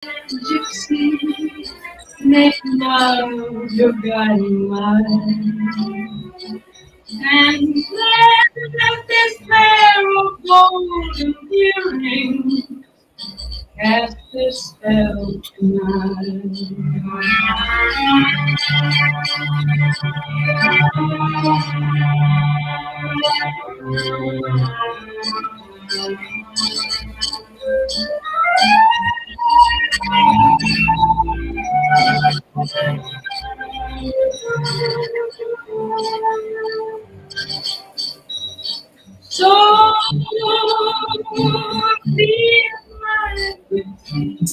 Gypsy, make love your guiding light. And let this pair of golden earrings cast a spell tonight. So feel my beauty,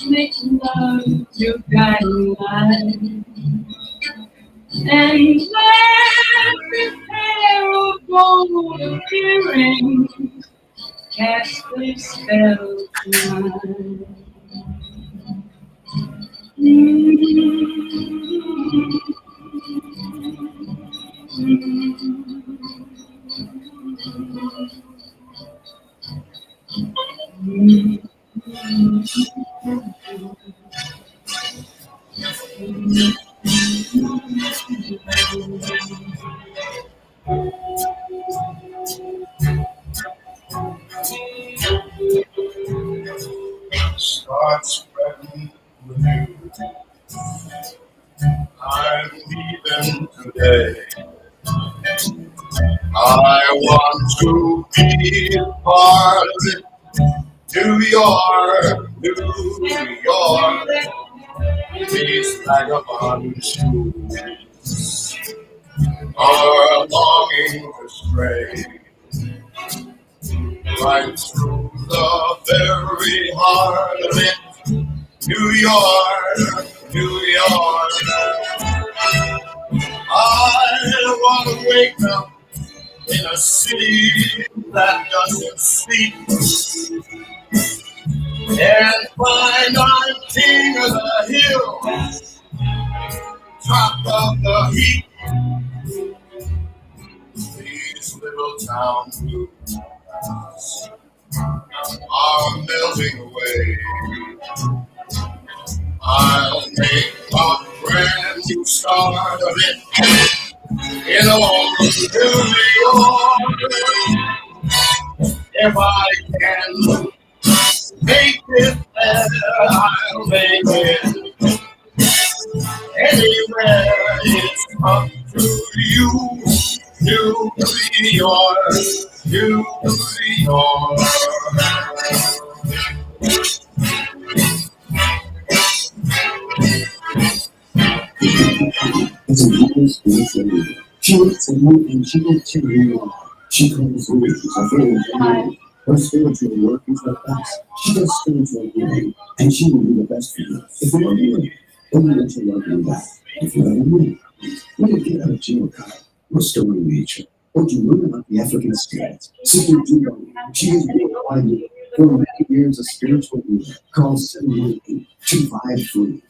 make love your guiding light. And let this pair of golden earrings cast a spell tonight. Start spreading the news. I'm leaving today. I want to be a part of it. New York, New York. These vagabond shoes are longing to stray right through the very heart of it. New York, New York. I want to wake up in a city that doesn't sleep and find I'm king of the hill, top of the heap. These little town blues are melting away. I'll make a brand new start of it in old New York. If I can make it there, I'll make it anywhere. It's up to you, New York, New York. It's a nice place to live. She looks at you and she gets to you. She comes with a very family. Her spiritual work is the best. She does spiritual healing, and she will do the best for you. If you love you, only let your love you back. If you love me, when you get out of jail card, restoring nature, or to learn about the African spirits, Sister Judo, she has been widely for many years a spiritual leader. Call 718-253-7273.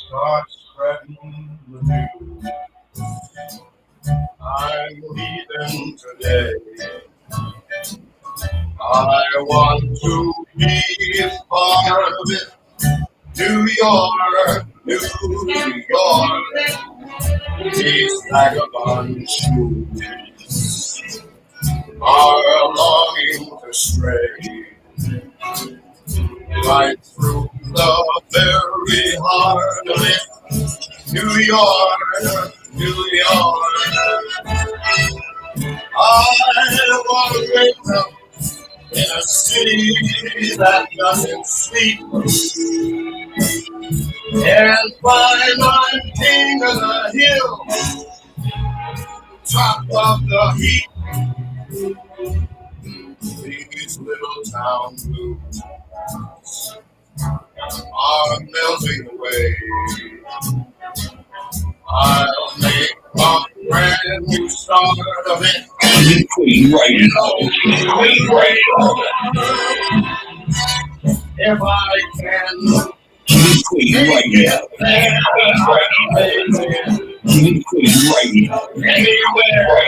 Start spreading the news. I'm leaving today. I want to be a part of it. New York, New York. These vagabond shoes are longing to stray right through the very heart of it. New York, New York. I want to wake up in a city that doesn't sleep and find I'm king of the hill, top of the heap. These little town blues are melting away. I'll make a brand new start of it. KingandQueenradio. If I can, KingandQueenradio. King and Queen Radio. Anywhere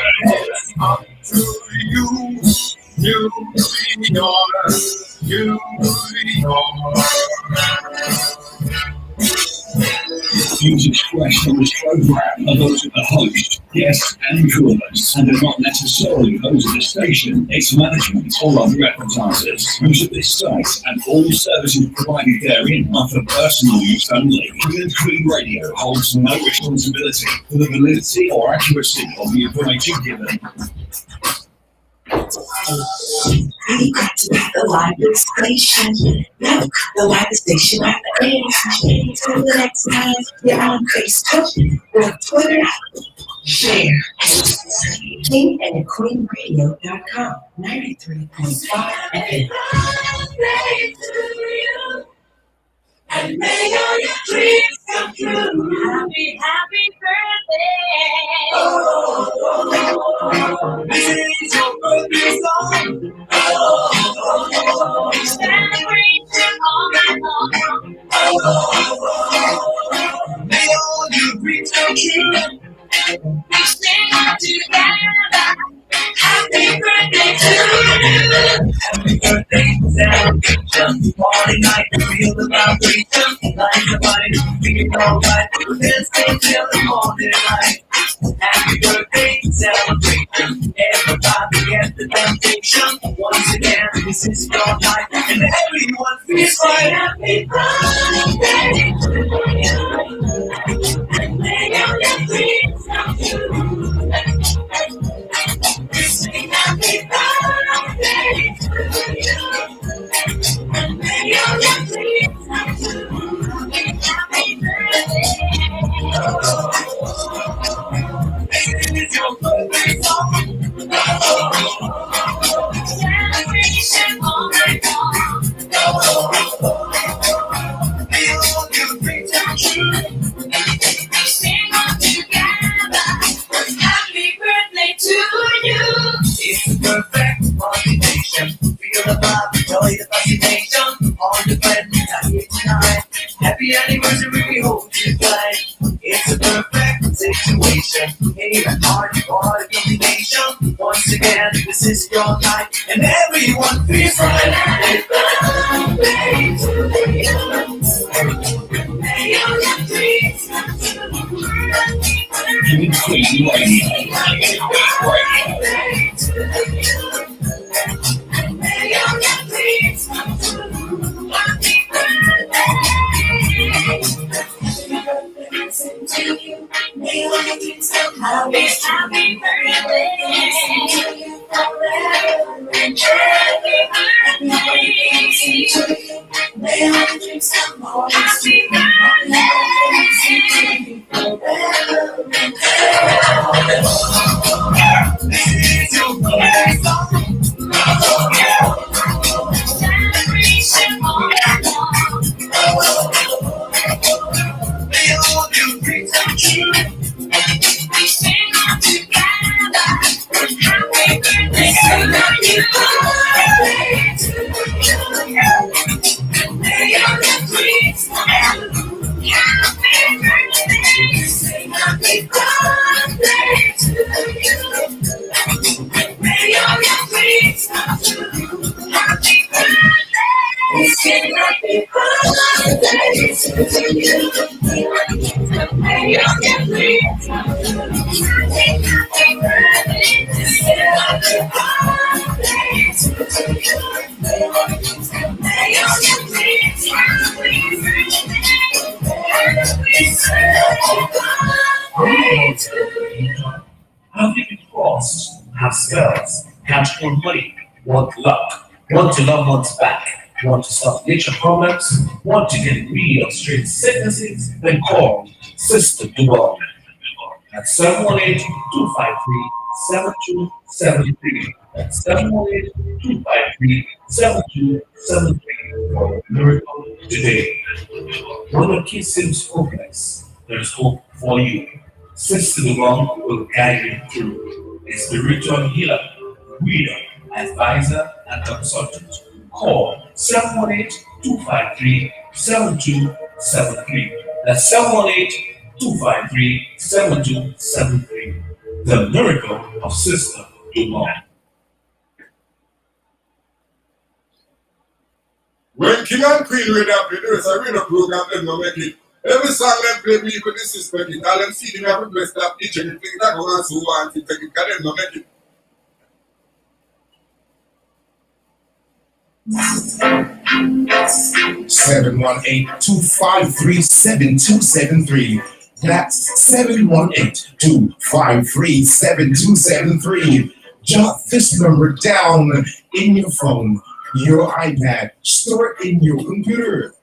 up to you, New York, New York. Views expressed on this program are those of the host, guests, and callers, and are not necessarily those of the station, its management, or other advertisers. Use of this site and all services provided therein are for personal use only. King and Queen Radio holds no responsibility for the validity or accuracy of the information given. You got to be the live station. Look, the live station at the end. Until the next time, you're on Facebook or Twitter. Share. KingandQueenradio.com 93.5 FM. And may all your dreams come true. Happy, happy birthday. This is your birthday song. Celebration all night long. May all your dreams come true. We sing together. Happy birthday to you. Happy birthday, celebration. Party night, feel the vibration. Light the light, feeling alright. Let's stay till the morning light. Happy birthday, celebration. Everybody get the temptation. Once again, this is your night. And everyone feels like happy birthday to you. And may all your dreams come true. Sing happy birthday to you. And may all your dreams come true. Happy birthday. This is your birthday song. Celebration all night long. May all your dreams come true. We sing all together. Happy birthday to you. It's the perfect motivation. Feel the vibe, enjoy the fascination. All the friends are here tonight. Happy anniversary, we hope you tight. It's a perfect situation. Hey, a party for the combination. Once again, this is your night, and everyone feels like happy birthday to you. May all your dreams come true. King and Queen Radio. Happy birthday. And happy Have you been crossed? Have spells? Can't hold money? Want luck? Want to love one's back? Want to solve nature problems? Want to get rid of strange sicknesses? Then call Sister Duval at 718-253-7273. That's 718-253-7273 for a miracle today. When the kid seems hopeless, there's hope for you. Sister Duval will guide you through. A spiritual healer, reader, advisor, and consultant. Call 718-253-7273. That's 253-7273. The Miracle of Sister Dubon. When King and Queen Radio play, there is a radio program, them no make it. Every song them play, we could disrespect it. All them see them have to bless that each and everything that go on so want to take it, because them no make it. Seven 253-7273. That's 718-253-7273. Jot this number down in your phone, your iPad, store it in your computer,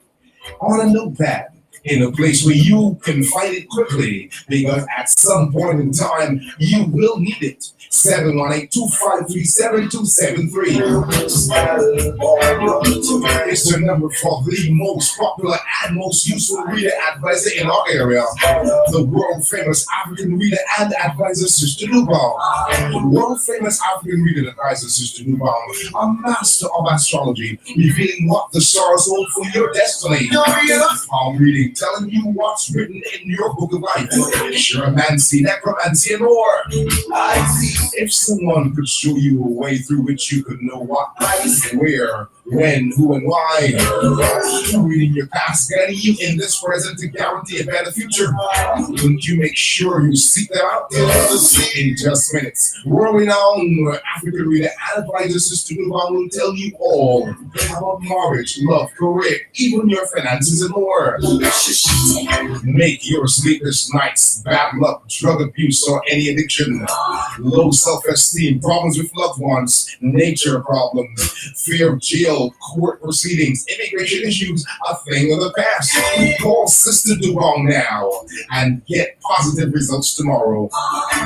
on a notepad, in a place where you can find it quickly, because at some point in time, you will need it. 718-253-7273. It's the number for the most popular and most useful reader advisor in our area, the world famous African reader and advisor Sister Dubon. World famous African reader and advisor Sister Dubon, a master of astrology, revealing what the stars hold for your destiny. I'm reading, telling you what's written in your book of life. Chiromancy, necromancy, and more. I see. If someone could show you a way through which you could know what, where, when, who, and why, reading your past, guiding you in this present to guarantee a better future, wouldn't you make sure you seek them out? In just minutes, world-renowned African reader and advisor Sister Dubon will tell you all about marriage, love, career, even your finances and more. Make your sleepless nights, bad luck, drug abuse, or any addiction, low self-esteem, problems with loved ones, nature problems, fear of jail, court proceedings, immigration issues, a thing of the past. Call Sister Dubon now and get positive results tomorrow.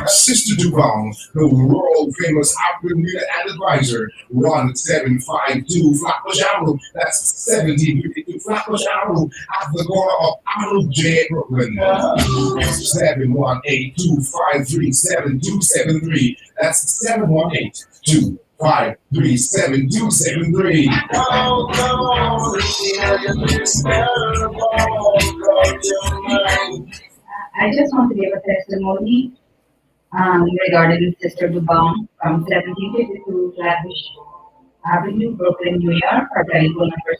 Sister Dubon, the world famous African reader and advisor, 1752 Flatbush Avenue. That's 1752 Flatbush Avenue at the corner of Avenue J, Brooklyn. 718-253-7273. That's 718-253-7273. I just want to give a testimony regarding Sister Dubon from 1752 Flatbush Avenue, Brooklyn, New York. Our telephone number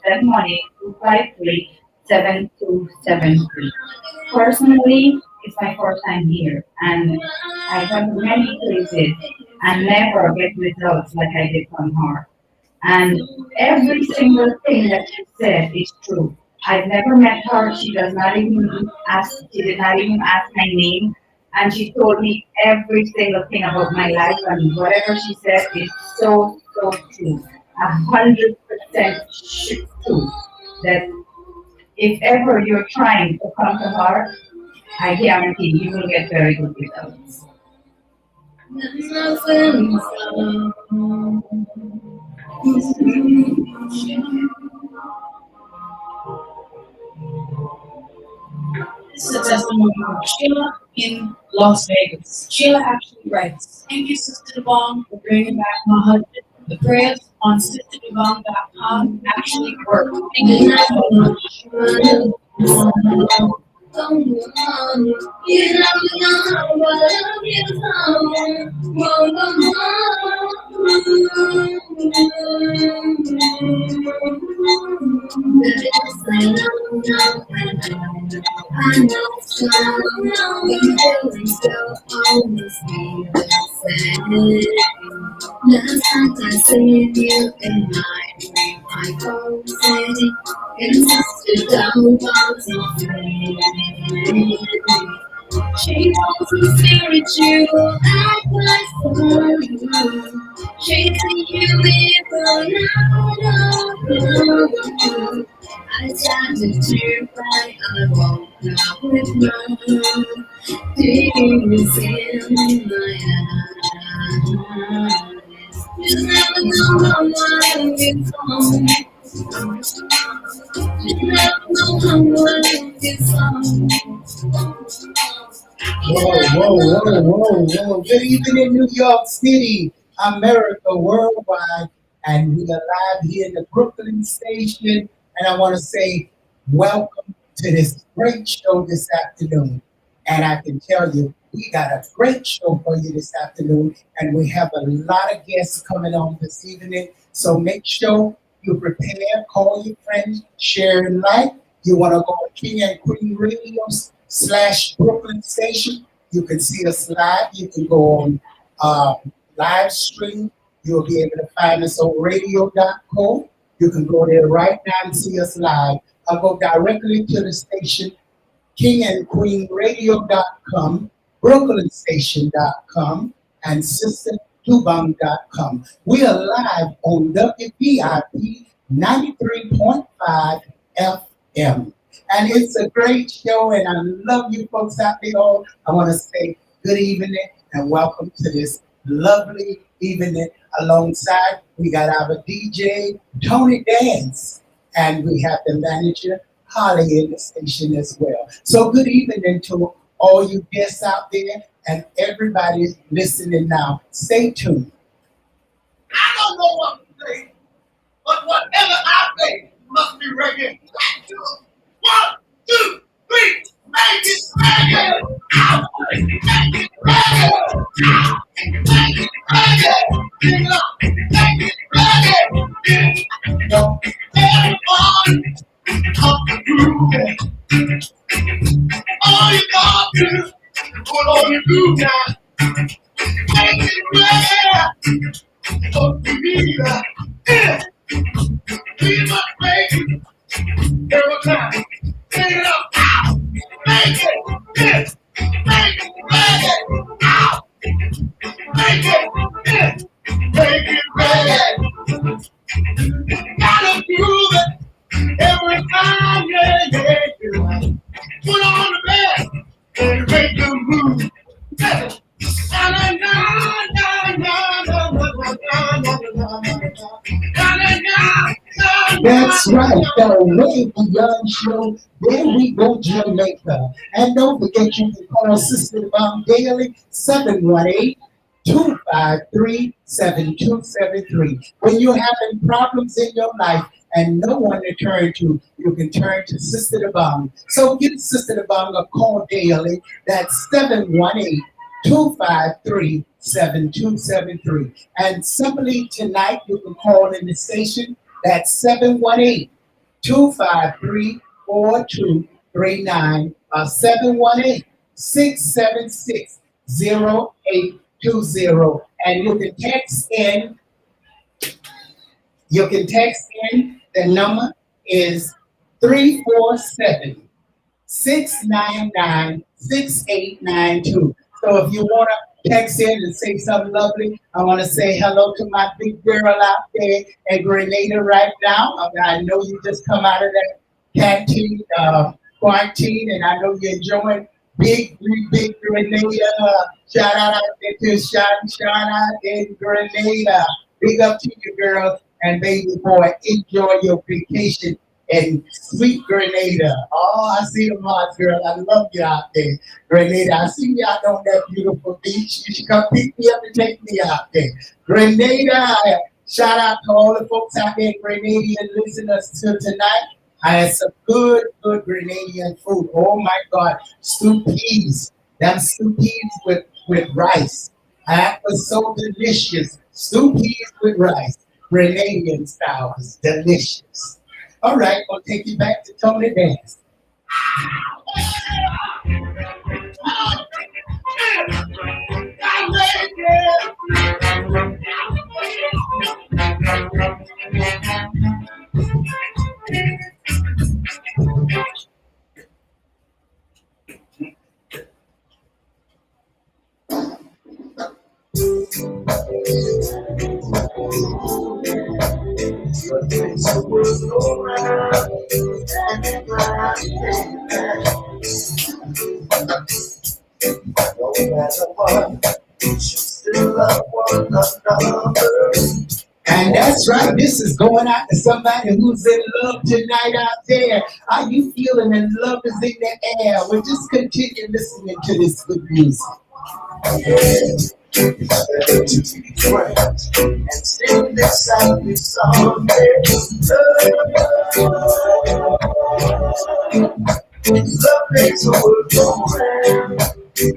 718-253-7273. Personally, it's my first time here, and I've gone to many places and never get results like I did from her. And every single thing that she said is true. I've never met her. She did not even ask my name. And she told me every single thing about my life, and whatever she said is so true. 100% true. That if ever you're trying to come to her, I guarantee you will get very good results. This is a testimony from Sheila in Las Vegas. Sheila actually writes, "Thank you, Sister Dubon, for bringing back my husband. The prayers on sisterdubon.com actually work. Thank you so much." Last time I seen you in my dream, I was sitting in Sister Dubon's office. She wants to spiritual advice for you. She's a human now. I started to cry, I woke up with mom. Tears in my eyes. You never know how long it's on. You never know how long it's on. Whoa. Good evening in New York City, America, worldwide, and we are live here in the Brooklyn Station. And I want to say welcome to this great show this afternoon. And I can tell you, we got a great show for you this afternoon, and we have a lot of guests coming on this evening. So make sure you prepare, call your friends, share and like. You want to go to King and Queen Radio / Brooklyn Station. You can see us live. You can go on live stream. You'll be able to find us on radio.co. You can go there right now and see us live. I'll go directly to the station, KingandQueenradio.com, BrooklynStation.com, and SisterDubong.com. We are live on WVIP 93.5 FM. And it's a great show, and I love you folks out there all. I want to say good evening and welcome to this lovely evening. Alongside, we got our DJ, Tony Dance, and we have the manager, Holly, in the station as well. So good evening to all you guests out there and everybody listening now. Stay tuned. I don't know what to say, but whatever I say must be reggae. 1, 2, 3, make it reggae. Make it reggae. Make it reggae. Give it up. Make it reggae. Everyone, come to groove. All you got to do, put on your groove now. Make it reggae. Don't you need that? We must make it every time. Take it up. Make it. Make it reggae. Make it. Make it reggae. Gotta prove it every time, yeah. Put on the bed and make the move. That's right, the Way Beyond Show. There we go, Jamaica. And don't forget, you can call Sister Mom daily, 718-253-7273. When you're having problems in your life and no one to turn to, you can turn to Sister Devon. So give Sister Devon a call daily. That's 718-253-7273. And simply tonight, you can call in the station. That's 718-253-4239 or 718-676-0820. And you can text in. The number is 347-699-6892. So if you want to text in and say something lovely, I want to say hello to my big girl out there at Grenada right now. I know you just come out of that quarantine, and I know you're enjoying big Grenada. Shout out there to Sean out in Grenada. Big up to you, girl and baby boy. Enjoy your vacation in sweet Grenada. Oh, I see the hearts, girl. I love you out there, Grenada. I see you out on that beautiful beach. You should come pick me up and take me out there. Grenada. Shout out to all the folks out there in Grenada and listeners to tonight. I had some good Grenadian food. Oh my God, stew peas. Them stew peas with rice. That was so delicious. Stew peas with rice. Grenadian style was delicious. All right, I'll take you back to Tony Dance. And that's right, this is going out to somebody who's in love tonight out there. Are you feeling that love is in the air? Well, just continue listening to this good music. And sing this happy song. Love makes the world go round. Love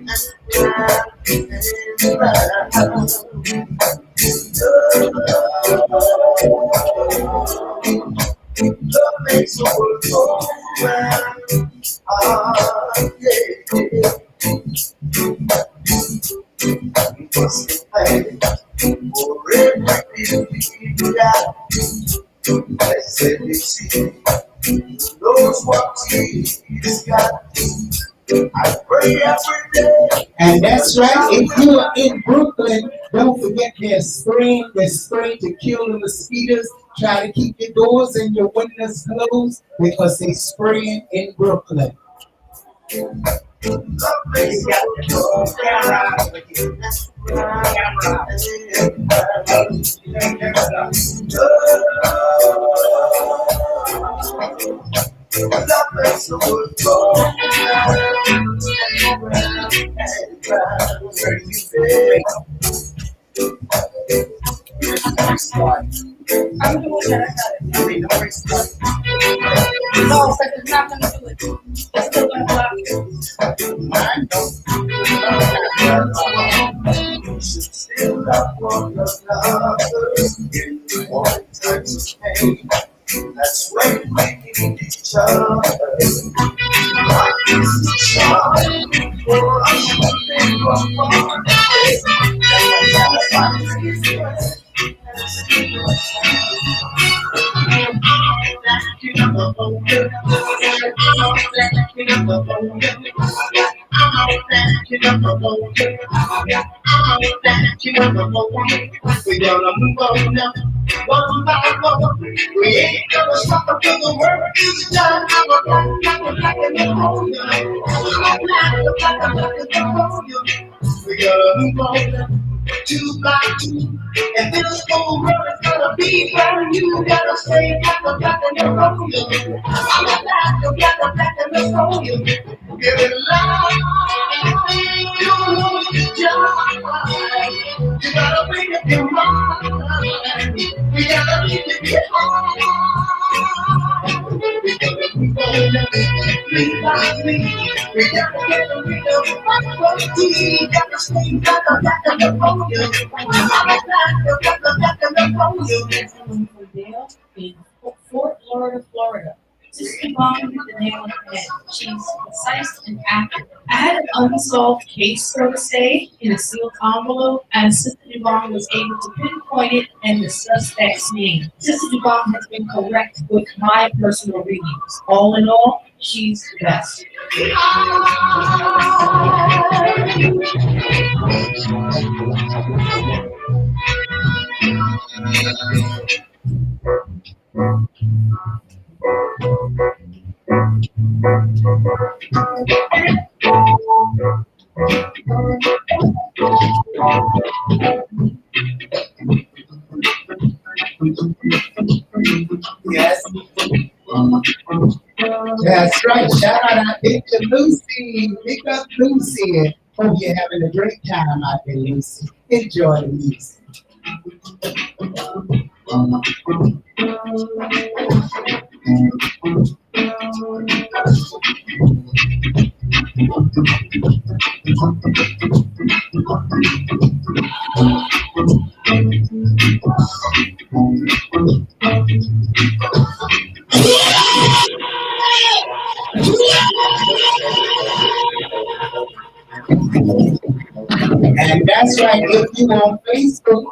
makes the world go round. Yeah. What's the plan for everything we got? Let's say we see knows what he's got. I pray every day. And that's right. If you are in Brooklyn, don't forget there's spraying to kill the mosquitoes. Try to keep your doors and your windows closed because they're spraying in Brooklyn. I'm doing that. No, but it's not gonna do it. It's still gonna block you. Still love one another in all times of pain. That's when we need each other. For us to make we're gonna move on now, one by one. We ain't gonna stop until the work is done. I'm a we're gonna move on now, two by two. And this whole world is gonna be brand new. Gotta stay back and roll you. I'm a black and roll you. Give it love. You know it's joy. You gotta bring up your mind. We gotta leave it behind. We gotta move on, lead by lead. We gotta get the rhythm right for the team. Gotta stay back and roll you. I'm a black and roll you. Dale in Fort Lauderdale, Florida. Sister Yvonne hit the nail on the head. She's concise and accurate. I had an unsolved case, so to say, in a sealed envelope, and Sister Yvonne was able to pinpoint it and the suspect's name. Sister Yvonne has been correct with my personal readings. All in all, she's the best. Yes. That's right. Shout out to Lucy. Pick up Lucy. Hope you're having a great time out there, Lucy. Enjoy the music. And that's right, if you're on Facebook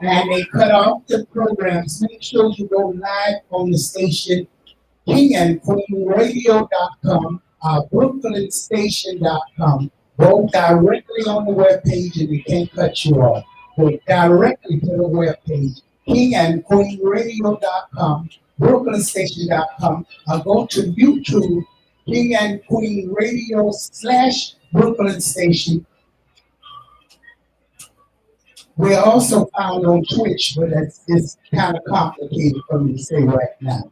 and they cut off the programs, make sure you go live on the station, KingandQueenradio.com, BrooklynStation.com. Go directly on the webpage and they can't cut you off. Go directly to the webpage, KingandQueenradio.com, BrooklynStation.com, or go to YouTube, King and Queen Radio / Brooklyn Station. We're also found on Twitch, but it's kind of complicated for me to say right now.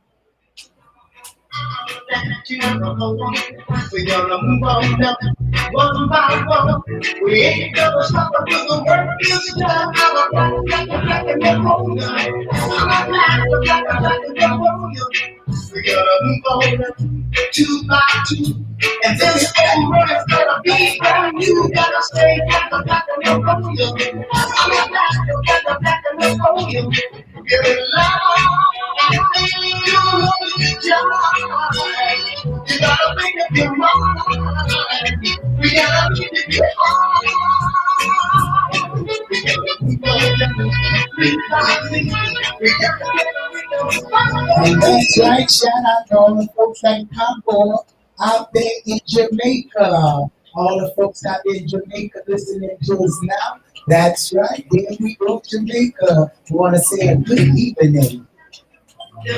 We're gonna move on now, one by one. We ain't gonna stop until the work is done. I'm a black and roll you. I'm a black and roll you. We're gonna fold them 2 by 2. And this everyone's gonna be brand new. You gotta stay at the back of your podium. I'm at the back of your podium. Give it love. You know it's joy. You gotta make up your mind. We gotta make it your And that's right, shout out to all the folks like Congo out there in Jamaica. All the folks out there in Jamaica listening to us now. That's right, here we go, Jamaica. We want to say a good evening. And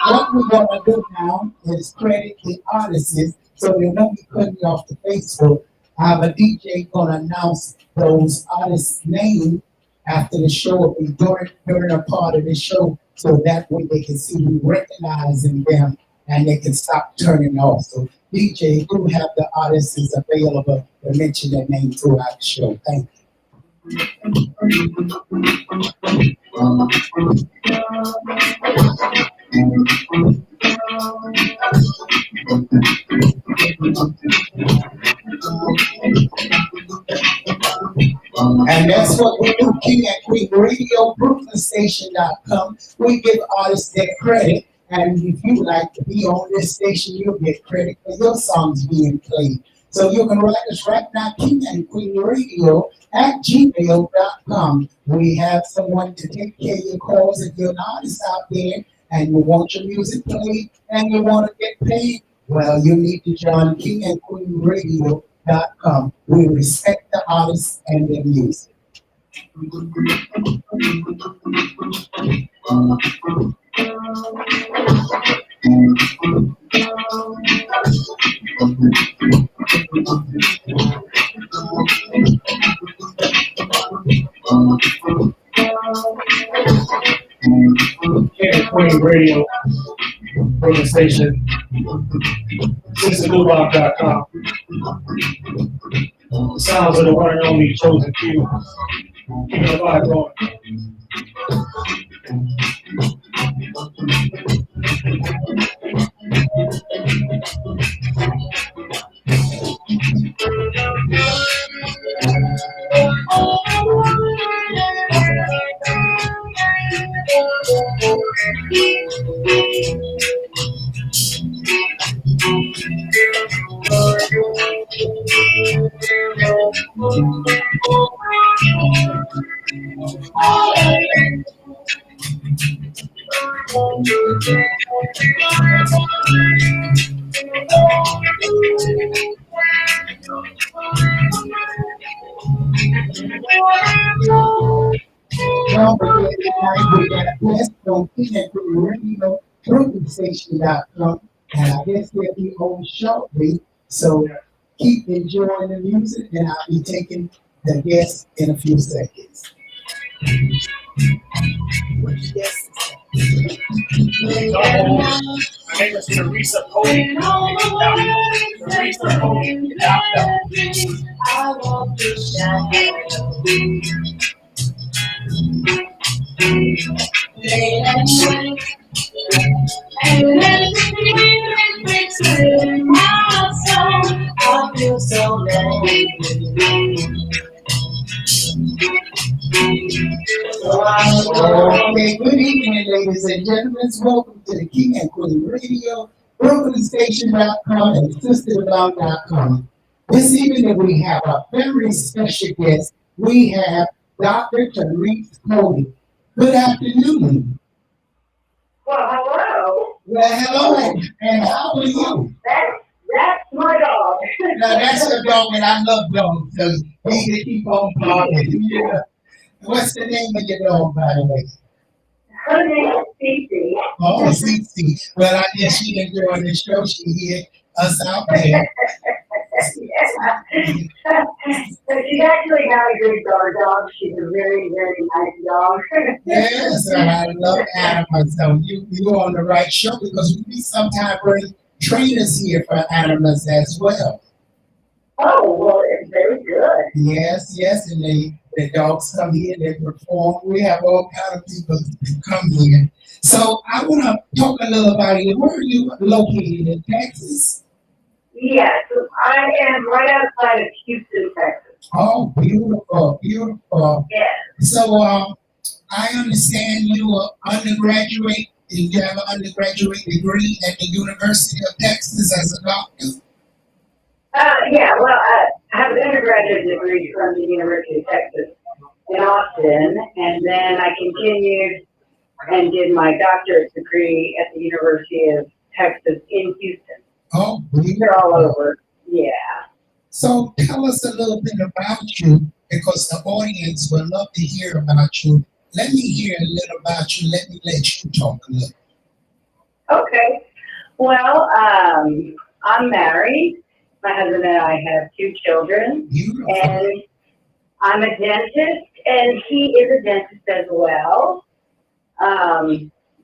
what we're gonna do now is credit the artists, so they won't be cutting off the Facebook. I have a DJ gonna announce those artists' names after the show, during a part of the show, so that way they can see we recognizing them and they can stop turning off. So DJ, do have the artists available to mention their name throughout the show. Thank you. And that's what we do, King and Queen Radio, BrooklynStation.com. We give artists their credit, and if you like to be on this station, you'll get credit for your songs being played. So you can write us right now, KingandQueenradio @gmail.com. We have someone to take care of your calls if you're an artist out there and you want your music played and you want to get paid. Well, you need to join KingandQueenradio.com. We respect the artists and their music. King and Queen Radio, Brooklyn Station, SisterNewBomb.com. The sounds of the one and only chosen few. Keeping the vibe going. Don't forget tonight we got a guest on King and Queen Radio, BrooklynStation.com, and I guess they'll be on shortly. So keep enjoying the music, and I'll be taking the guest in a few seconds. Yes. My name is Teresa Cody. Teresa Cody. I want to shine. Late at night, and everything breaks in my soul. I feel so lonely. Okay, good evening, ladies and gentlemen. Welcome to the King and Queen Radio, BrooklynStation.com, and SisterNewBomb.com. This evening we have a very special guest. We have Dr. Teresa Cody. Good afternoon. Well, hello. Well, hello, and how are you? That's my dog. Now, that's your dog, and I love dogs, so we need to keep on talking. Yeah. What's the name of your dog, by the way? Her name is Cece. Oh, Cece. Well, I guess she enjoyed the show. She hear us out there. So she's actually got a good guard dog. She's a very, very nice dog. Yes, and I love animals. So you on the right show, because we sometimes bring trainers here for animals as well. Oh, well, it's very good. Yes, yes, and the dogs come here, they perform. We have all kind of people who come here. So I want to talk a little about you. Where are you located in Texas? Yes, I am right outside of Houston, Texas. Oh, beautiful, beautiful. Yes. So I understand you are undergraduate, and you have an undergraduate degree at the University of Texas as a doctor. Yeah, well, I have an undergraduate degree from the University of Texas in Austin, and then I continued and did my doctorate degree at the University of Texas in Houston. Oh, they're all over. Yeah. So tell us a little bit about you, because the audience would love to hear about you. Let me hear a little about you. Let you talk a little. Okay. Well, I'm married. My husband and I have 2 children. Beautiful. And I'm a dentist, and he is a dentist as well.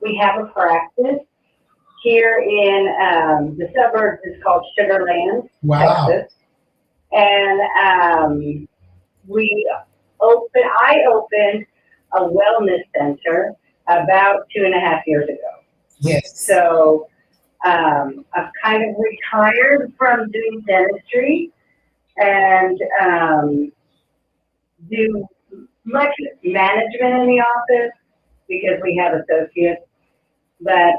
We have a practice here in the suburbs. It's called Sugar Land, Texas. And I opened a wellness center about 2.5 years ago. Yes. So I've kind of retired from doing dentistry and do much management in the office because we have associates, but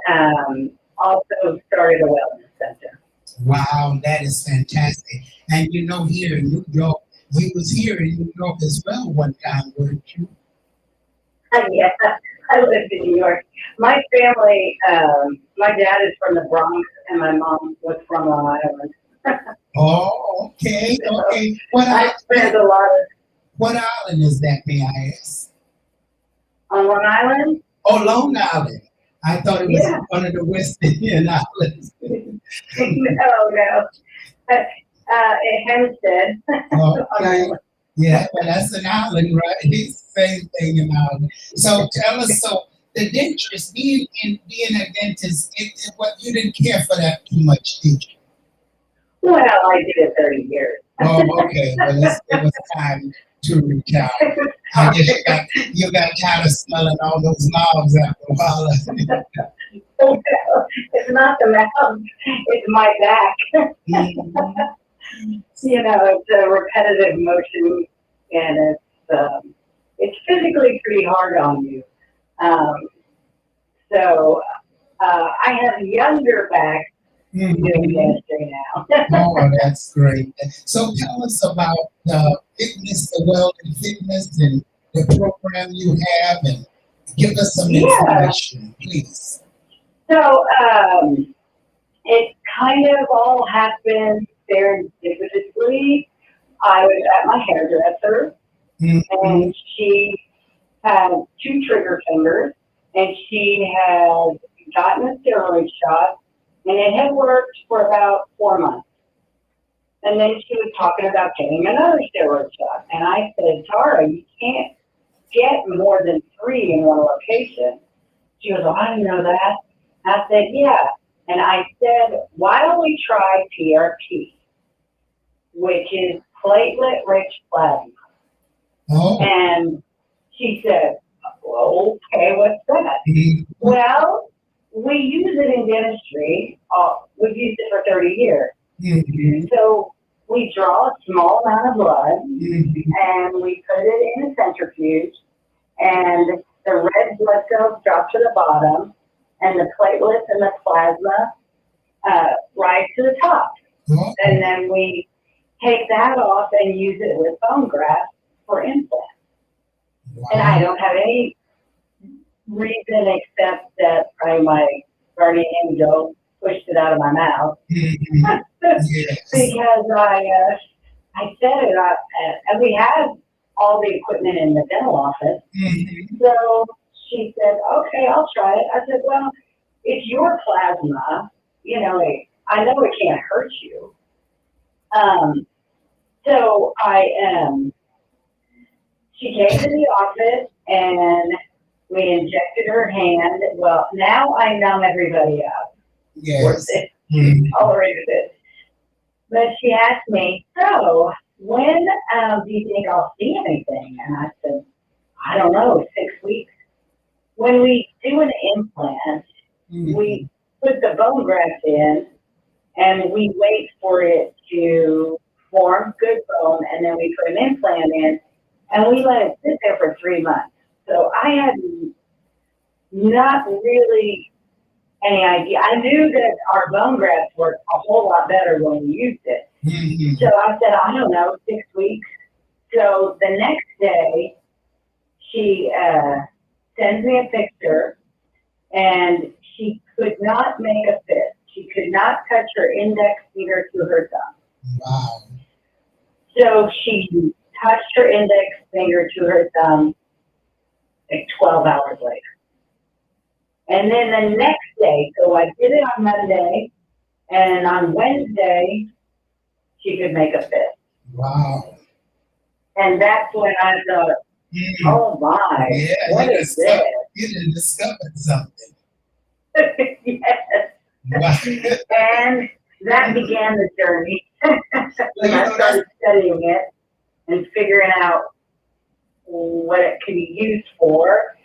also started a wellness center. Wow, that is fantastic. And you know, here in New York, you was here in New York as well one time, weren't you? Yeah, I lived in New York. My family, my dad is from the Bronx and my mom was from Long Island. Oh, okay, okay. I spent a lot of... What island is that, may I ask? On Long Island? Oh, Long Island. I thought it was one of the West Indian islands. No. Hempstead. Okay. Yeah, well, that's an island, right? It's the same thing in Ireland. So tell us, so the dentist, being a dentist, what you didn't care for that too much, did you? Well, I did it 30 years. Oh, okay. Well, it was time to retire. I guess you got tired of smelling all those mouths after a while. Oh, no, it's not the mouth, it's my back. You know, it's a repetitive motion, and it's physically pretty hard on you. So I have younger back doing dentistry now. Oh, that's great. So tell us about the fitness, the wellness fitness, and the program you have, and give us some information, please. So it kind of all happened serendipitously. I was at my hairdresser, and she had 2 trigger fingers, and she had gotten a steroid shot, and it had worked for about 4 months. And then she was talking about getting another steroid shot, and I said, Tara, you can't get more than 3 in one location. She goes, oh, I didn't know that. I said, yeah. And I said, why don't we try PRP, which is platelet-rich plasma. Oh. And she said, well, okay, what's that? Well, we use it in dentistry. We've used it for 30 years. So we draw a small amount of blood, and we put it in a centrifuge, and the red blood cells drop to the bottom, and the platelets and the plasma rise to the top. And then we take that off and use it with bone graft for implants. And I don't have any reason except that probably my guardian angel pushed it out of my mouth. Because I said it, and we have all the equipment in the dental office. So she said, okay, I'll try it. I said, well, it's your plasma. You know, I know it can't hurt you. So she came to the office and we injected her hand. Well, now I numb everybody up. Yes. tolerated it. But she asked me, so when do you think I'll see anything? And I said, I don't know, 6 weeks. When we do an implant, we put the bone graft in and we wait for it to form good bone, and then we put an implant in and we let it sit there for 3 months. So I had not really any idea. I knew that our bone grafts worked a whole lot better when we used it. So I said, I don't know, 6 weeks. So the next day, she sends me a picture, and she could not make a fist. She could not touch her index finger to her thumb. Wow. So she touched her index finger to her thumb like 12 hours later. And then the next day, so I did it on Monday, and on Wednesday, she could make a fist. Wow. And that's when I thought, oh my, Yeah, what is this? You done discovered something. Yes. Wow. And that began the journey. When I started studying it and figuring out what it could be used for.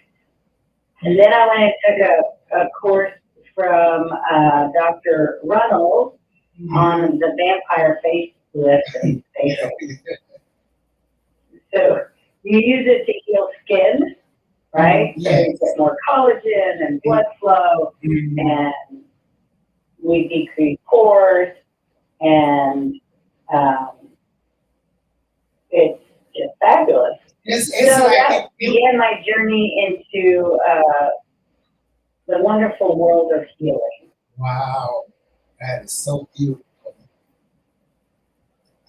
And then I went and took a course from Dr. Runnels on the vampire face lift and facial. So you use it to heal skin, right? So you get more collagen and blood flow, and we decrease pores, and it's just fabulous. It's So like that began my journey into the wonderful world of healing. wow, that is so beautiful.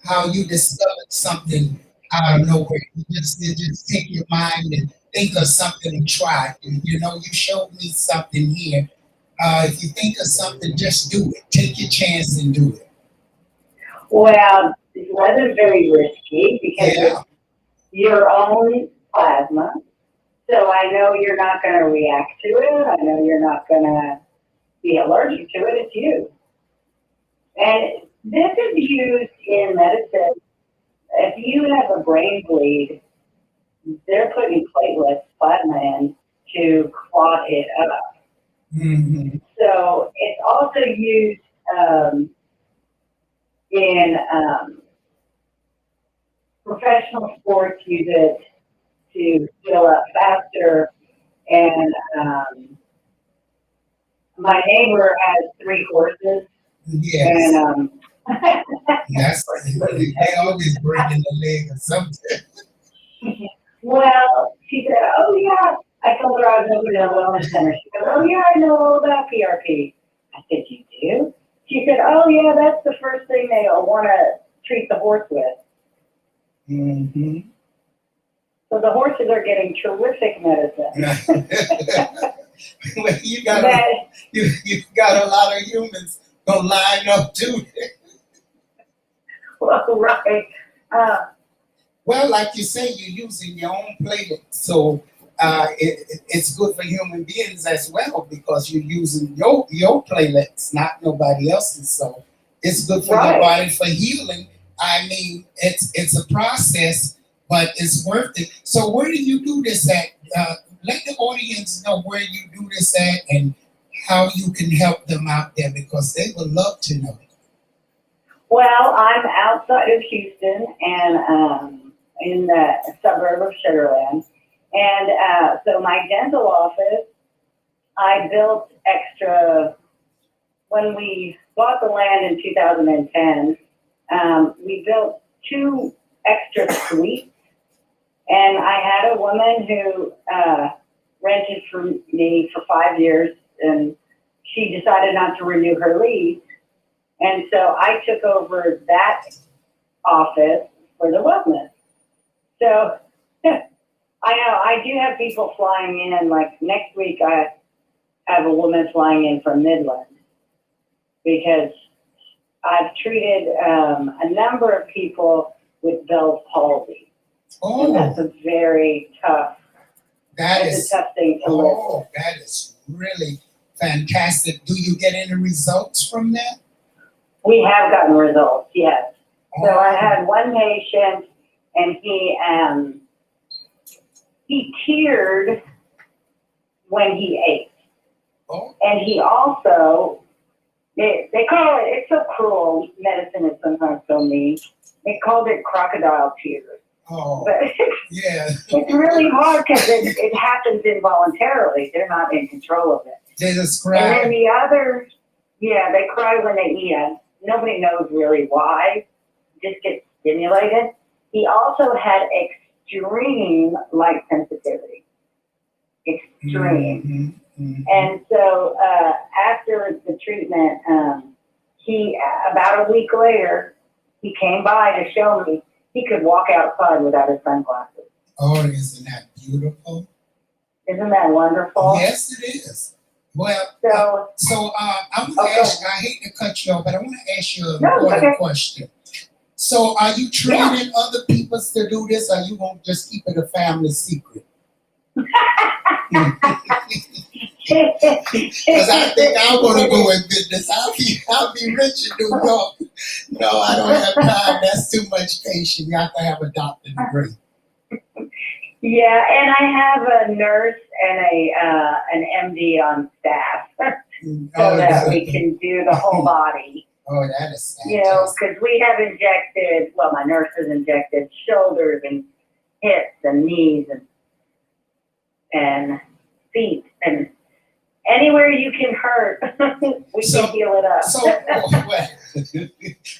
How you discovered something out of nowhere. You just take your mind and think of something and try. You know, you showed me something here. If you think of something, just do it. Take your chance and do it. Well, it wasn't very risky because it's your own plasma. So I know you're not going to react to it. I know you're not going to be allergic to it. It's you. And this is used in medicine. If you have a brain bleed, they're putting platelets, plasma in to clot it up. So it's also used in professional sports, use it to heal up faster. And my neighbor has 3 horses. Yes. And That's they always breaking the leg or something. well, she said, oh yeah. I told her I was over to the wellness center. She goes, oh yeah, I know all about PRP. I said, you do? She said, oh yeah, that's the first thing they want to treat the horse with. So the horses are getting terrific medicine. Well, you got a lot of humans gonna line up too. Well, right. Well, like you say, you're using your own platelets, so it's good for human beings as well because you're using your platelets, not nobody else's. So it's good for your body for healing. I mean, it's a process, but it's worth it. So where do you do this at? Let the audience know where you do this at and how you can help them out there because they would love to know. Well, I'm outside of Houston and in the suburb of Sugar Land. And so my dental office, I built extra, when we bought the land in 2010, we built 2 extra suites. And I had a woman who rented from me for 5 years, and she decided not to renew her lease. And so I took over that office for the wellness. So I know I do have people flying in. Like next week, I have a woman flying in from Midland because I've treated a number of people with Bell's palsy. Oh, and that's a very tough. That's a tough thing to live with. That is really fantastic. Do you get any results from that? We have gotten results, yes. So I had one patient, and he teared when he ate. Oh. And he also, they call it, it's so cruel, medicine is sometimes so mean. They called it crocodile tears. Oh, But yeah. it's really hard because it happens involuntarily. They're not in control of it. They just And then cry. the other, yeah, they cry when they eat it. Nobody knows really why. Just get stimulated. He also had extreme light sensitivity. Extreme. And so after the treatment, he about a week later, he came by to show me he could walk outside without his sunglasses. Oh, isn't that beautiful? Isn't that wonderful? Yes, it is. Well, So I want to ask you, I hate to cut you off, but I want to ask you an No, important okay. question. So are you training other people to do this, or you won't just keep it a family secret? Because I think I want to go in business. I'll be rich in New York. No, I don't have time. That's too much patience. You have to have a doctorate degree. Yeah, and I have a nurse and an MD on staff so that we can do the whole body. Oh, that is fantastic. You know, because we have injected, well, my nurse has injected shoulders and hips and knees and feet and anywhere you can hurt, we can heal it up.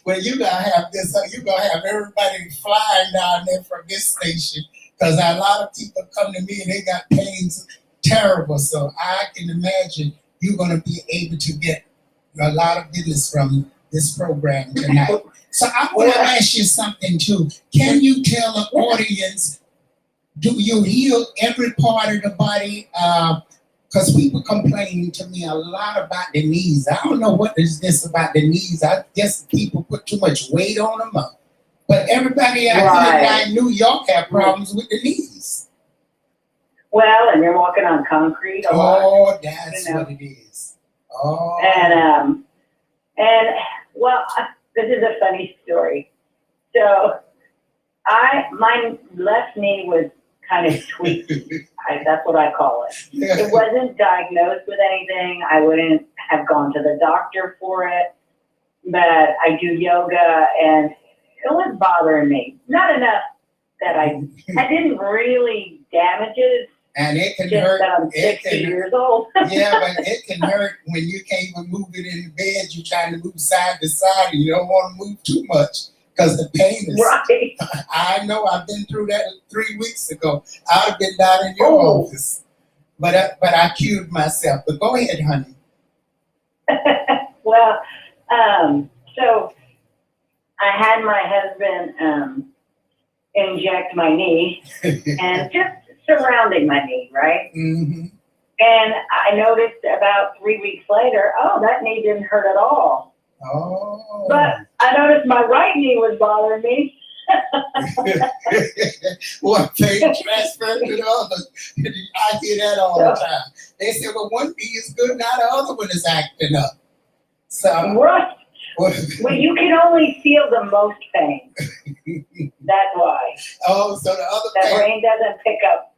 Well, you gotta have this. You gonna have everybody flying down there from this station because a lot of people come to me and they got pains terrible. So I can imagine you're gonna be able to get a lot of business from this program tonight. So I want to ask you something too. Can you tell the audience? Do you heal every part of the body? Because people complaining to me a lot about the knees. I don't know what is this about the knees. I guess people put too much weight on them. But everybody out here in New York have problems with the knees. Well, and you're walking on concrete a lot. Oh, that's what it is. Oh. And well, this is a funny story. So my left knee was kind of tweaked. That's what I call it. Yeah. It wasn't diagnosed with anything. I wouldn't have gone to the doctor for it, but I do yoga and it was bothering me. Not enough that I didn't really damage it. And it can just hurt. That I'm 60 years old. Yeah, but it can hurt when you can't even move it in the bed. You're trying to move side to side and you don't want to move too much because the pain is. Right. I know. I've been through that 3 weeks ago. I'd have been down in your office, but I cured myself. But go ahead, honey. Well, so I had my husband inject my knee and just surrounding my knee, right? Mm-hmm. And I noticed about 3 weeks later, oh, that knee didn't hurt at all. Oh. But I noticed my right knee was bothering me. What pain transfer to the other? I hear that all the time. They say, well, one knee is good, now the other one is acting up. So, right. Well, you can only feel the most pain. That's why. Oh, so the other the brain doesn't pick up.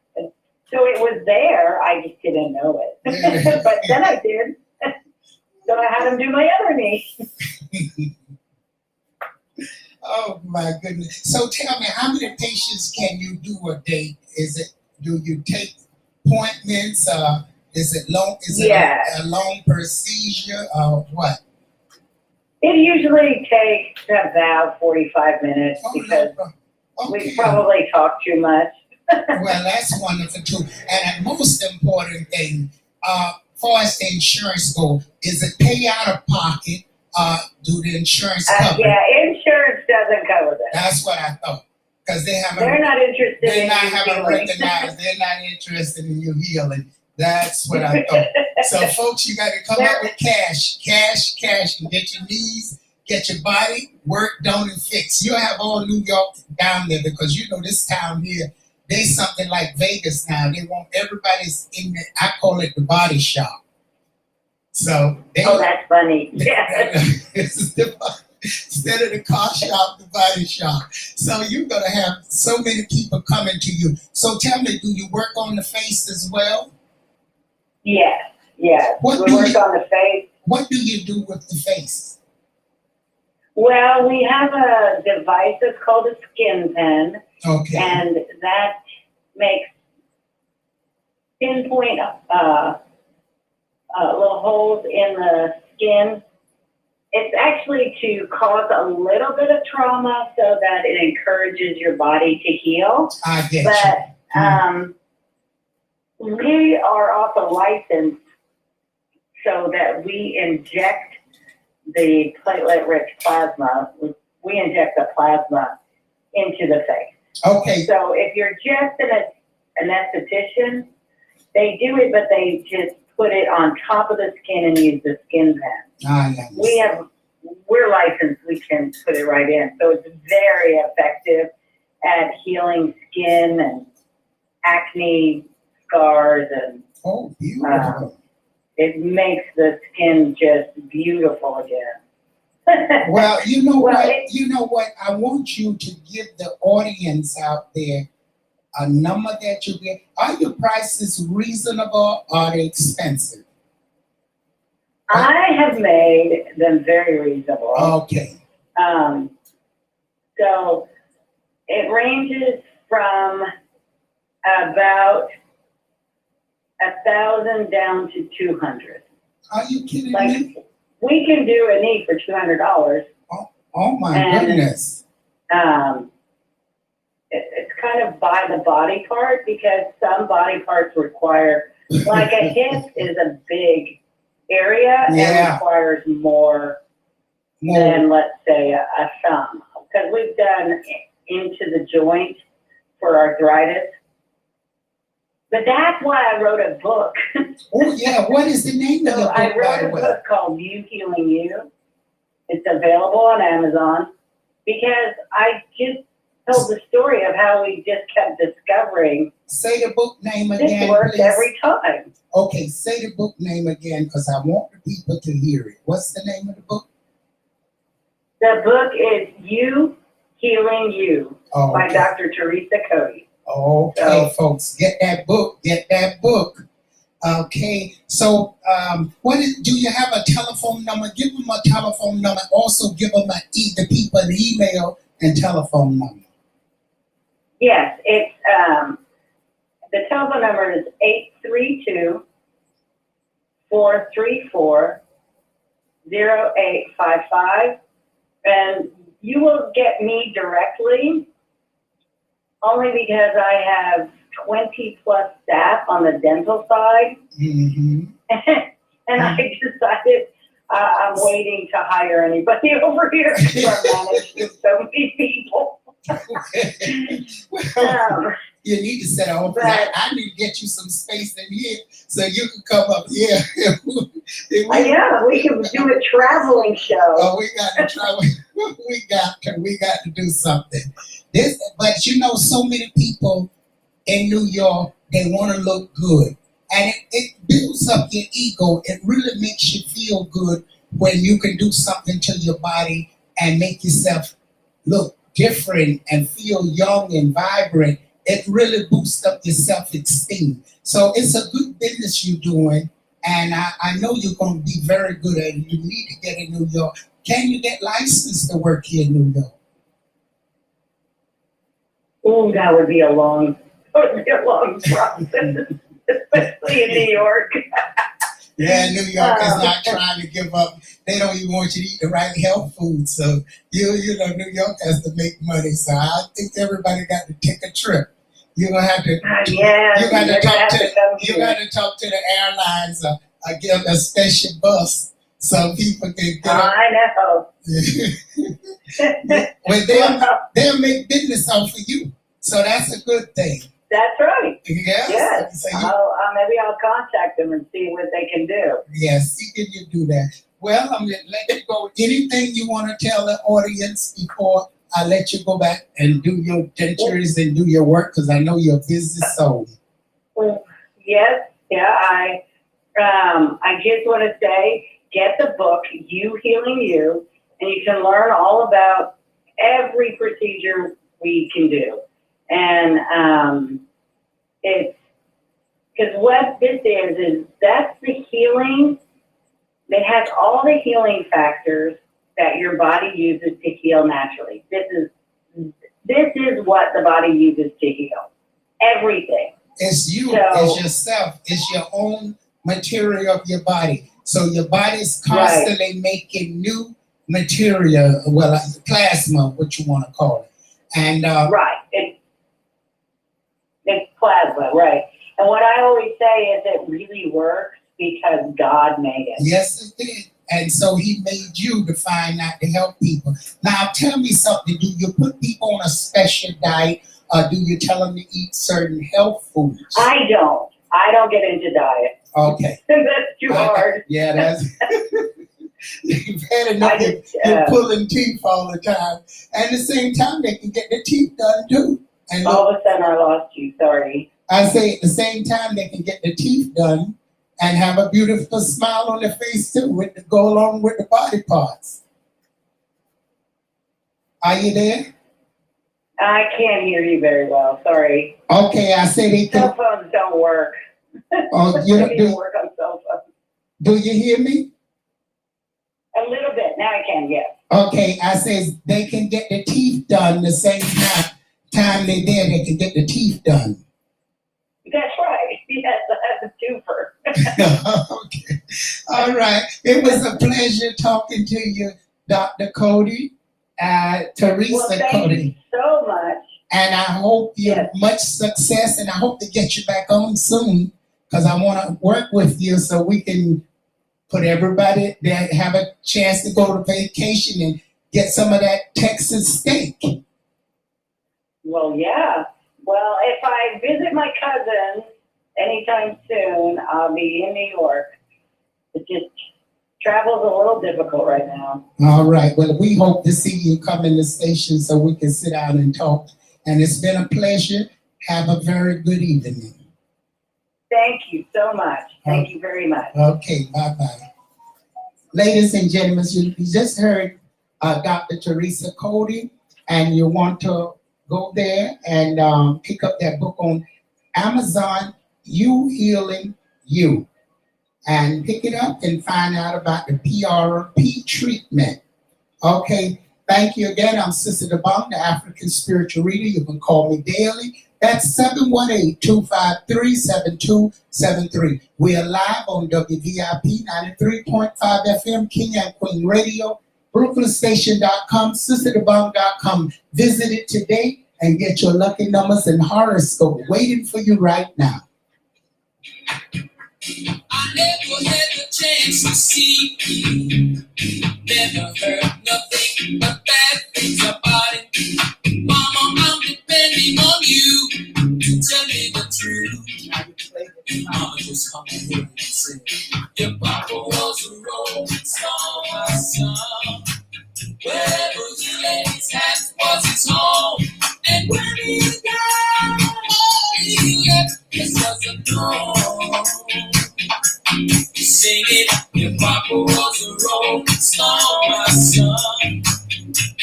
So it was there. I just didn't know it. But then I did. So I had him do my other knee. Oh my goodness. So tell me, how many patients can you do a day? Do you take appointments? Is it long? Is it a long procedure or what? It usually takes about 45 minutes because we probably talk too much. Well, that's wonderful too. And the most important thing, far as the insurance go, is it pay out of pocket? Do the insurance cover? Yeah, insurance doesn't cover that. That's what I thought. Because they're not interested They're not having recognized. They're not interested in you healing. That's what I thought. So, folks, you got to come up with cash, and get your knees, get your body worked on and fixed. You'll have all New York down there because you know this town here. There's something like Vegas now. They want everybody's in there. I call it the body shop. So Oh, that's funny. Yeah. instead of the car shop, the body shop. So you're gonna have so many people coming to you. So tell me, do you work on the face as well? Yes. Yes. What We do work you- on the face. What do you do with the face? Well, we have a device that's called a skin pen, Okay. and that makes pinpoint little holes in the skin. It's actually to cause a little bit of trauma so that it encourages your body to heal. I get But we are also licensed so that we inject the platelet-rich plasma. We inject the plasma into the face. you. Okay. So if you're just an esthetician, they do it, but they just put it on top of the skin and use the skin pen. We're licensed, we can put it right in. So it's very effective at healing skin and acne scars, and Oh, beautiful. it makes the skin just beautiful again. Well, you know Well, what? You know what? I want you to give the audience out there a number that you get. Are your prices reasonable or are they expensive? I have made them very reasonable. Okay. So it ranges from about 1,000 down to 200. Are you kidding Like, me? we can do a knee for $200. Oh my And- goodness. It's kind of by the body part, because some body parts require, like a hip is a big area and Yeah. requires more More. than, let's say, a thumb. Because we've done into the joint for arthritis. But that's why I wrote a book. Oh yeah. What is the name of So the I book, by wrote the a way? book called You Healing You. It's available on Amazon, because I just told the story of how we just kept discovering Say the book name this again, works please. every time. Okay, say the book name again because I want the people to hear it. What's the name of the book? The book is You Healing You Oh, by okay. Dr. Teresa Cody. Okay, So- folks, get that book. Get that book. Okay, so do you have a telephone number? Give them a telephone number. Also, give them the people an email and telephone number. Yes, it's the telephone number is 832-434-0855, and you will get me directly, only because I have 20 plus staff on the dental side. Mm-hmm. And I decided I'm waiting to hire anybody over here because I'm managing so many people. Well, you need to set up. I need to get you some space in here so you can come up here. Yeah, we can do a traveling show. Oh, we got to travel. we got to do something. But you know, so many people in New York, they want to look good. And it builds up your ego. It really makes you feel good when you can do something to your body and make yourself look different and feel young and vibrant. It really boosts up your self-esteem. So it's a good business you're doing. And I know you're going to be very good at it. You need to get in New York. Can you get licensed to work here in New York? Oh, that would be a long process, especially in New York. Yeah, New York is not trying to give up. They don't even want you to eat the right health food. So, you know, New York has to make money. So I think everybody got to take a trip. You're going to have to, Yeah, you got to you're gonna talk have to, to come you here. got to talk to the airlines or get a special bus so people can get up. I know. Well, they'll make business off of you. So that's a good thing. That's right. Yes. Yes. So Maybe I'll contact them and see what they can do. Yes, see can you do that. Well, I'm going to let you go. Anything you want to tell the audience before I let you go back and do your dentures and do your work? Because I know you're a busy soul. Well, yes, yeah, I I just want to say, get the book, You Healing You, and you can learn all about every procedure we can do. And it's, because what this is that's the healing. It has all the healing factors that your body uses to heal naturally. This is what the body uses to heal. Everything. It's you, So, it's yourself, it's your own material of your body. So your body's constantly making new material, well, like plasma, what you want to call it. And right. It's plasma, right. And what I always say is it really works because God made it. Yes, it did. And so he made you to find out to help people. Now, tell me something. Do you put people on a special diet, or do you tell them to eat certain health foods? I don't get into diet. Okay. That's too hard. Yeah, that's... You've had enough. You're pulling teeth all the time. And at the same time, they can get their teeth done, too. And all of a sudden, I lost you. Sorry. I say at the same time, they can get their teeth done and have a beautiful smile on their face too, to go along with the body parts. Are you there? I can't hear you very well. Sorry. Okay, I say they can. Cell phones don't work. Oh, you They don't work on cell phones. Do you hear me? A little bit. Now I can, yes. Okay, I says they can get the teeth done the same time they there. They can get the teeth done. That's right. Yes, that's a twofer. Okay. All right. It was a pleasure talking to you, Dr. Cody, Teresa well, thank Cody. you so much. And I hope you have much success, and I hope to get you back on soon, because I want to work with you so we can put everybody there, have a chance to go to vacation and get some of that Texas steak. Well, yeah. Well, if I visit my cousin anytime soon, I'll be in New York. It just travel's a little difficult right now. All right. Well, we hope to see you come in the station so we can sit down and talk. And it's been a pleasure. Have a very good evening. Thank you so much. Thank you very much. Okay. Bye-bye. Ladies and gentlemen, you just heard Dr. Teresa Cody, and you want to go there and pick up that book on Amazon, You Healing You, and pick it up and find out about the PRP treatment. Okay, thank you again. I'm Sister DeBong, the African Spiritual Reader. You can call me daily. That's 718-253-7273. We are live on WVIP 93.5 FM, King and Queen Radio, BrooklynStation.com, SisterDeBong.com. Visit it today and get your lucky numbers and horoscope waiting for you right now. I never had the chance to see you. Never heard nothing but bad things about it. Mama, I'm depending on you to tell me the truth. Mama just come here and say, your papa was a rolling stone, my son. Wherever he laid his hat was his home. And when he died, all he left us was a throne. Sing it, your papa was a rolling stone, my son.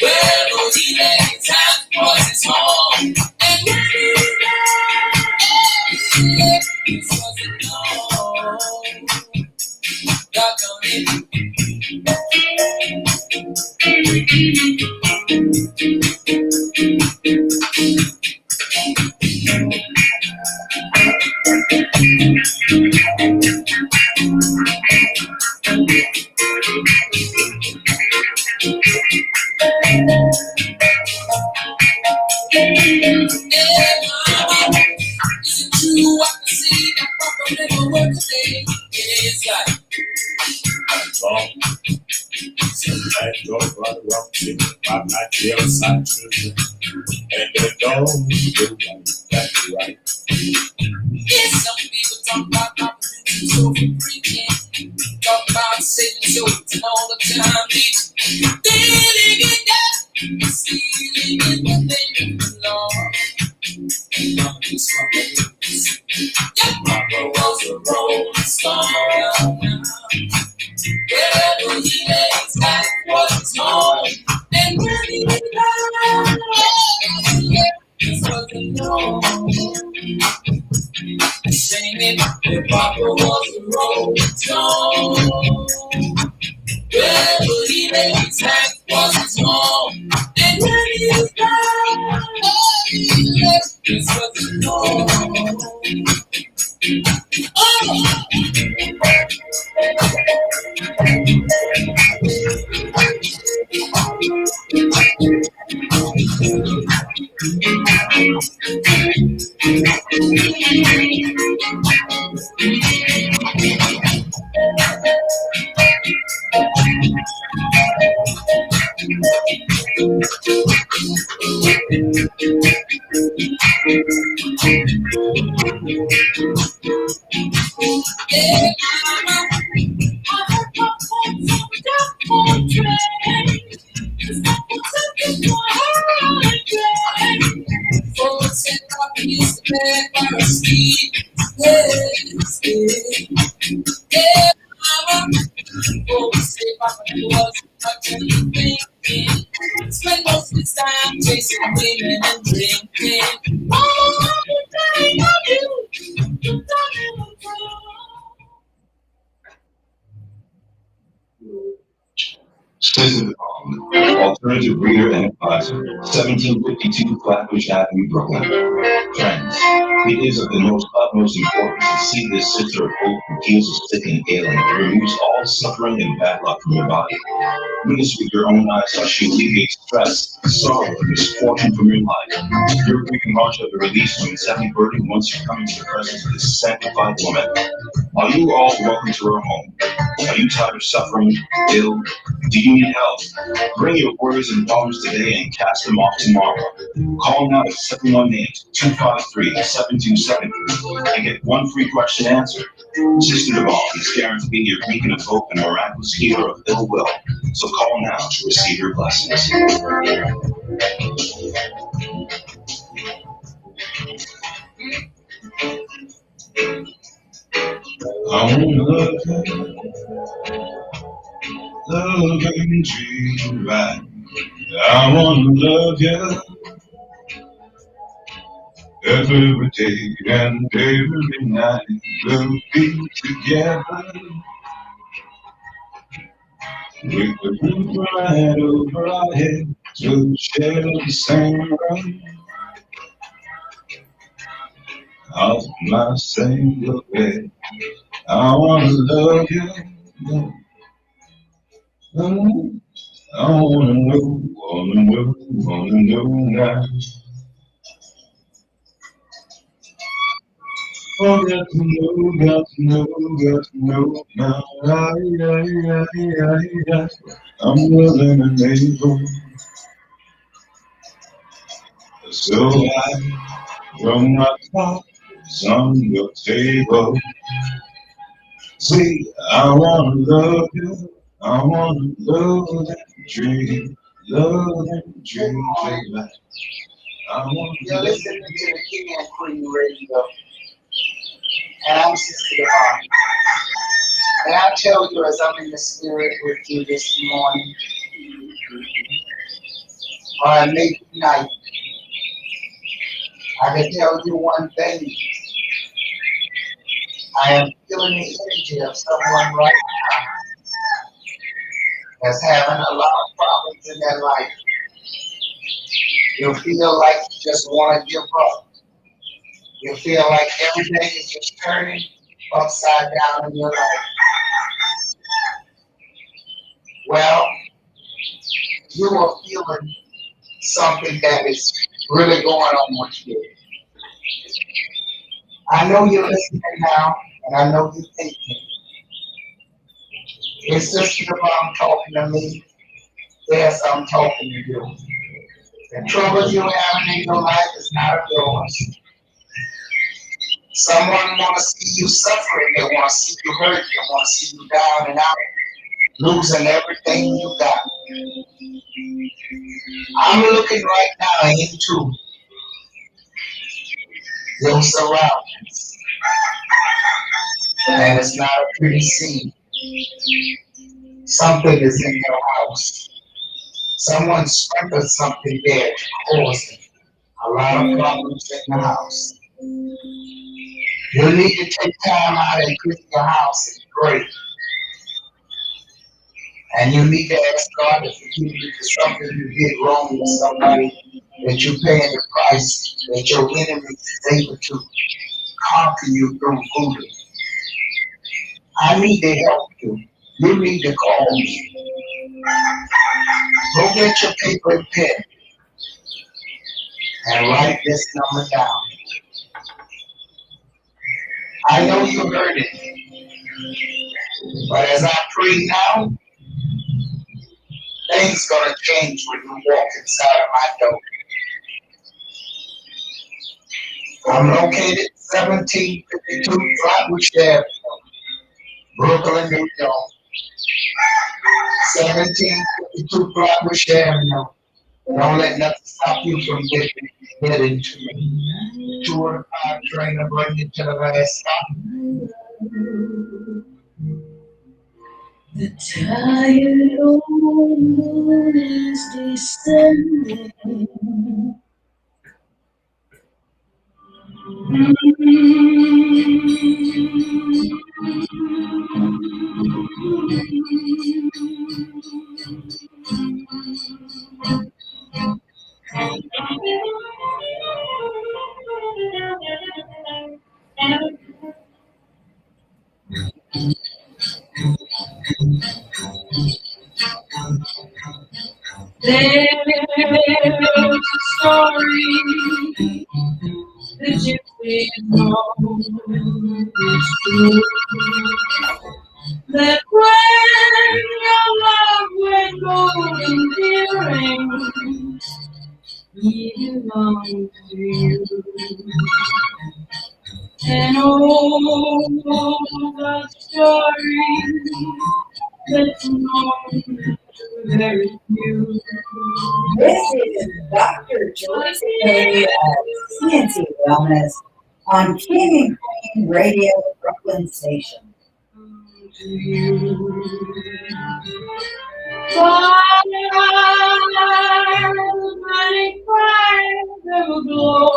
Wherever he laid his hat was his home. And when he died, all he left us was a throne. God come in. I'm not jealous, I'm true. And they don't do right, that's right. Yes, some people talk about opportunity, so for preaching. Talk about saving souls and all the time. Stealing it up, stealing it when they belong. And I'm just wondering, your papa was a rolling stone. his life was small. And when he's gone, all he left is what's wrong. Spend most of his time chasing women and drinking. Oh, I love you. You tell me what's wrong. Citizen Alternative Reader and Advisor, 1752 Flatbush Avenue, Brooklyn. Friends, it is of the most utmost importance to see this sister of hope who heals the sick and ailing and removes all suffering and bad luck from your body. Witness with your own eyes how she alleviates stress, sorrow, and misfortune from your life. Your grieving heart shall be released from its heavy burden once you come into the presence of this sanctified woman. Are you all welcome to her home? Are you tired of suffering, ill? Do you need help? Bring your worries and problems today and cast them off tomorrow. Call now at 718-253-7270 and get one free question answered. Sister Duvall is guaranteed to be your beacon of hope and miraculous healer of ill will. So call now to receive your blessings. I wanna love and treat you right. I wanna love you every day and every night. We'll be together with the roof right over our heads. We'll share the same room off my single bed. I wanna love you. I wanna know now. Oh, got to know now. I'm willing and able, so I throw my cards on your table. See, I wanna love you. I wanna love and dream, baby. I want You're listening to the King and Queen Radio, and I'm Sister Devon. And I tell you, as I'm in the spirit with you this morning, or late night, I can tell you one thing. I am feeling the energy of someone right now that's having a lot of problems in their life. You feel like you just want to give up. You feel like everything is just turning upside down in your life. Well, you are feeling something that is really going on with you. I know you're listening now, and I know you're thinking. It's just the mom talking to me. Yes, I'm talking to you. The troubles you're having in your life is not of yours. Someone want to see you suffering. They want to see you hurt. They want to see you down and out, losing everything you got. I'm looking right now into your surroundings, and it's not a pretty scene. Something is in your house. Someone sprinkled something there causing a lot of problems in the house. You need to take time out and clean your house and pray And you need to ask God to forgive you for something you did wrong with somebody, that you're paying the price, that your enemy is able to conquer you through voodoo. I need to help you. You need to call me. Go get your paper and pen and write this number down. I know you heard it, but as I pray now, things gonna change when you walk inside of my door. I'm located 1752 Flatbush Avenue, Brooklyn, New York. 1752 Flatbush Avenue. Don't let nothing stop you from getting to me. 2 or 5 train to bring you to the last stop. The tired old moon is descending. There's a story the gypsies know is true, that when your love with golden earrings, he belongs to you. And oh, the story that's known to very few. This is Dr. Joyce Perry of CNC Wellness on King and Queen Radio, Brooklyn Station. To you. Many fires that will glow,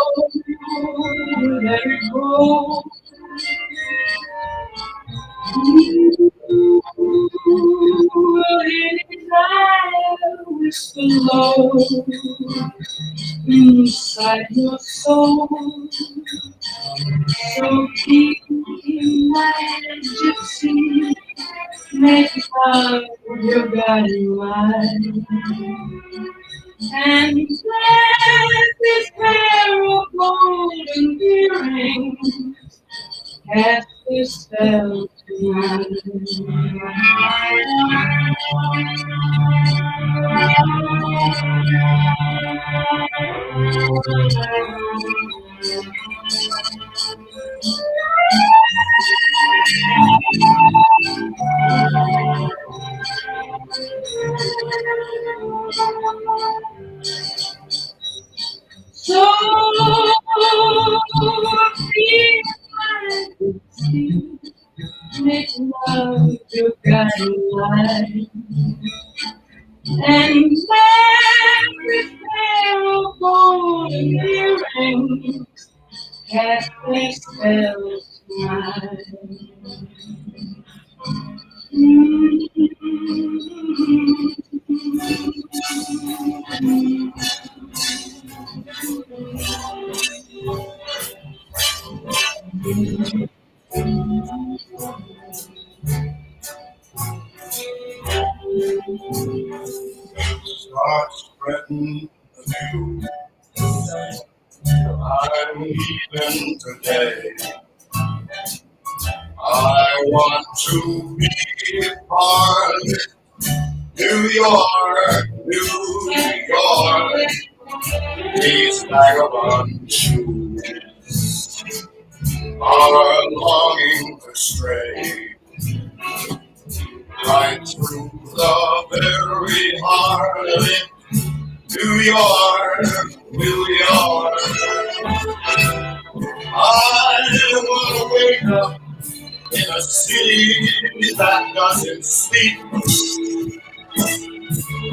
let it go. Whisper low inside your soul. So keep my gypsy, make love your guiding light. And let this pair of golden earrings cast their spell tonight. So feel like make love your guiding light. And every pair of golden earrings cast their spells tonight. Start spreading the news. I'm leaving today. I want to be part of it. New York, New York. These vagabond shoes are longing to stray right through the very heart of it. New York, New York. I want to wake up in a city that doesn't sleep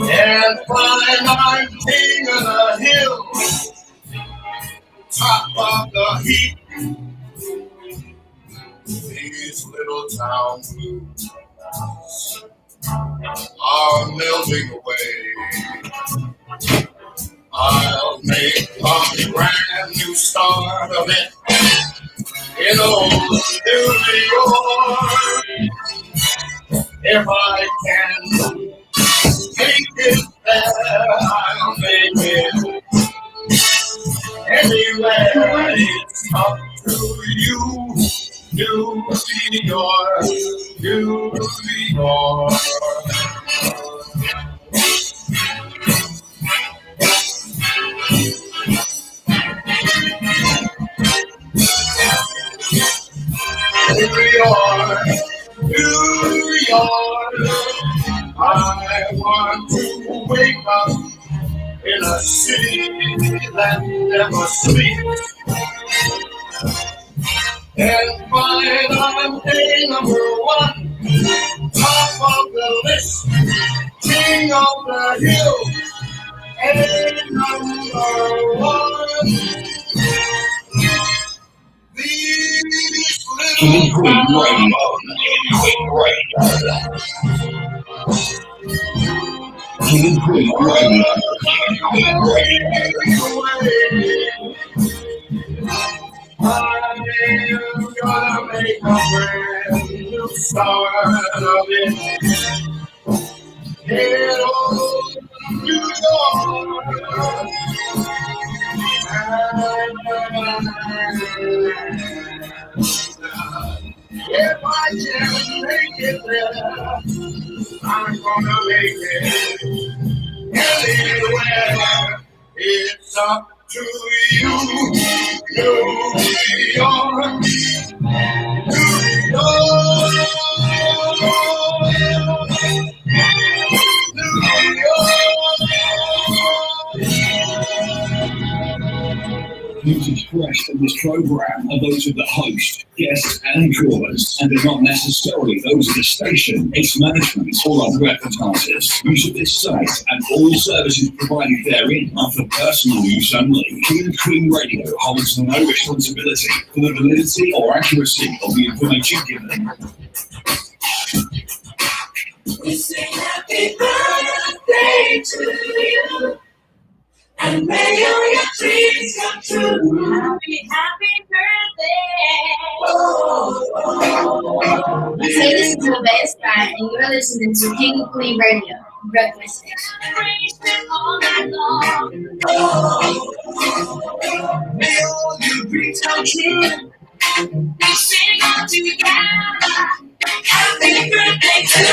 and find I'm king of the hill, top of the heap. These little town blues are melting away. I'll make a brand new start of it in old New York. If I can make it there, I'll make it anywhere. It's up to you, New York, New York. New York, New York, I want to wake up in a city that never sleeps and find I'm day number one, top of the list, king of the hill, and number one. King and Queen Radio. King and Queen Radio. I'm gonna make a brand new start of it. In old New York. If I can make it there, I'm gonna make it anywhere. It's up to you, New York, New York, New York. Views expressed in this program are those of the host, guests, and callers, and are not necessarily those of the station, its management, or other advertisers. Use of this site and all services provided therein are for personal use only. King and Queen Radio holds no responsibility for the validity or accuracy of the information given. We sing happy birthday to you, and may all your dreams come true. Happy birthday. Hey, this is the best guy, and you're listening to King and Queen Radio, BrooklynStation. May all your dreams come true. We sing all together. Happy birthday to you.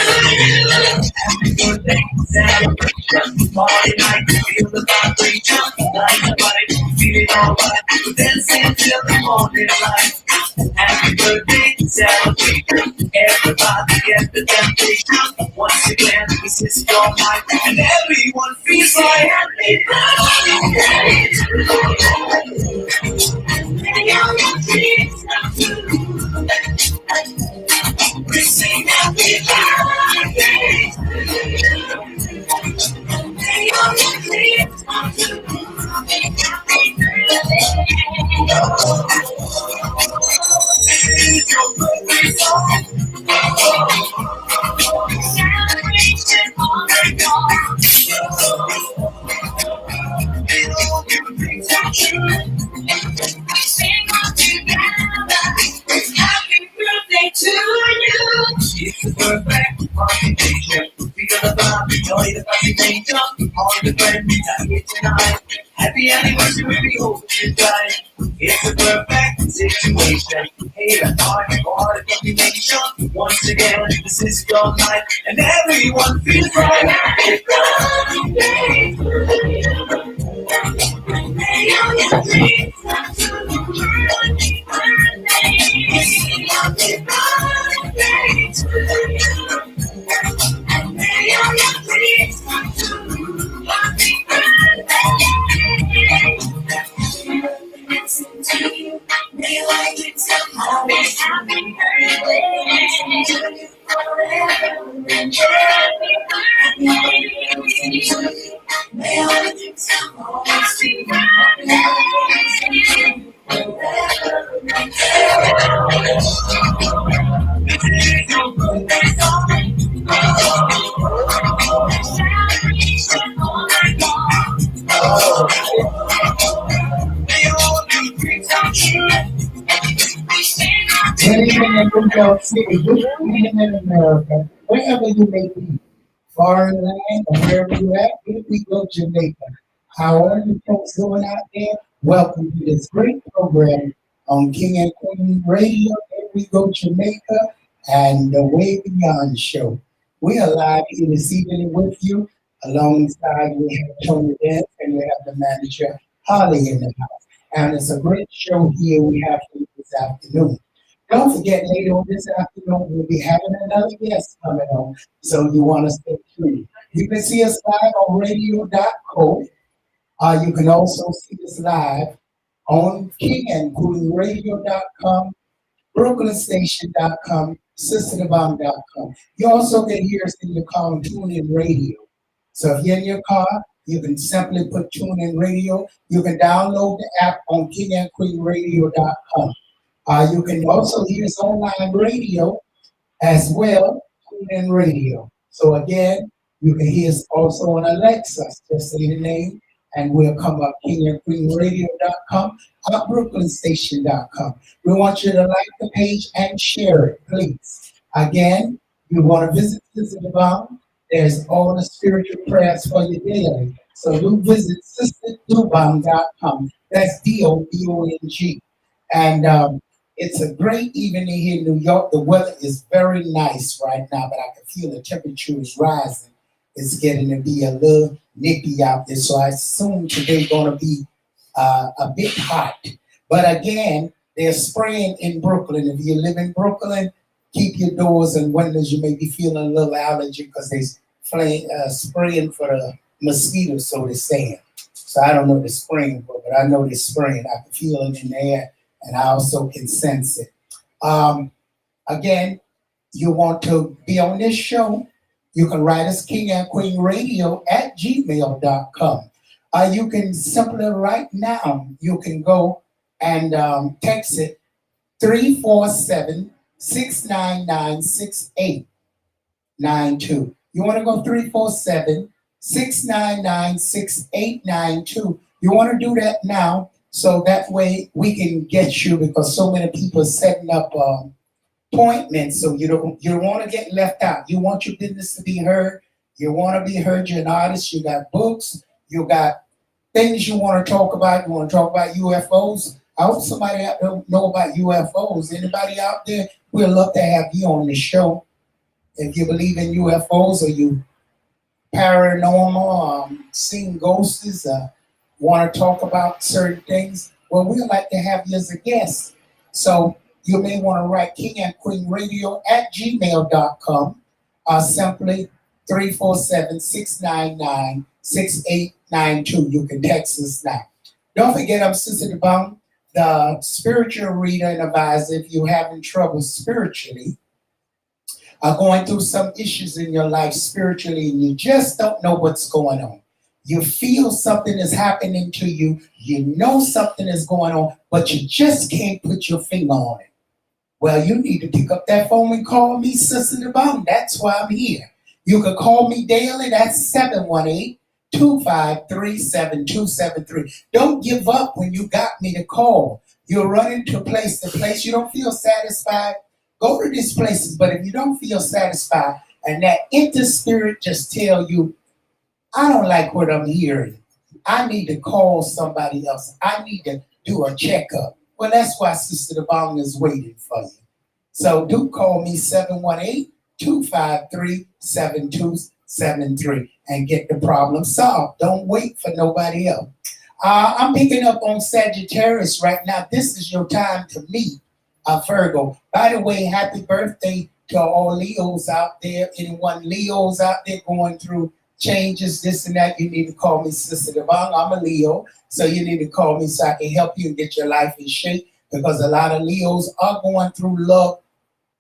Happy birthday, celebration. Party night, feel the vibration. Light the body, feeling alright. We're dancing till the morning light. Happy birthday, celebration. Everybody get the temptation. Once again, this is your night, and everyone feels like happy birthday to you. May all your dreams come true. We sing happy birthday to you. May all your dreams come true. Happy birthday. It's your birthday song. Celebration all night long. May all your dreams come true. We sing all together. Happy birthday to you. It's the perfect combination. Feel the vibe, enjoy the fascination. All the friends are here tonight. Happy anniversary, we hope you die. It's the perfect situation. Hey, the party for the combination. Once again, this is your night, and everyone feels right. Happy birthday to you. May all your dreams come true. Happy birthday. Happy birthday to you. May all your dreams come true. Happy birthday. Listen to you. May life itself always happy birthday to you forever and happy birthday. May life itself always be birthday. Good evening in New York City. Good evening in America. Wherever you may be, foreign land or wherever you at, here we go, Jamaica. How are you folks doing out there? Welcome to this great program on King and Queen Radio. Here we go, Jamaica, and the Way Beyond Show. We are live here this evening with you. Alongside we have Tony Dance and we have the manager Holly in the house. And it's a great show here we have for you this afternoon. Don't forget, later on this afternoon, we'll be having another guest coming on, so you want to stay tuned. You can see us live on radio.co. You can also see us live on KingandQueenradio.com, BrooklynStation.com, SisterTheBomb.com. You also can hear us in your car on TuneIn Radio. So if you're in your car, you can simply put TuneIn Radio. You can download the app on KingandQueenradio.com. You can also hear us online radio as well, TuneIn Radio. So again, you can hear us also on Alexa, just say the name, and we'll come up KingandQueenradio.com, or BrooklynStation.com. We want you to like the page and share it, please. Again, you want to visit Sister Devon, there's all the spiritual prayers for you daily. So you visit SisterDubong.com. That's DOBONG. And it's a great evening here in New York. The weather is very nice right now, but I can feel the temperature is rising. It's getting to be a little nippy out there, so I assume today's going to be a bit hot. But again, they're spraying in Brooklyn. If you live in Brooklyn, keep your doors and windows. You may be feeling a little allergy because they're spraying for the mosquitoes, so they're saying. So I don't know what they're spraying for, but I know they're spraying. I can feel it in the air, and I also can sense it. Again, you want to be on this show, you can write us KingandQueenradio@gmail.com. You can simply right now, you can go and text it 347-699-6892. You want to go 347-699-6892. You want to do that now, so that way we can get you, because so many people are setting up appointments, so you don't want to get left out. You want your business to be heard. You want to be heard. You're an artist. You got books. You got things you want to talk about. You want to talk about UFOs. I hope somebody out there know about UFOs. Anybody out there? We'd love to have you on the show. If you believe in UFOs or you paranormal, seeing ghosts, want to talk about certain things, well, we'd like to have you as a guest. So you may want to write KingandQueenradio@gmail.com, or simply 347-699-6892. You can text us now. Don't forget, I'm Sister Devon, the spiritual reader and advisor. If you're having trouble spiritually, are going through some issues in your life spiritually, and you just don't know what's going on. You feel something is happening to you. You know something is going on, but you just can't put your finger on it. Well, you need to pick up that phone and call me, Sister Devon. That's why I'm here. You can call me daily. That's 718-253-7273. Don't give up when you got me to call. You're running to place to place. You don't feel satisfied. Go to these places, but if you don't feel satisfied and that inner spirit just tell you, I don't like what I'm hearing, I need to call somebody else, I need to do a checkup. Well, that's why Sister Devon is waiting for you. So do call me 718-253-7273 and get the problem solved. Don't wait for nobody else. I'm picking up on Sagittarius right now. This is your time to meet Virgo. By the way, happy birthday to all Leos out there. Anyone Leos out there going through changes, this and that, you need to call me Sister Devon. I'm a Leo, so you need to call me so I can help you and get your life in shape, because a lot of Leos are going through love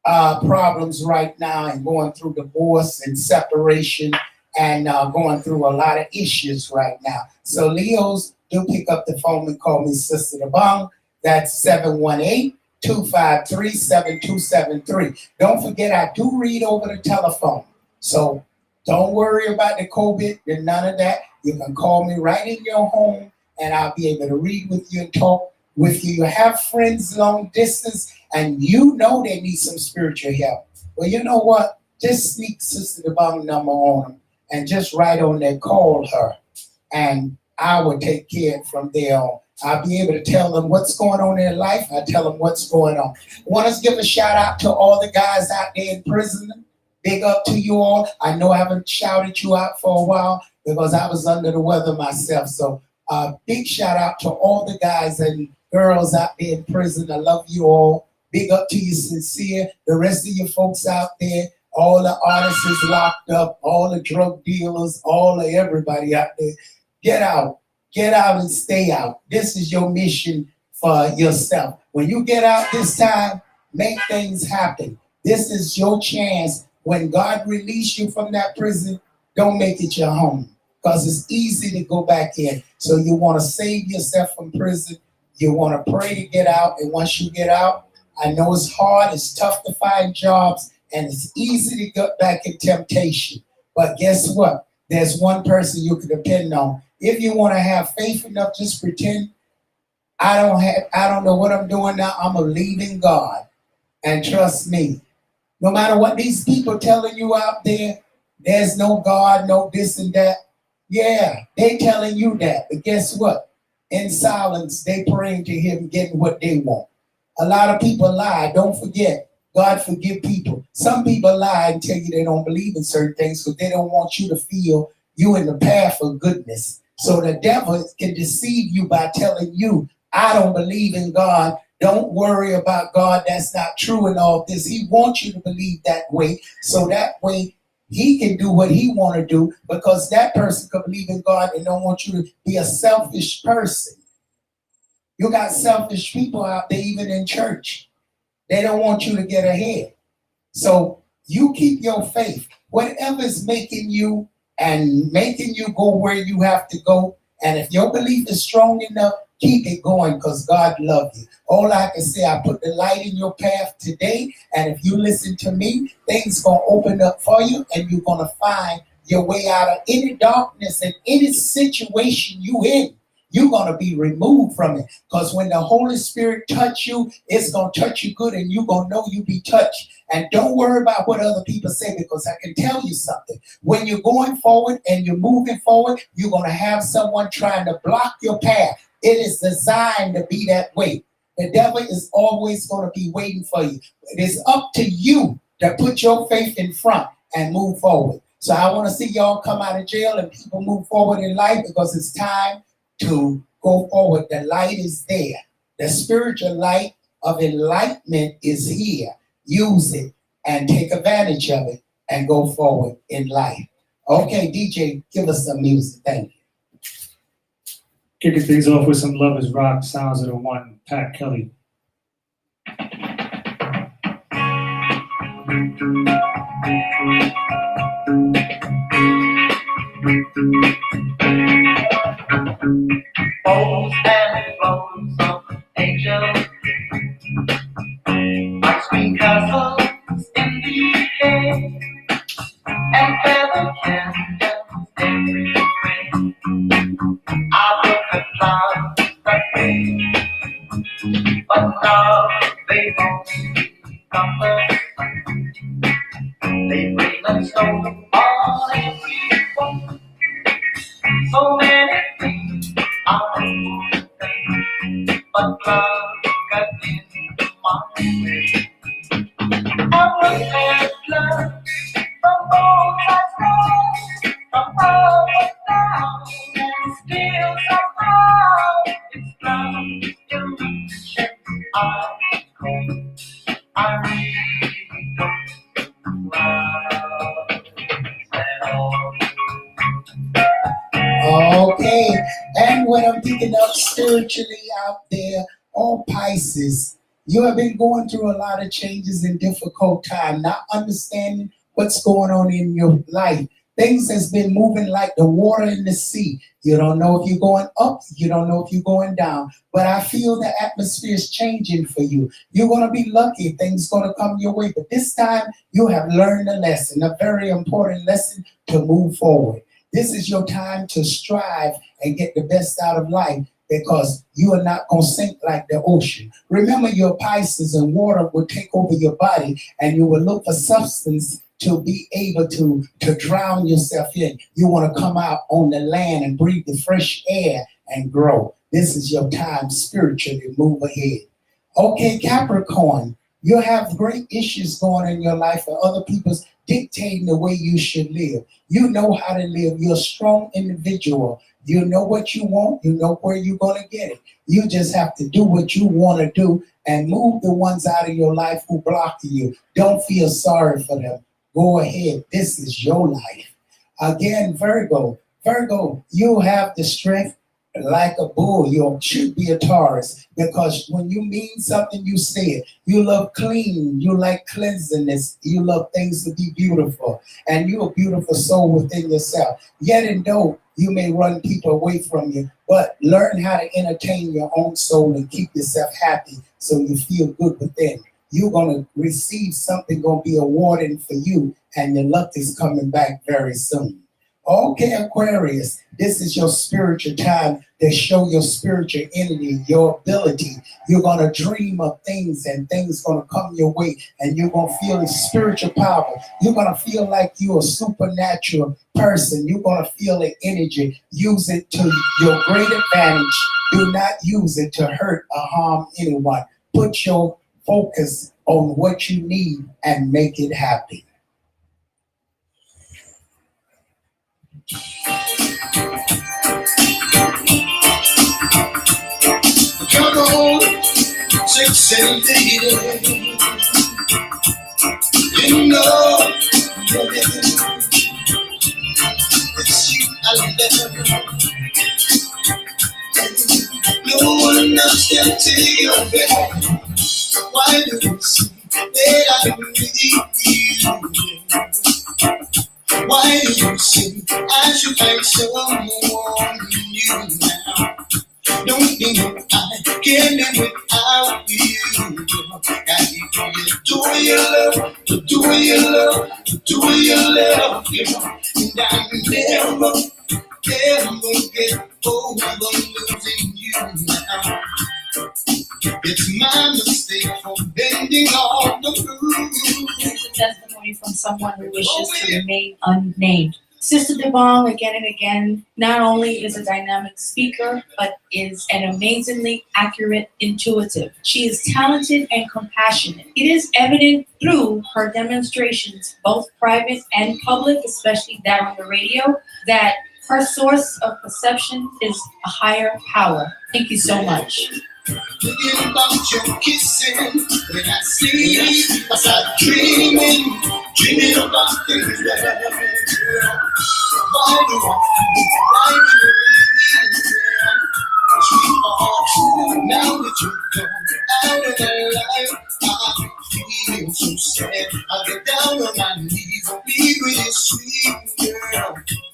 problems right now, and going through divorce and separation, and going through a lot of issues right now. So Leos, do pick up the phone and call me Sister Devon. That's 718-253-7273. Don't forget, I do read over the telephone. So don't worry about the COVID and none of that. You can call me right in your home, and I'll be able to read with you and talk If you have friends long distance and you know they need some spiritual help, well, you know what? Just sneak Sister Devon number on them and just write on there, call her, and I will take care of it from there on. I'll be able to tell them what's going on in their life. I tell them what's going on. I want to give a shout out to all the guys out there in prison. Big up to you all. I know I haven't shouted you out for a while because I was under the weather myself. So big shout out to all the guys and girls out there in prison. I love you all. Big up to you, Sincere. The rest of you folks out there, all the artists is locked up, all the drug dealers, all of everybody out there. Get out. Get out and stay out. This is your mission for yourself. When you get out this time, make things happen. This is your chance. When God release you from that prison, don't make it your home because it's easy to go back in. So you want to save yourself from prison. You want to pray to get out. And once you get out, I know it's hard. It's tough to find jobs and it's easy to get back in temptation. But guess what? There's one person you can depend on. If you want to have faith enough, just pretend I don't know what I'm doing now. I'm believing God. And trust me, no matter what these people telling you out there, there's no God, no this and that. Yeah, they telling you that. But guess what? In silence, they praying to him, getting what they want. A lot of people lie. Don't forget, God forgive people. Some people lie and tell you they don't believe in certain things because they don't want you to feel you in the path of goodness. So the devil can deceive you by telling you, I don't believe in God. Don't worry about God. That's not true and all this. He wants you to believe that way. So that way he can do what he want to do because that person can believe in God and don't want you to be a selfish person. You got selfish people out there, even in church. They don't want you to get ahead. So you keep your faith. Whatever is making you and making you go where you have to go. And if your belief is strong enough, keep it going because God loves you. All I can say, I put the light in your path today. And if you listen to me, things going to open up for you and you're going to find your way out of any darkness and any situation you in. You're going to be removed from it because when the Holy Spirit touch you, it's going to touch you good and you're going to know you be touched. And don't worry about what other people say because I can tell you something. When you're going forward and you're moving forward, you're going to have someone trying to block your path. It is designed to be that way. The devil is always going to be waiting for you. It is up to you to put your faith in front and move forward. So I want to see y'all come out of jail and people move forward in life because it's time to go forward. The light is there. The spiritual light of enlightenment is here. Use it and take advantage of it and go forward in life. Okay, DJ, give us some music. Thank you. Kicking things off with some Love is Rock, sounds of the one, Pat Kelly. Flows and flows of angels, like sweet castles in the air, and feather candles everywhere. I look at clouds that way, but now they won't come us. They rain and snow on everyone. So many things I think, but love got in my way. I look at love from both sides, from up and down, and still somehow it's love's illusion I call. I really don't love at all. Okay, and what I'm thinking of spiritually out there, all Pisces, you have been going through a lot of changes in difficult time, not understanding what's going on in your life. Things has been moving like the water in the sea. You don't know if you're going up, you don't know if you're going down. But I feel the atmosphere is changing for you. You're going to be lucky. Things going to come your way. But this time, you have learned a lesson, a very important lesson to move forward. This is your time to strive and get the best out of life. because you are not going to sink like the ocean. Remember, your Pisces and water will take over your body, and you will look for substance to be able to drown yourself in. You want to come out on the land and breathe the fresh air and grow. This is your time spiritually. Move ahead. Okay, Capricorn, you have great issues going in your life for other people's dictating the way you should live. You know how to live. You're a strong individual. You know what you want. You know where you're going to get it. You just have to do what you want to do and move the ones out of your life who block you. Don't feel sorry for them. Go ahead. This is your life. Again, Virgo. Virgo, you have the strength like a bull. You should be a Taurus, because when you mean something, you say it. You love clean. You like cleanliness. You love things to be beautiful. And you're a beautiful soul within yourself. Yet and though you may run people away from you, but learn how to entertain your own soul and keep yourself happy so you feel good within. You're going to receive something going to be awarded for you, and your luck is coming back very soon. Okay, Aquarius, this is your spiritual time to show your spiritual energy, your ability. You're going to dream of things, and things going to come your way, and you're going to feel the spiritual power. You're going to feel like you're a supernatural person. You're going to feel the energy. Use it to your great advantage. Do not use it to hurt or harm anyone. Put your focus on what you need and make it happen. Come on, six and eight. You know, it's you I love. No one else can take your bed. Why do you see that I need you? Why do you see I should find someone new now? Don't think I can live without you. I need you to do your love, to do your love, to do your love, you know. And I never, ever get over losing you now. It's my mistake for bending all the rules. Here's a testimony from someone who wishes to remain unnamed. Sister Devon, again and again, not only is a dynamic speaker, but is an amazingly accurate intuitive. She is talented and compassionate. It is evident through her demonstrations, both private and public, especially that on the radio, that her source of perception is a higher power. Thank you so much. Thinking about your kissing when I sleep, I start dreaming about things that why do I feel, sweetheart, now that you're gone out of my life, I feel so sad. I get down on my knees and be really sweet, girl.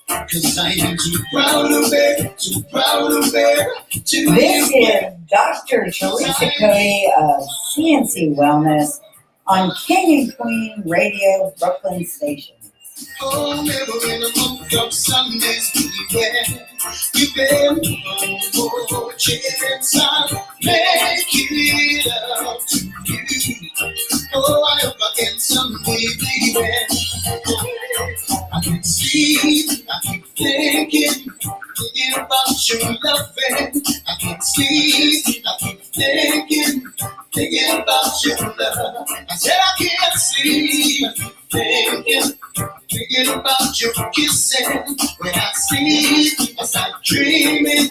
Cause I am too proud of it, too proud of it. This is Dr. Teresa Cody of CNC Wellness on King and Queen Radio, Brooklyn Station. Oh, never in a month of Sundays, baby. You've been for a chance, I'll make it up to you. Oh, I hope I can someday, baby. I can sleep, I keep thinking about your loving. I can't sleep, I keep thinking about your love. I said I can't sleep, I keep thinking about your kissing. When I sleep, I start dreaming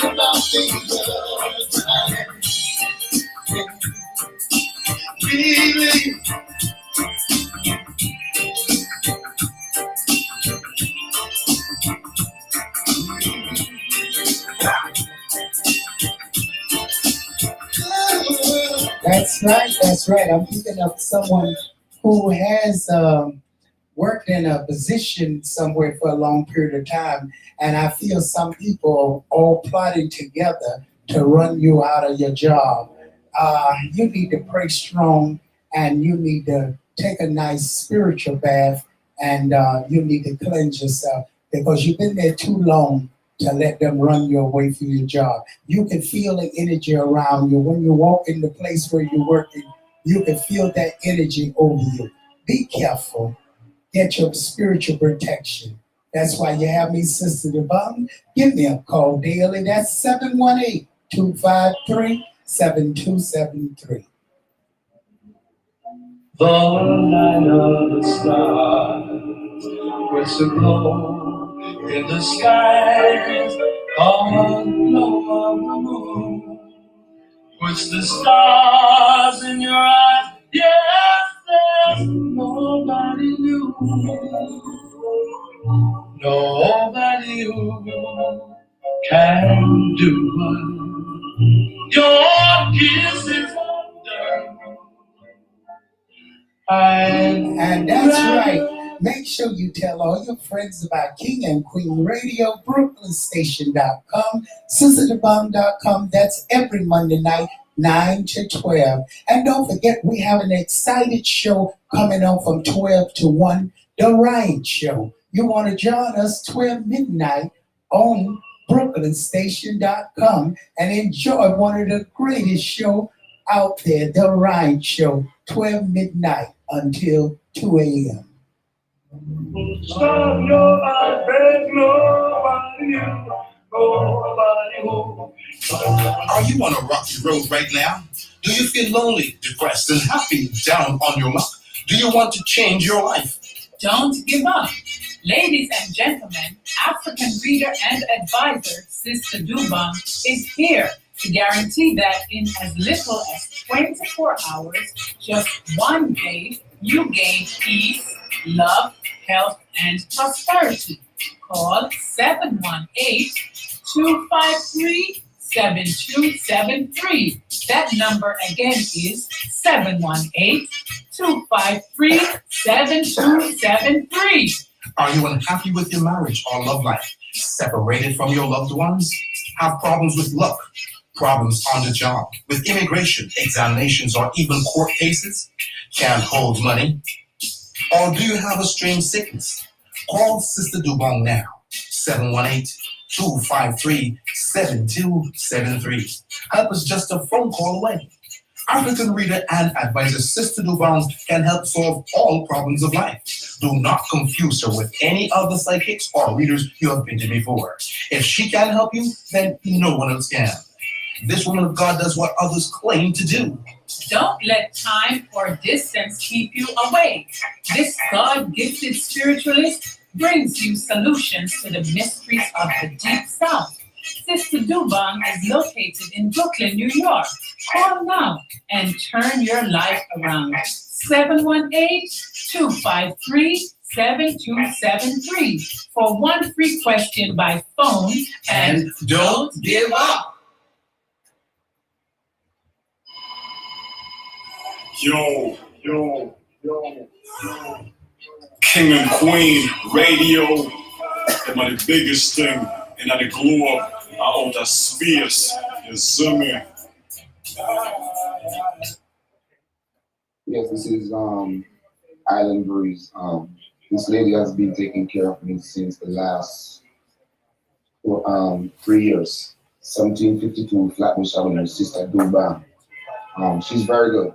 about things all the time. Really. That's right. I'm thinking of someone who has worked in a position somewhere for a long period of time, and I feel some people are all plotting together to run you out of your job. You need to pray strong, and you need to take a nice spiritual bath, and you need to cleanse yourself because you've been there too long, to let them run your way through your job. You can feel the energy around you. When you walk in the place where you're working, you can feel that energy over you. Be careful. Get your spiritual protection. That's why you have me, Sister Devon. Give me a call daily. That's 718-253-7273. The light of the star was so cold in the skies, all glow of the moon. Puts the stars in your eyes, yes, there's nobody new. Nobody who can do what your kiss is wonderful. And that's right. Make sure you tell all your friends about King and Queen Radio, BrooklynStation.com, SisterDeBomb.com. That's every Monday night, 9 to 12. And don't forget, we have an excited show coming on from 12 to 1, The Ryan Show. You want to join us 12 midnight on BrooklynStation.com and enjoy one of the greatest shows out there, The Ryan Show, 12 midnight until 2 a.m. Stop your eyes, beg nobody, nobody. Are you on a rocky road right now? Do you feel lonely, depressed, and happy, down on your luck? Do you want to change your life? Don't give up. Ladies and gentlemen, African reader and advisor Sister Dubang is here to guarantee that in as little as 24 hours, just one day, you gain peace, love, health, and prosperity. Call 718-253-7273. That number again is 718-253-7273. Are you unhappy with your marriage or love life? Separated from your loved ones? Have problems with luck? Problems on the job, with immigration, examinations, or even court cases? Can't hold money? Or do you have a strange sickness? Call Sister Dubong now, 718-253-7273. Help is just a phone call away. African reader and advisor Sister Dubong can help solve all problems of life. Do not confuse her with any other psychics or readers you have been to before. If she can help you, then no one else can. This woman of God does what others claim to do. Don't let time or distance keep you away. This God-gifted spiritualist brings you solutions to the mysteries of the Deep South. Sister Dubong is located in Brooklyn, New York. Call now and turn your life around. 718-253-7273 for one free question by phone. And don't give up. Yo. King and Queen Radio. They're my biggest thing. And I grew up out of the spheres. You see me? Yes, this is Island Breeze. This lady has been taking care of me since the last 3 years. 1752 Flatbush Avenue, Sister Dubang. She's very good.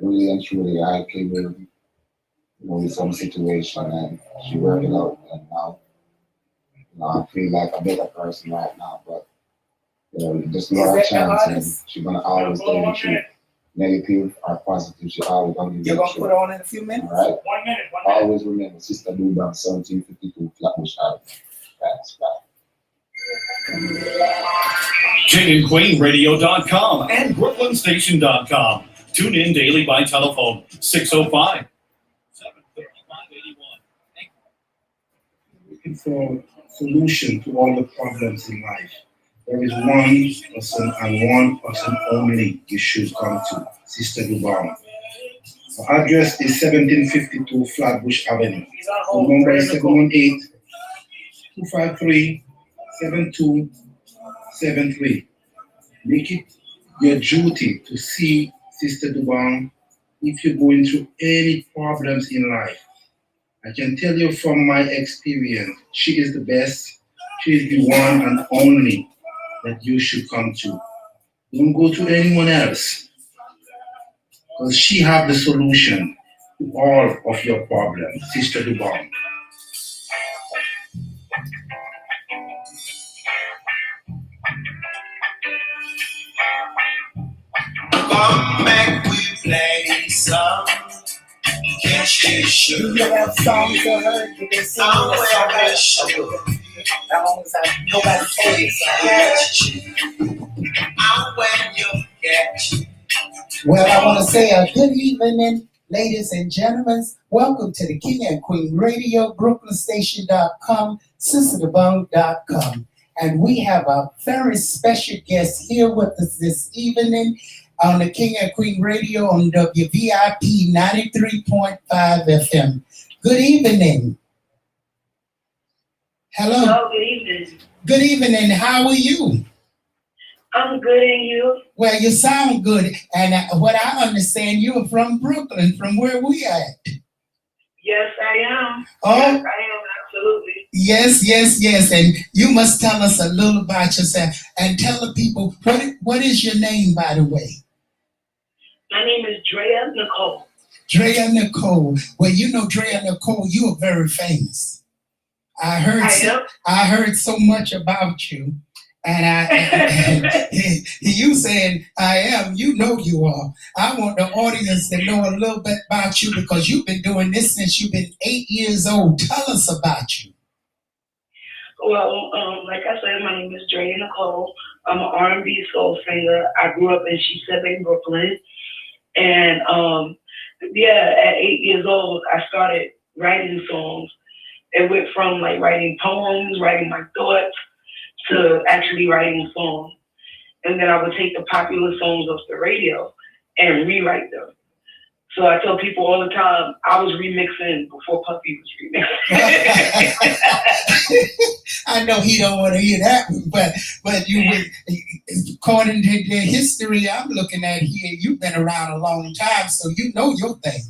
Really and truly, I came in with some situation and she worked it out, and now I feel like a better person right now. But just give her a chance, and she's gonna always tell you the truth. Negative or positive, she always gonna give you the truth. You're gonna put on in a few minutes. All right. 1 minute. Always remember, Sister Dubang, 1752 Flatbush Avenue. Thanks. Bye. KingandQueenradio.com and BrooklynStation.com. Tune in daily by telephone, 605-735-81. Looking for solution to all the problems in life. There is one person and one person only you should come to, Sister Dubang. Her address is 1752 Flatbush Avenue. The number is 718-253-7273. Make it your duty to see Sister Dubang if you're going through any problems in life. I can tell you from my experience, she is the best. She is the one and only that you should come to. Don't go to anyone else, because she have the solution to all of your problems, Sister Dubon. Come back, we play some. Can't share sugar. You know that song to her? You can sing the song. As long as nobody told you something. I'm when you catch. Well, I want to say a good evening, ladies and gentlemen. Welcome to the King and Queen Radio, BrooklynStation.com, SisterDeBone.com. And we have a very special guest here with us this evening on the King and Queen Radio on WVIP 93.5 FM. Good evening. Hello. Hello, good evening. Good evening. How are you? I'm good, and you? Well, you sound good. And what I understand, you're from Brooklyn, from where we at. Yes, I am. Oh. Yes, I am, absolutely. Yes. And you must tell us a little about yourself and tell the people, what is your name, by the way? My name is Drea Nicole. Drea Nicole. Well, you know, Drea Nicole, you are very famous. I heard so much about you. And you saying I am, you know you are. I want the audience to know a little bit about you because you've been doing this since you've been 8 years old. Tell us about you. Well, like I said, my name is Drea Nicole. I'm an R&B soul singer. I grew up in She-7, Brooklyn. And at 8 years old, I started writing songs. It went from like writing poems, writing my thoughts, to actually writing songs. And then I would take the popular songs off the radio and rewrite them. So I tell people all the time, I was remixing before Puffy was remixing. I know he don't want to hear that one, but you would, according to the history I'm looking at here, you've been around a long time, so you know your thing.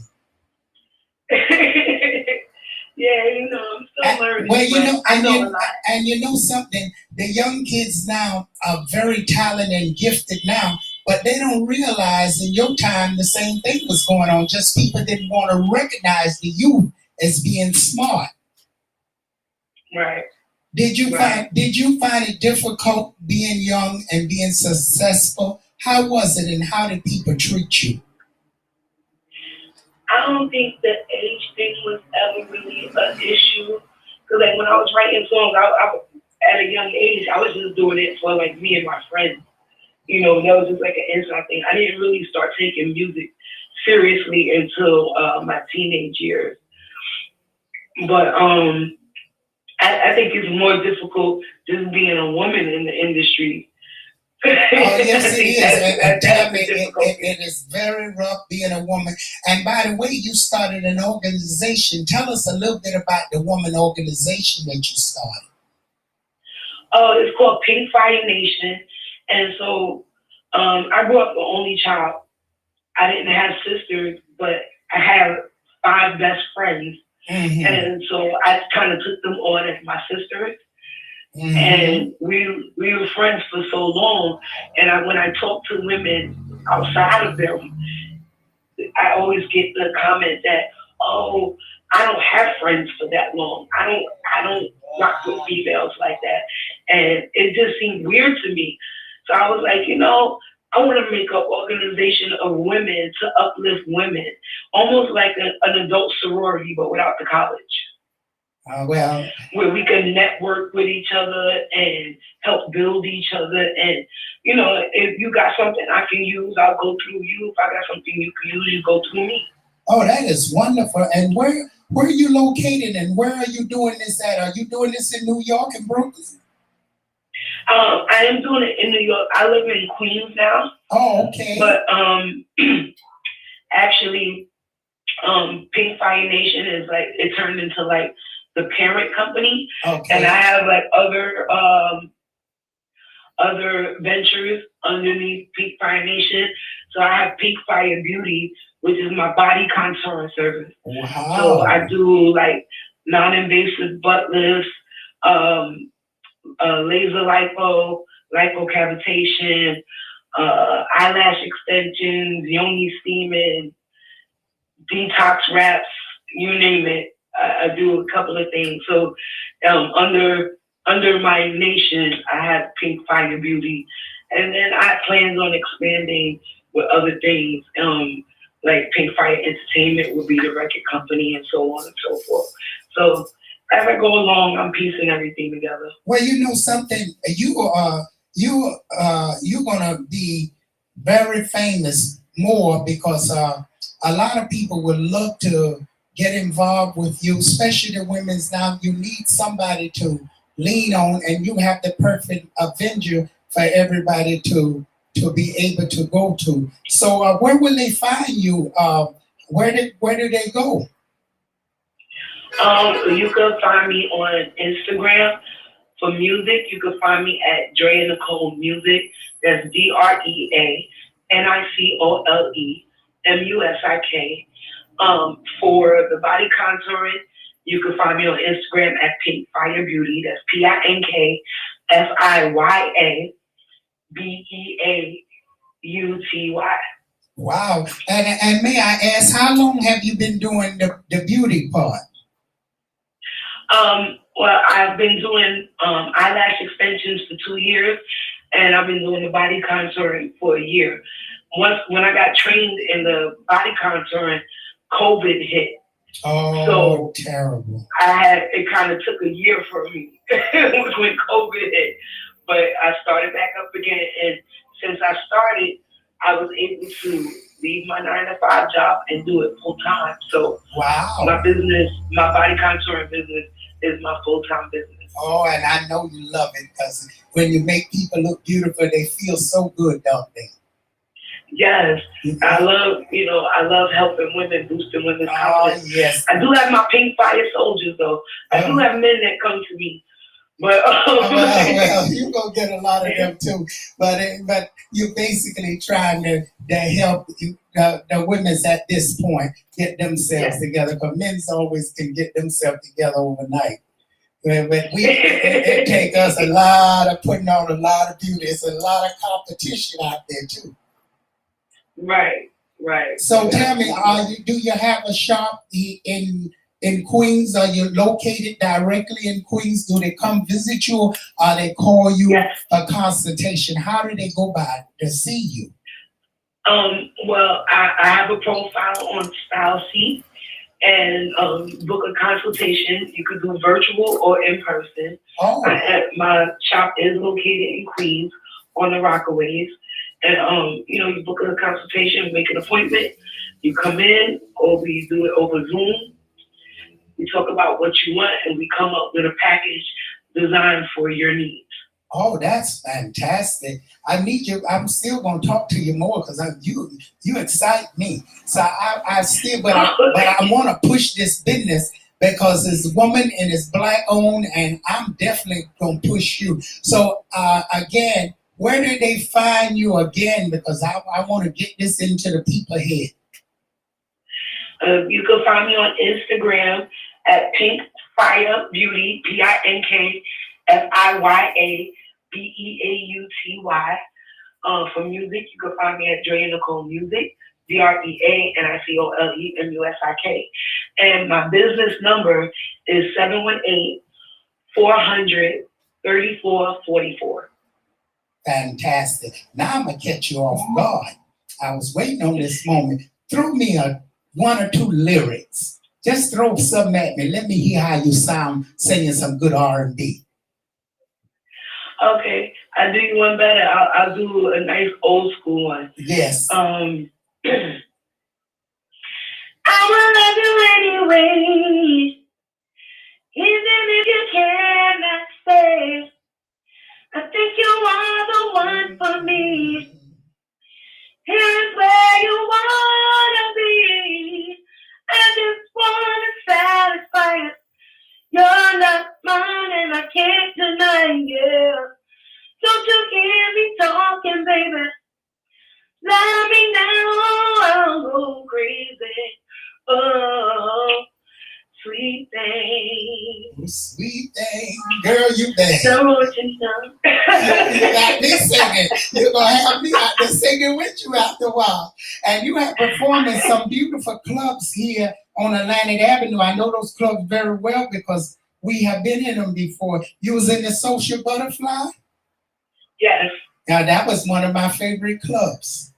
Yeah, you know, I'm still learning. Well, you know, I know a lot. And you know something, the young kids now are very talented and gifted now, but they don't realize in your time the same thing was going on. Just people didn't want to recognize the youth as being smart. Right. Did you find it difficult being young and being successful? How was it, and how did people treat you? I don't think the age thing was ever really an issue. Because like when I was writing songs, I at a young age, I was just doing it for like me and my friends. You know, that was just like an inside thing. I didn't really start taking music seriously until my teenage years. But I think it's more difficult just being a woman in the industry. Oh, yes, it is. It is very rough being a woman. And by the way, you started an organization. Tell us a little bit about the woman organization that you started. Oh, it's called Pink Fire Nation. And so I grew up the only child. I didn't have sisters, but I had 5 best friends. Mm-hmm. And so I kind of took them on as my sisters. Mm-hmm. And we were friends for so long. And when I talk to women outside of them, I always get the comment that, oh, I don't have friends for that long. I don't rock with females like that. And it just seemed weird to me. So I was like, you know, I want to make an organization of women to uplift women, almost like an adult sorority, but without the college. Well, where we can network with each other and help build each other. And, you know, if you got something I can use, I'll go through you. If I got something you can use, you go through me. Oh, that is wonderful. And where are you located, and where are you doing this at? Are you doing this in New York and Brooklyn? I am doing it in New York. I live in Queens now. Oh, okay. But actually, Pink Fire Nation is like, it turned into like the parent company. Okay. And I have like other ventures underneath Pink Fire Nation. So I have Pink Fire Beauty, which is my body contouring service. Wow. So I do like non-invasive butt lifts, laser lipo, lipocavitation, eyelash extensions, yoni steaming, detox wraps, you name it. I do a couple of things. So under my nation, I have Pink Fire Beauty, and then I plan on expanding with other things. Like Pink Fire Entertainment will be the record company, and so on and so forth. So as I go along, I'm piecing everything together. Well, you know something, you're gonna be very famous more because a lot of people would love to get involved with you, especially the women's now. You need somebody to lean on, and you have the perfect avenger for everybody to be able to go to. So where will they find you? Where do they go? You can find me on Instagram for music. You can find me at Drea Nicole Music. That's DreaNicoleMusik. For the body contouring, you can find me on Instagram at Pink Fire Beauty. That's PinkFiyaBeauty. Wow. And may I ask, how long have you been doing the beauty part? Well, I've been doing eyelash extensions for 2 years, and I've been doing the body contouring for a year. When I got trained in the body contouring, COVID hit. Oh, so terrible. It kind of took a year for me when COVID hit, but I started back up again, and since I started, I was able to leave my 9-to-5 job and do it full time. So wow, my business, my body contouring business, is my full-time business. Oh, and I know you love it because when you make people look beautiful, they feel so good, don't they? Yes, I love helping women, boosting women's confidence. Yes. I do have my Pink Fire soldiers, though. I do have men that come to me. But well, you're gonna get a lot of them too. But you're basically trying to help the women's at this point get themselves together. Because men's always can get themselves together overnight. But it takes us a lot of putting on a lot of beauty. It's a lot of competition out there too. Right. So tell me, do you have a shop in Queens? Are you located directly in Queens? Do they come visit you, or they call you a consultation? How do they go by to see you? Well, I have a profile on StyleSeek, and book a consultation. You could do virtual or in person. My shop is located in Queens on the Rockaways. And, you book a consultation, make an appointment. You come in, or we do it over Zoom. We talk about what you want, and we come up with a package designed for your needs. Oh, that's fantastic. I need you. I'm still going to talk to you more because you excite me. So I want to push this business because it's a woman and it's Black owned, and I'm definitely going to push you. So again, where do they find you again? Because I want to get this into the people's head. You can find me on Instagram at Pink Fire Beauty, PinkFiyaBeauty. For music, you can find me at Drea Nicole Music, DreaNicoleMusik. And my business number is 718-400-3444. Fantastic. Now I'm going to catch you off guard. I was waiting on this moment. Throw me one or two lyrics. Just throw something at me. Let me hear how you sound singing some good R&B. Okay. I'll do you one better. I'll do a nice old school one. Yes. I will love you anyway, even if you cannot stay. I think you are the one for me. Here's where you wanna be. I just wanna satisfy it. You're not mine and I can't deny it. Don't you hear me talking, baby? Let me know, I'll go crazy. Oh, sweet thing. Sweet thing. Girl, you bad. So much in some. You got me singing. You're going to have me out there singing with you after a while. And you have performed in some beautiful clubs here on Atlantic Avenue. I know those clubs very well because we have been in them before. You was in the Social Butterfly? Yes. Now, that was one of my favorite clubs.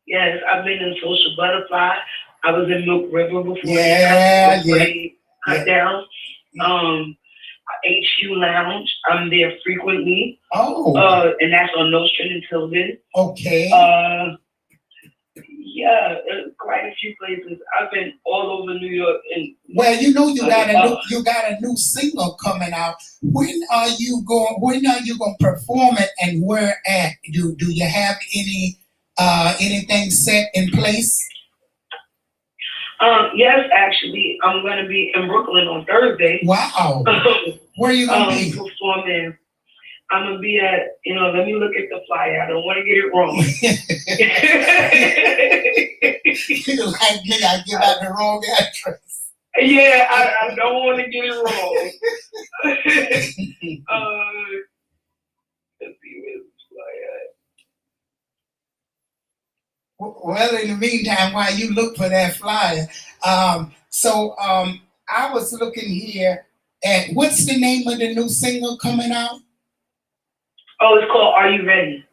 Yes, I've been in Social Butterfly. I was in Milk River before. Yeah. Cut down. HU Lounge. I'm there frequently. Oh. And that's on Nostrand and Tilden. Okay. Yeah, quite a few places. I've been all over New York. And well, you know you got a new single coming out. When are you going to perform it, and where at? Do you have anything set in place? Yes, actually, I'm going to be in Brooklyn on Thursday. Wow. Where are you going to be? Performing. I'm going to be at, let me look at the flyer. I don't want to get it wrong. You like me, I give out the wrong address. Yeah, I don't want to get it wrong. Let's see where's the flyer. Well, in the meantime, while you look for that flyer, I was looking here at, what's the name of the new single coming out? Oh, it's called Are You Ready?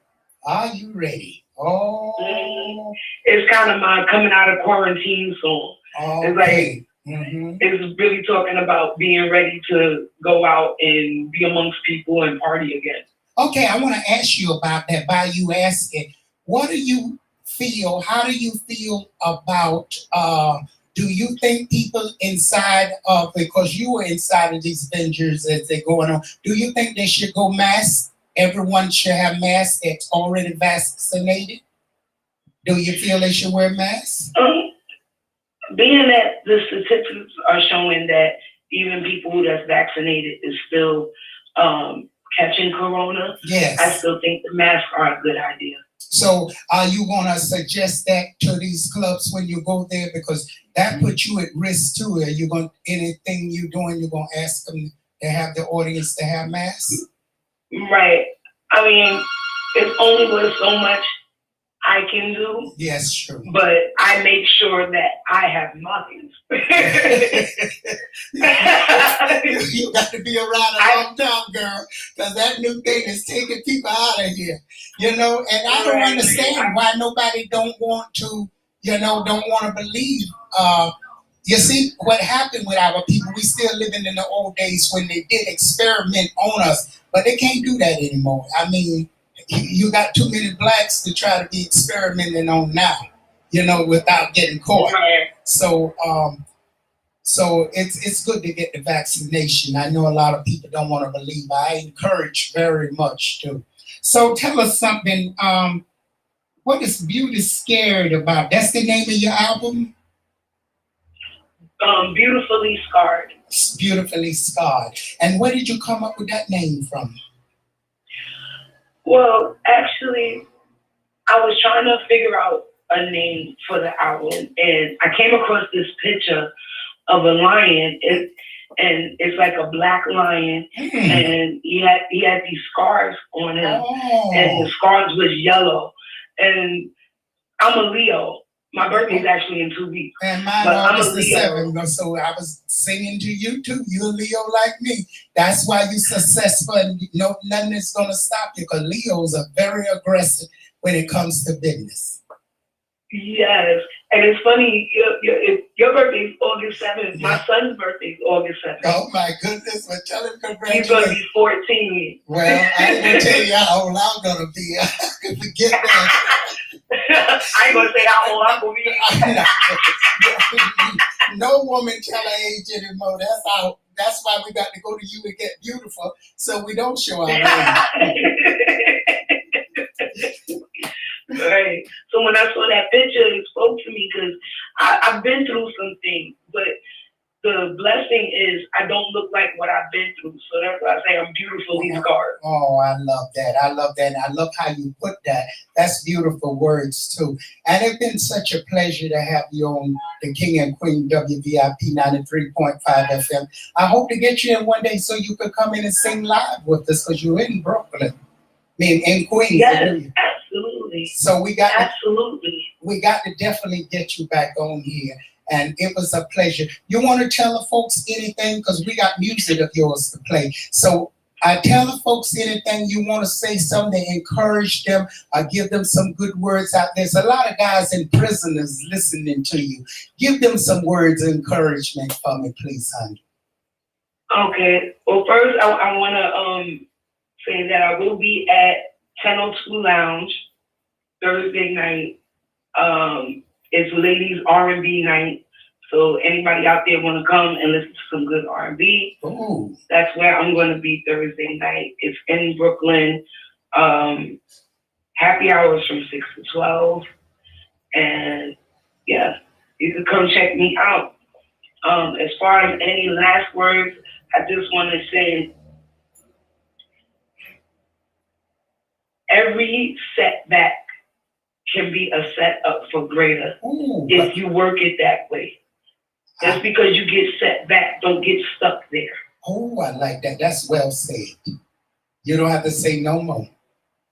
Are You Ready? Oh. It's kind of my coming out of quarantine song. Okay. It's it's really talking about being ready to go out and be amongst people and party again. Okay, I want to ask you about that by you asking, what do you feel, how do you feel about, do you think people inside of, because you were inside of these ventures as they're going on, do you think they should go masked? Everyone should have masks that's already vaccinated? Do you feel they should wear masks? Being that the statistics are showing that even people that's vaccinated is still catching corona, yes, I still think the masks are a good idea. So are you going to suggest that to these clubs when you go there? Because that puts you at risk too. Are you going, anything you're doing, you're going to ask them to have the audience to have masks? Right. I mean, it's only with so much I can do. Yes, true. But I make sure that I have mine. You got to be around a long time, girl, because that new thing is taking people out of here. And I don't understand why nobody don't want to, don't want to believe. You see, what happened with our people, we still living in the old days when they did experiment on us, but they can't do that anymore. I mean, you got too many blacks to try to be experimenting on now, without getting caught. So it's good to get the vaccination. I know a lot of people don't want to believe. I encourage very much to. So tell us something. What is Beauty Scared about? That's the name of your album? Beautifully Scarred. Beautifully Scarred. And where did you come up with that name from? Well, actually, I was trying to figure out a name for the album, and I came across this picture of a lion, and it's like a black lion, and he had these scars on him, and the scars was yellow, and I'm a Leo. My birthday's actually in 2 weeks. And mine August the 7th, so I was singing to you too. You're a Leo like me. That's why you're successful, and nothing is going to stop you, because Leos are very aggressive when it comes to business. Yes, and it's funny, your birthday's August 7th. My son's birthday's August 7th. Oh my goodness, well tell him congratulations. He's going to be 14. Well, I ain't going to tell you how old I'm going to be. I can forget that. I ain't going to say how old I'm going to be. No woman tell her age anymore. That's why we got to go to you and get beautiful, so we don't show our age. Right. So when I saw that picture, it spoke to me, because I've been through some things, but the blessing is I don't look like what I've been through. So that's why I say I'm beautifully scarred. Oh, I love that. I love that. And I love how you put that. That's beautiful words too. And it's been such a pleasure to have you on the King and Queen WVIP 93.5 FM. I hope to get you in one day so you could come in and sing live with us because you're in Brooklyn. I mean, in Queens. Yes, absolutely. So we got we got to definitely get you back on here. And it was a pleasure. You want to tell the folks anything? Because we got music of yours to play. So I tell the folks anything you want to say, something to encourage them, or give them some good words out there. There's a lot of guys in prisoners listening to you. Give them some words of encouragement for me, please, honey. Okay. Well, first, I want to say that I will be at 1002 Lounge Thursday night. It's ladies R&B night, so anybody out there want to come and listen to some good R&B? Ooh. That's where I'm going to be Thursday night. It's in Brooklyn. Happy hours from 6 to 12, and yeah, you can come check me out. As far as any last words, I just want to say every setback can be a setup for greater if you work it that way. Just because you get set back, don't get stuck there. Oh, I like that. That's well said. You don't have to say no more.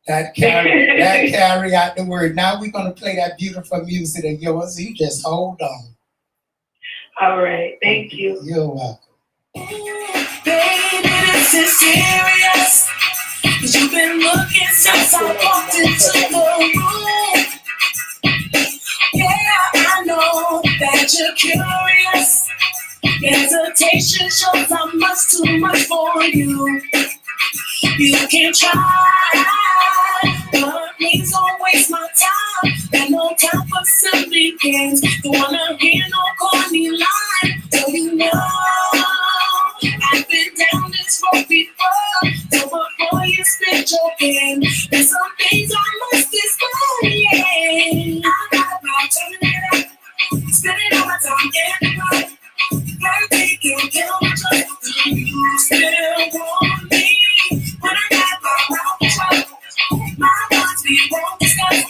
That carry out the word. Now we're going to play that beautiful music of yours. You just hold on. All right. Thank you. You're welcome. Baby, this is serious. 'Cause you've been looking since I walked into the room. Yeah, I know that you're curious. Hesitation shows I'm much too much for you. You can try, but please don't waste my time. Got no time for silly games. Don't wanna hear no corny line. So you know I've been down this road before. So before you spit your game, there's some things I must explain. I got about turning it up, spending all my time getting right. Birthday can kill my joy. Do you still want me? When I got my mouth shut, my thoughts be won't discuss.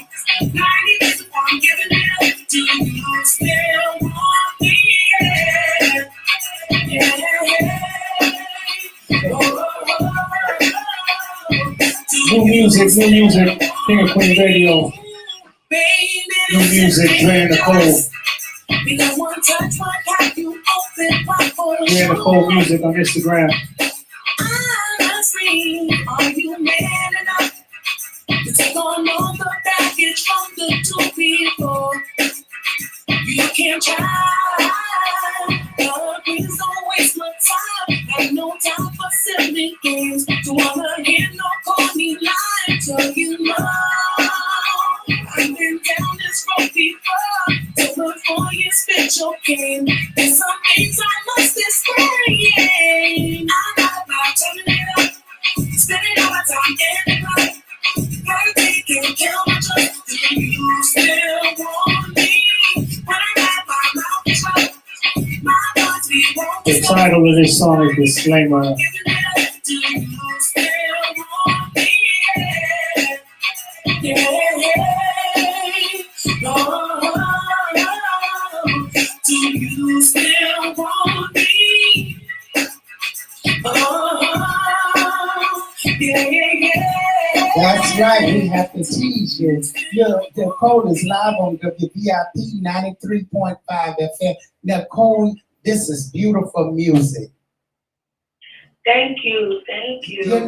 90 days before I'm giving it up. Do you still want me? Yeah, yeah. New music, King and Queen Radio. New music, Dre Nicole. Because one touch might have you open wide for a Dre Nicole Music on Instagram. Honestly, are you man enough to take on all the baggage from the two people? You can try, but please don't waste my time. Got no time for silly games. Don't wanna hear no corny lines. So you know I've been down this road before. So before you spit your game, there's some things I must explain. I'm not about turning it up, spending all my time getting right. Birthday can kill my joy. Do you still want me? When I got my mouth shut, my thoughts be won't The title of this song is Disclaimer. do you still want me? Yeah, oh, do you still want me? Oh, yeah. That's right. We have to tease you. Nicole is live on WVIP 93.5 FM. Nicole, this is beautiful music. Thank you. Thank you. You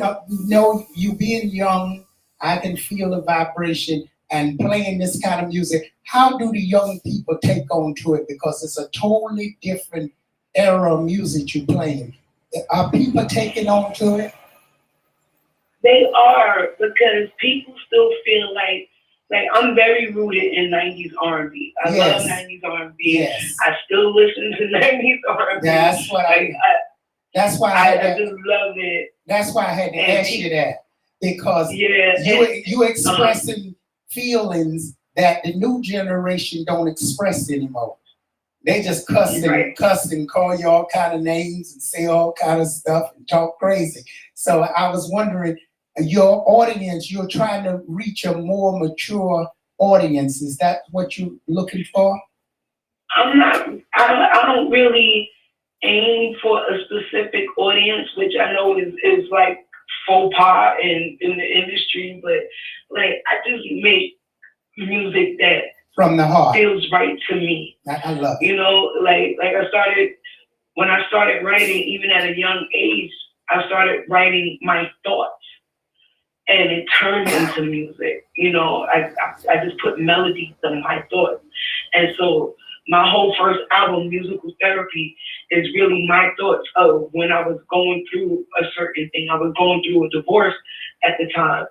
know, you being young, I can feel the vibration and playing this kind of music. How do the young people take on to it? Because it's a totally different era of music you're playing. Are people taking on to it? They are, because people still feel like I'm very rooted in 90s R&B. I love 90s R&B. Yes. I still listen to 90s R&B. That's what that's why I just love it. That's why I had to ask you that, because Yeah, you expressing feelings that the new generation don't express anymore. They just cuss and call you all kind of names and say all kind of stuff and talk crazy. So I was wondering, your audience, you're trying to reach a more mature audience. Is that what you're looking for? I don't really aim for a specific audience, which I know is like faux pas in the industry, but like I just make music that from the heart feels right to me. I love it. You know, like when I started writing, even at a young age, I started writing my thoughts, and it turned into music. You know, I just put melodies to my thoughts, and so my whole first album, Musical Therapy, is really my thoughts of when I was going through a certain thing. I was going through a divorce at the time,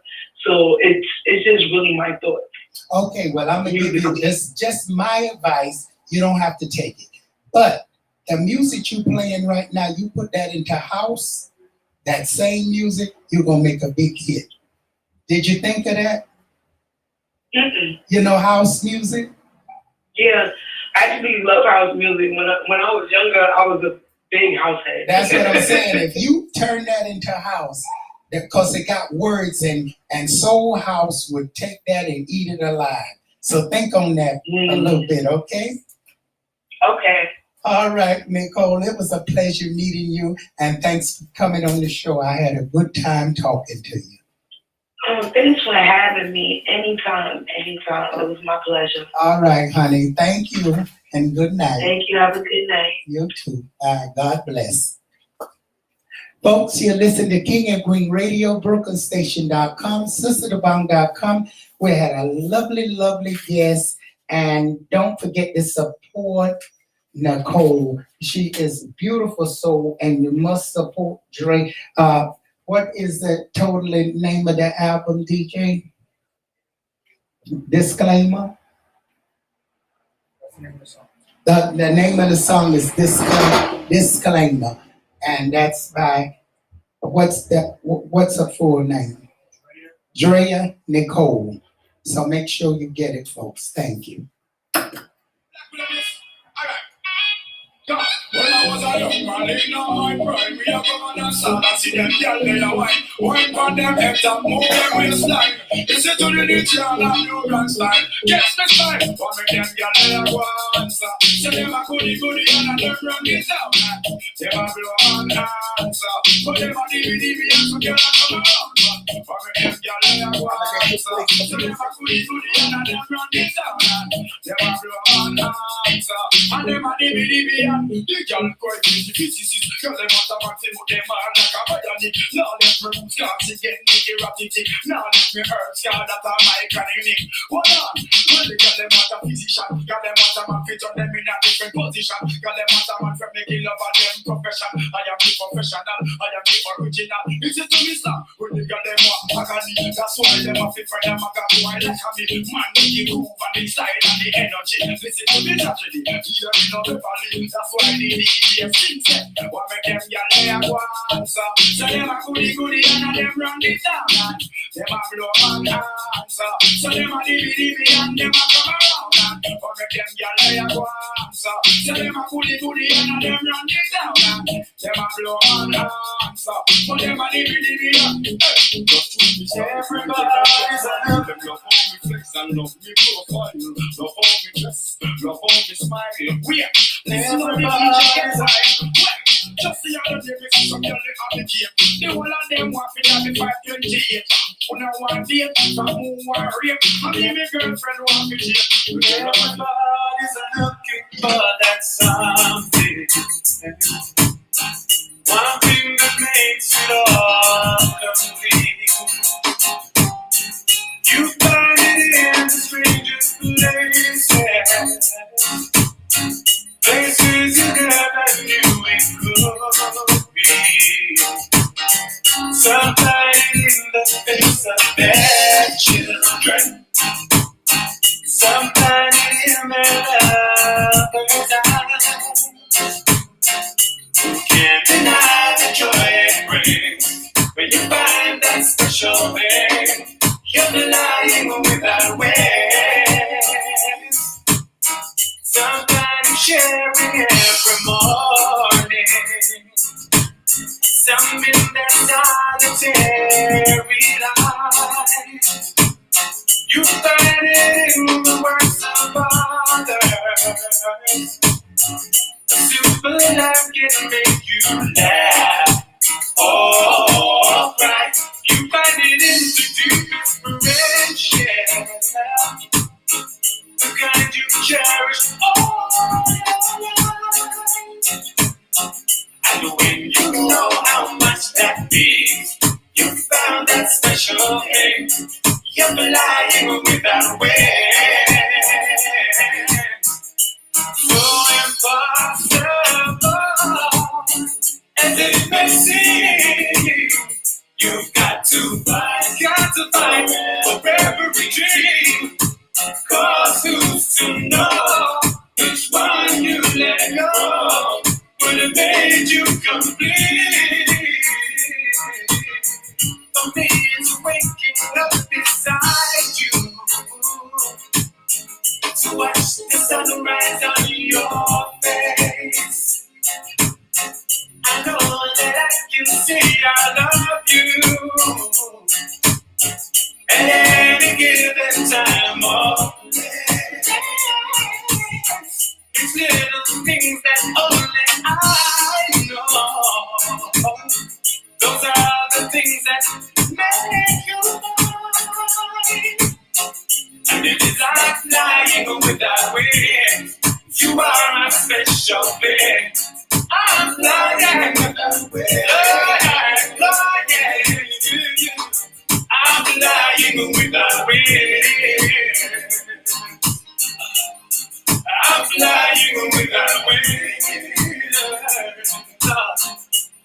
so it's just really my thoughts. Okay, well, I'm gonna give you just my advice. You don't have to take it, but the music you playing right now, you put that into house, that same music, you're gonna make a big hit. Did you think of that? Mm-mm. You know house music? Yeah, I actually love house music. When I was younger, I was a big house head. That's what I'm saying. If you turn that into house, because it got words and Soul House would take that and eat it alive. So think on that a little bit, okay? Okay. All right, Nicole, it was a pleasure meeting you, and thanks for coming on the show. I had a good time talking to you. Oh, thanks for having me. Anytime. It was my pleasure. All right, honey. Thank you, and good night. Thank you. Have a good night. You too. God bless. Folks, you're listening to King and Queen Radio, BrooklynStation.com, SisterTheBomb.com. We had a lovely, lovely guest, and don't forget to support Nicole. She is a beautiful soul, and you must support Dre. What is the total name of the album, DJ? Disclaimer? The name of the song is Disclaimer, and that's by, what's her full name? Drea Nicole. So make sure you get it, folks. Thank you. When I was a young man in my prime, we have come on a song and see them girl they a wine. Wine on them head and move their waistline. Listen to the DJ and new brand style. Guess the style, but make them girl they a go answer. Say them a goody and them run it down. Them a blow on answer, but them a DVD and some girl a come around. But make them girl they a go answer. Say them a goody and them run it down. Them a blow on answer, and them a DVD and the girl cry physics. Girl them want a party with them all like a bionic. Now let me roots cause it get me erratic. Now let me herbs cause that are my chronic. Hold on, well the girl them want a physician. Girl them want a man fit on them in a different position. Girl them want a man from making love of them profession. I am the professional, I am the original. Listen to me sir, when the girl them want agony. That's why them a fit for them a got why like a me. Man with the groove and the style and the energy. Listen to me naturally, here in the valley. That's why the DJ sings it. What make them gyal they a go answer? So them a goody and them run it down. Them a blow on answer. So them a DVD and them a come around. What make them gyal they a go answer? So them a goody and them run it down. Them a blow on answer. So them a DVD and everybody's a love. Them love how me flex and love me profile. Love how me dress, love how me smile. We listen to the DJ right. Just the other day, we see some girl they have the game. The whole of them want to have the 528. Who no want date, from who want rape. And me girlfriend want to date. Everybody's looking for that something. One thing that makes it all complete. You find it in the strangest places. Places you never knew it could be. Somebody in the face of their children. Somebody in their lover's eyes. Who can't deny the joy it brings when you find that special thing. You're lying without way. Somebody share married life. You find it in the works of others. A simple life can make you laugh. Oh, right. You find it in the deep inspiration, the kind you cherish all your life. And when you know how much that means, you found that special thing. You're flying without wings. So impossible as it may seem, you've got to fight for every dream. 'Cause who's to know which one you let go would have made you complete. For me, it's waking up beside you to watch the sunrise on your face. I know that I can say I love you at any given time of day. It's little things that only I know. Those are the things that make you mine. And it is like flying without wings. You are my special thing. I'm flying without wings. I'm flying without wings. I'm flying without wings.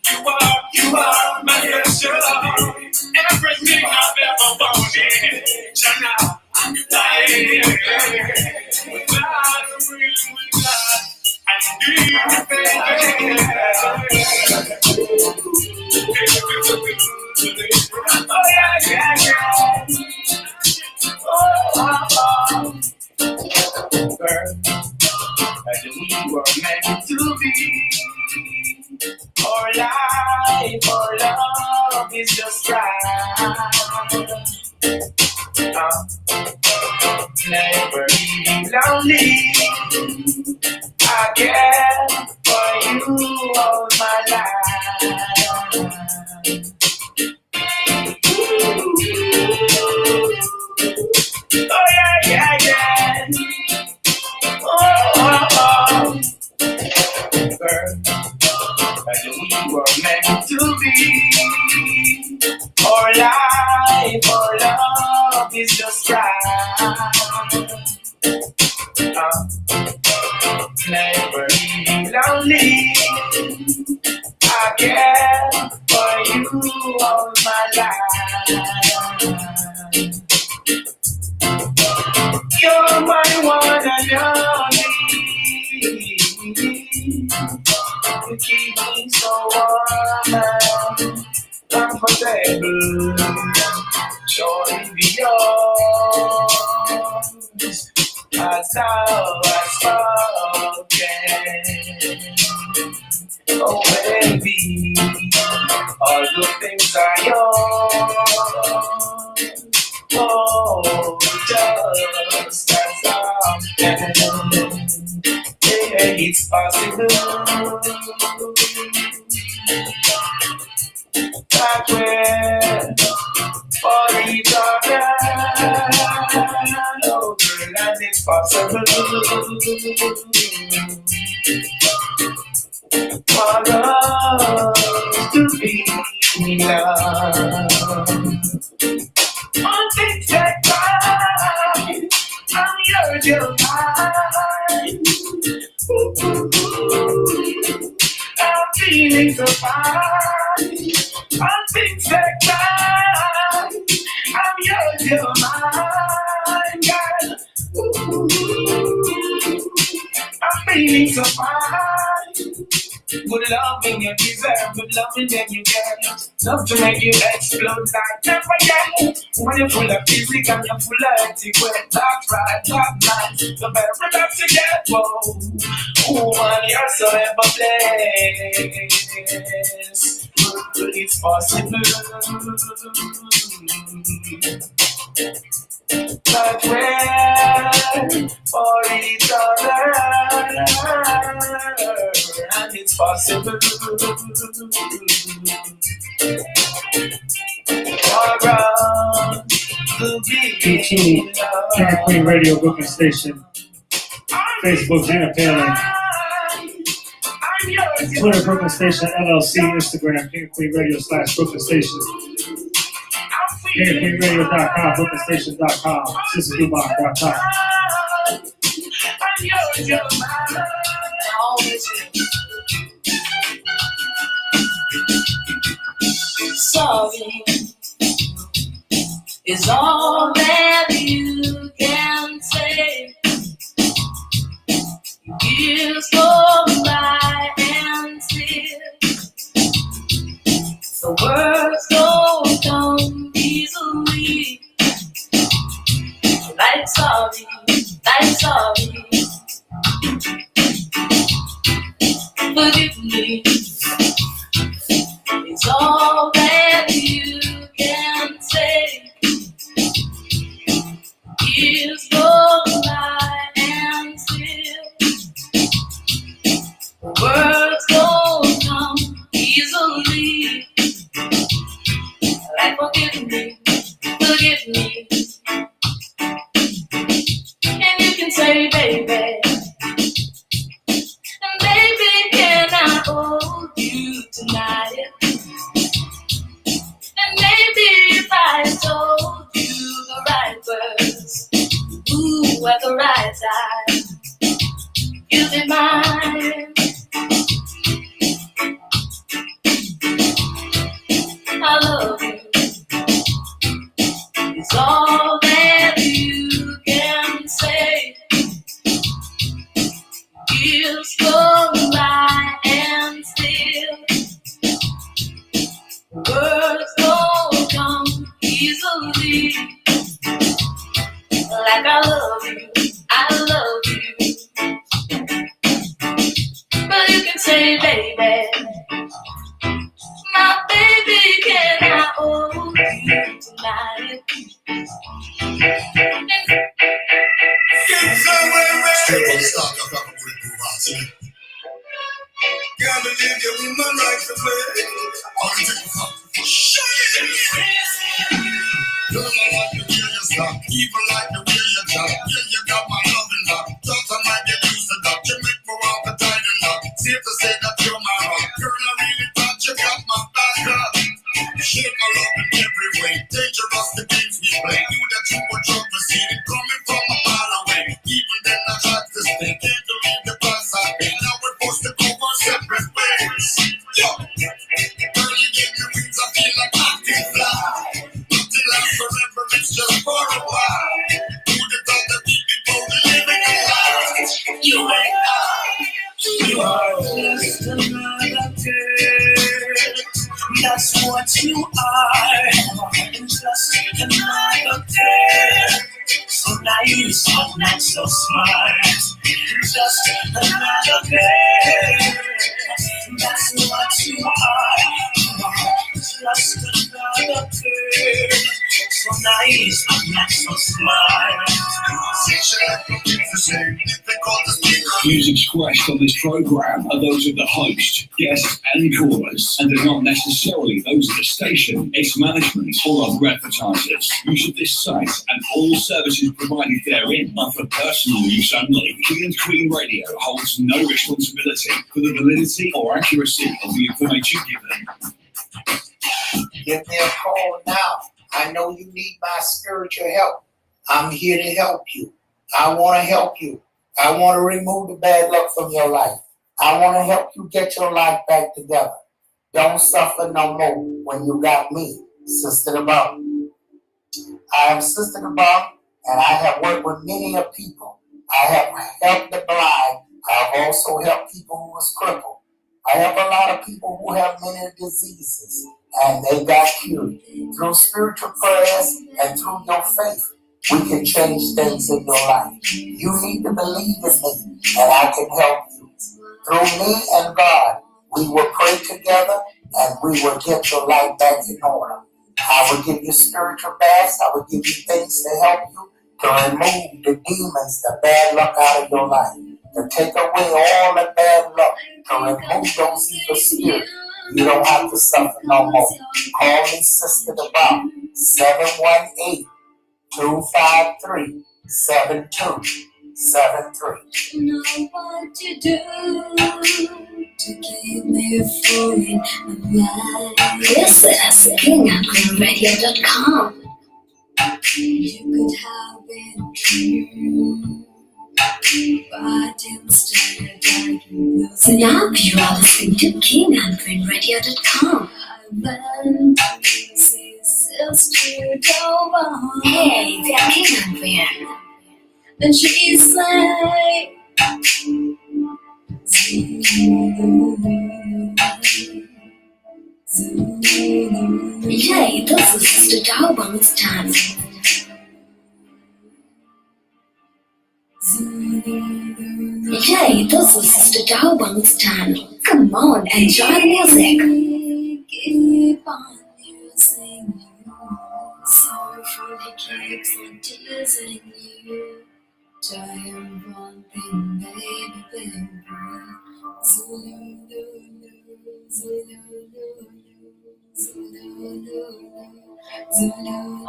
You are my treasure. Everything I've ever wanted. China, I'm flying without wings. And oh yeah, yeah, yeah. Oh. Girl, I knew you were meant to be. Our life, our love is just right. Never be lonely. I care for you all my life. Oh yeah, yeah, yeah. Oh. Girl, I know you were meant to be. Our life, our love is just right. Never be lonely. I care for you all my life. You're my one and only. You keep me so warm and comfortable. Surely be yours. As thou hast spoken. Oh baby, all the things are yours. Oh, just as I'm it's possible. That way, for each other. Oh, girl, and it's possible. For us to be in love. On things that time, I'm yours, you're mine. I'm feeling so fine. On things that time, I'm yours, you're mine, girl. I'm feeling so fine. Good loving you deserve, good loving that you get. Love to make you explode like never yet. When you're full of music and you're full of etiquette. Top right, top line, the better that you get. Whoa, woman, you're so ever blessed. but it's possible. But we're for each other, and it's possible for us to be YouTube, King and Queen Radio, Brooklyn Station, Facebook, Hannah Palin, Twitter, Brooklyn Station, LLC, Instagram, King and Queen Radio / Brooklyn Station, KingandQueenradio.com, BrooklynStation.com, SisterDubon.com. Sorry is all that you can say. Years go by and still the words don't come easily. Like sorry, forgive me. It's all that you can say. Years go by and still words don't come easily. Like forgive me. And you can say, baby, can I hold you tonight? And maybe if I told you the right words, ooh, at the right time, you'd be mine. I love you. It's all that you can say. Years go by and still words don't come easily. Like I love you. But you can say, baby, my baby, can I hold you tonight? Can't believe you in my right to play. All you take a shut it. Girl, I like the way you stop, even like the way you talk. Yeah, you got my loving love. Thought I might get used to that. You make me want to tie it up. Safe to say that you're my rock. Girl, I really thought you got my back up. You shake my love in every way. Dangerous the games we play. Knew that you were drunk to see it coming from a mile away. Even then I tried to stay. Can't believe the price I paid. Now we're forced to go our separate ways. Yo, girl, you give me wings. I feel like I can fly. Nothing lasts forever. It's just for a while. Who the thought that we before we living a life? You ain't I. You are just another day. That's what you are. Just another day. So nice, but not so smart. Just another day. That's what you are. Just another day. So nice, but not so smart. Views expressed on this program are those of the host, guests, and callers, and are not necessarily those of the station, its management, or other advertisers. Use of this site and all services provided therein are for personal use only. King and Queen Radio holds no responsibility for the validity or accuracy of the information given. Give me a call now. I know you need my spiritual help. I'm here to help you. I want to help you. I want to remove the bad luck from your life. I want to help you get your life back together. Don't suffer no more when you got me, Sister the Bomb. I am Sister the Bomb, and I have worked with many of people. I have helped the blind. I have also helped people who was crippled. I have a lot of people who have many diseases, and they got cured. Through spiritual prayers and through your faith, we can change things in your life. You need to believe in me, and I can help you. Through me and God, We would pray together and we would get your life back in order. I would give you spiritual baths. I would give you things to help you to remove the demons, the bad luck out of your life, to take away all the bad luck, to remove those evil spirits. You don't have to suffer no more. Call me Sister Devon, 718-253-7273. Know what to do to keep me fully alive. This is KingandQueenradio.com. You could have been true, but instead I was. Now you are listening to KingandQueenradio.com. I went to see Sister Joan. Hey, they're King and Queen. And she sang. Yay, this is Sister Dawbon's time. Yay, this is Sister Dawbon's time. Come on, enjoy the music. Keep on using you. Sorry for the keeps on teasing you. Time one thing, baby, baby. Zulu, Zulu, Zulu, Zulu,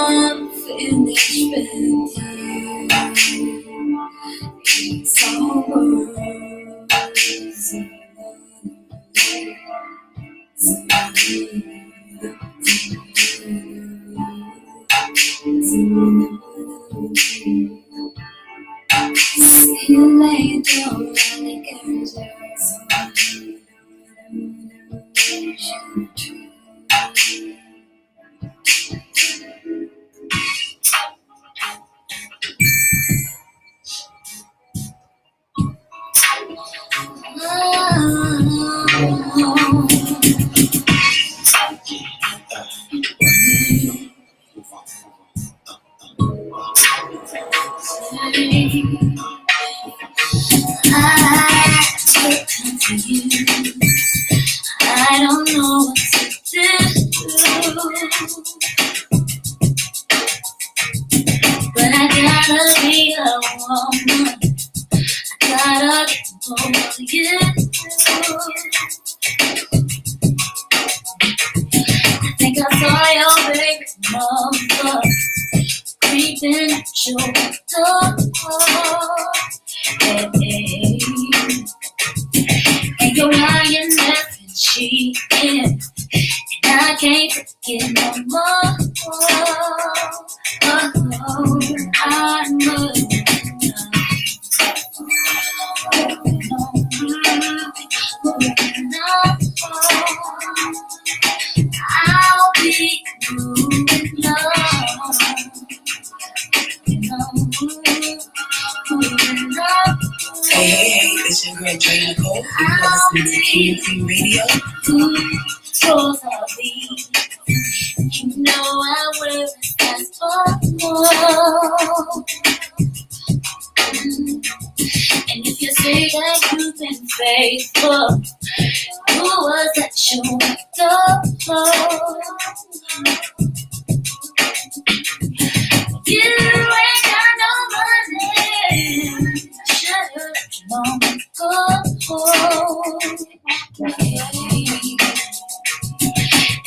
I'm finished with you. It's over. See you later, alligators. I don't know what to do, but I gotta be a woman. I gotta get over you. I think I saw your baby mother creeping at your door. Hey. And you're lying there and cheating, and I can't forget no more. I know. I'll be moving on. Hey, it's your girl Dre Nicole. You're listening to King and Queen Radio. You know I will ask for more. And if you say that you've been faithful, who was that you You ain't got no money. Shut up, long ago.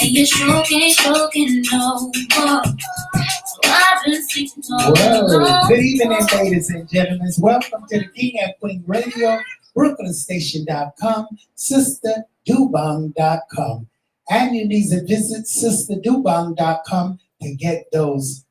And you're stroking no more. So I've been sleeping all Well, alone. good evening, ladies and gentlemen. Welcome to the King and Queen Radio, BrooklynStation.com, SisterDubong.com. And you need to visit SisterDubong.com to get those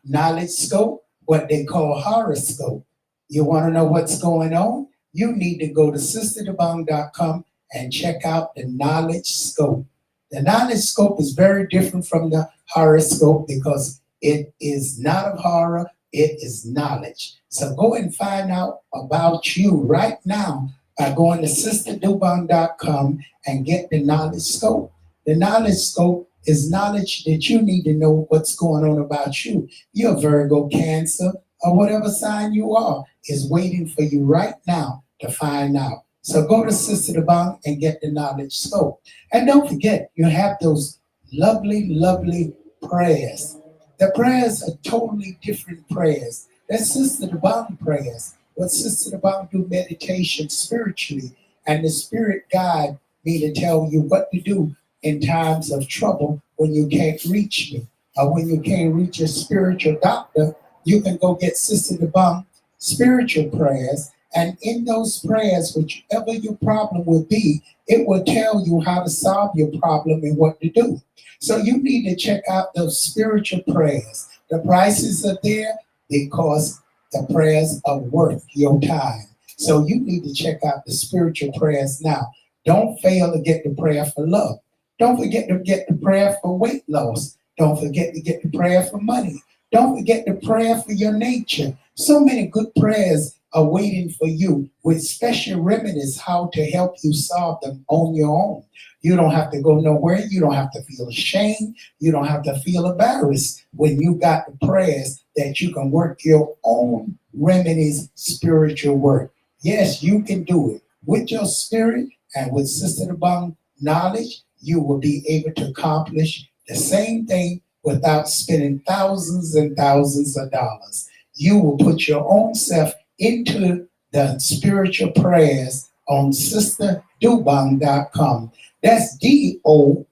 knowledge scope, what they call horoscope. You want to know what's going on? You need to go to SisterDubong.com and check out the knowledge scope. The knowledge scope is very different from the horoscope because it is not of horror, it is knowledge. So go and find out about you right now by going to SisterDubong.com and get the knowledge scope. The knowledge scope is knowledge that you need to know what's going on about you. You're a Virgo, Cancer, or whatever sign you are is waiting for you right now to find out. So go to Sister Devon and get the knowledge scope. And don't forget, you have those lovely, lovely prayers. The prayers are totally different prayers. That's Sister Devon prayers. But Sister Devon do meditation spiritually, and the Spirit guide me to tell you what to do in times of trouble when you can't reach me, or when you can't reach a spiritual doctor. You can go get Sister Devon spiritual prayers, and in those prayers, whichever your problem will be, it will tell you how to solve your problem and what to do. So you need to check out those spiritual prayers. The prices are there because the prayers are worth your time. So you need to check out the spiritual prayers now. Don't fail to get the prayer for love. Don't forget to get the prayer for weight loss. Don't forget to get the prayer for money. Don't forget the prayer for your nature. So many good prayers are waiting for you with special remedies how to help you solve them on your own. You don't have to go nowhere. You don't have to feel ashamed. You don't have to feel embarrassed when you got the prayers that you can work your own remedies, spiritual work. Yes, you can do it. With your spirit and with Sister Devon knowledge, you will be able to accomplish the same thing without spending thousands and thousands of dollars. You will put your own self into the spiritual prayers on sisterdubong.com. That's DOBONG,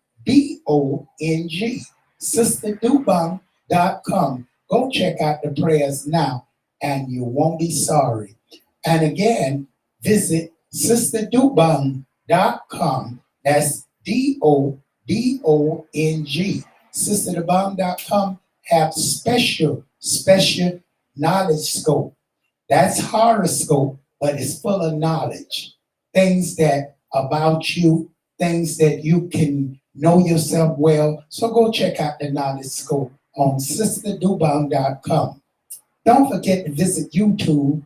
sisterdubong.com. Go check out the prayers now, and you won't be sorry. And again, visit sisterdubong.com. That's DOBONG. Sisterdubong.com have special knowledge scope. That's horoscope, but it's full of knowledge. Things that about you, things that you can know yourself well. So go check out the knowledge scope on sisterdubong.com. Don't forget to visit YouTube,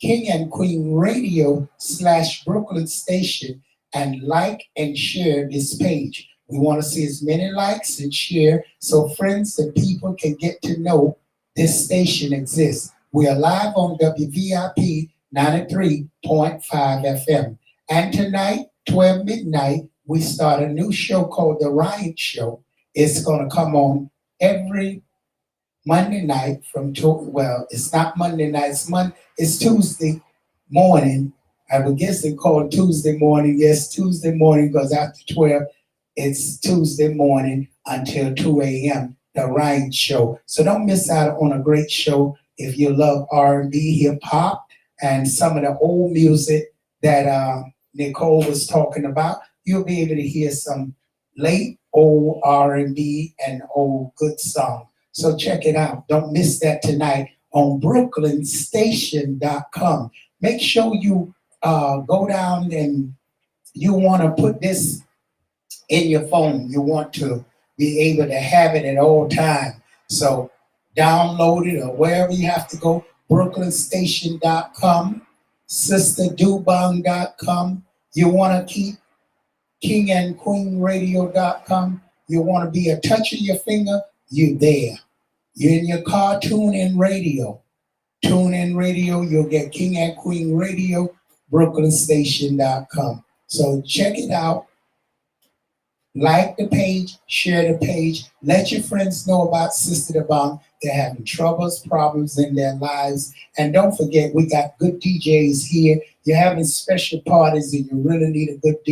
King and Queen Radio /BrooklynStation, and like and share this page. We want to see as many likes and share so friends and people can get to know this station exists. We are live on WVIP 93.5 FM. And tonight, 12 midnight, we start a new show called The Ryan Show. It's going to come on every Monday night from it's not Monday night, it's Tuesday morning. I would guess they call it Tuesday morning. Yes, Tuesday morning, because after 12, it's Tuesday morning until 2 a.m., The Ryan Show. So don't miss out on a great show if you love R&B, hip-hop, and some of the old music that Nicole was talking about. You'll be able to hear some late old R&B and old good song. So check it out. Don't miss that tonight on BrooklynStation.com. Make sure you go down and you want to put this in your phone. You want to be able to have it at all times. So download it or wherever you have to go. BrooklynStation.com, sisterdubong.com. You want to keep KingandQueenradio.com. You want to be a touch of your finger, you there. You're in your car, tune in radio. Tune in radio, you'll get King and Queen Radio, BrooklynStation.com. So check it out. Like the page, share the page, let your friends know about Sister Devon. They're having troubles, problems in their lives. And don't forget, we got good DJs here. You're having special parties and you really need a good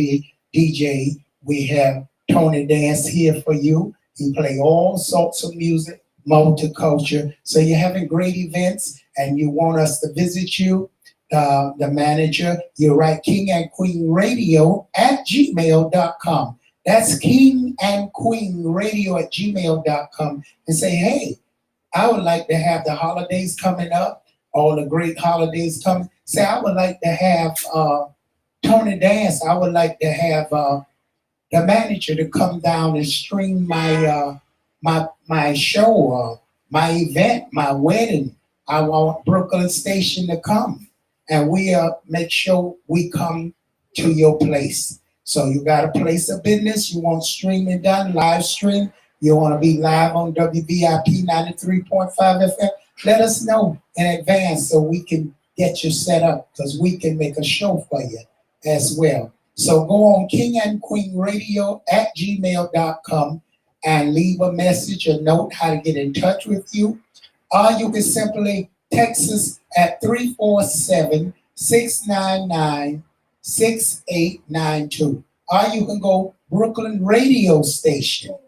DJ. We have Tony Dance here for you. He play all sorts of music, multicultural. So you're having great events and you want us to visit you, the manager, you write KingandQueenradio @gmail.com. That's KingandQueenradio @gmail.com and say, hey, I would like to have the holidays coming up, all the great holidays coming. Say, I would like to have Tony Dance. I would like to have the manager to come down and stream my my show, my event, my wedding. I want Brooklyn Station to come, and we make sure we come to your place. So you got a place of business, you want streaming done, live stream, you want to be live on WVIP 93.5 FM, let us know in advance so we can get you set up, because we can make a show for you as well. So go on KingandQueenradio@gmail.com and leave a message or note how to get in touch with you. Or you can simply text us at 347-699-6892. Or you can go Brooklyn Radio Station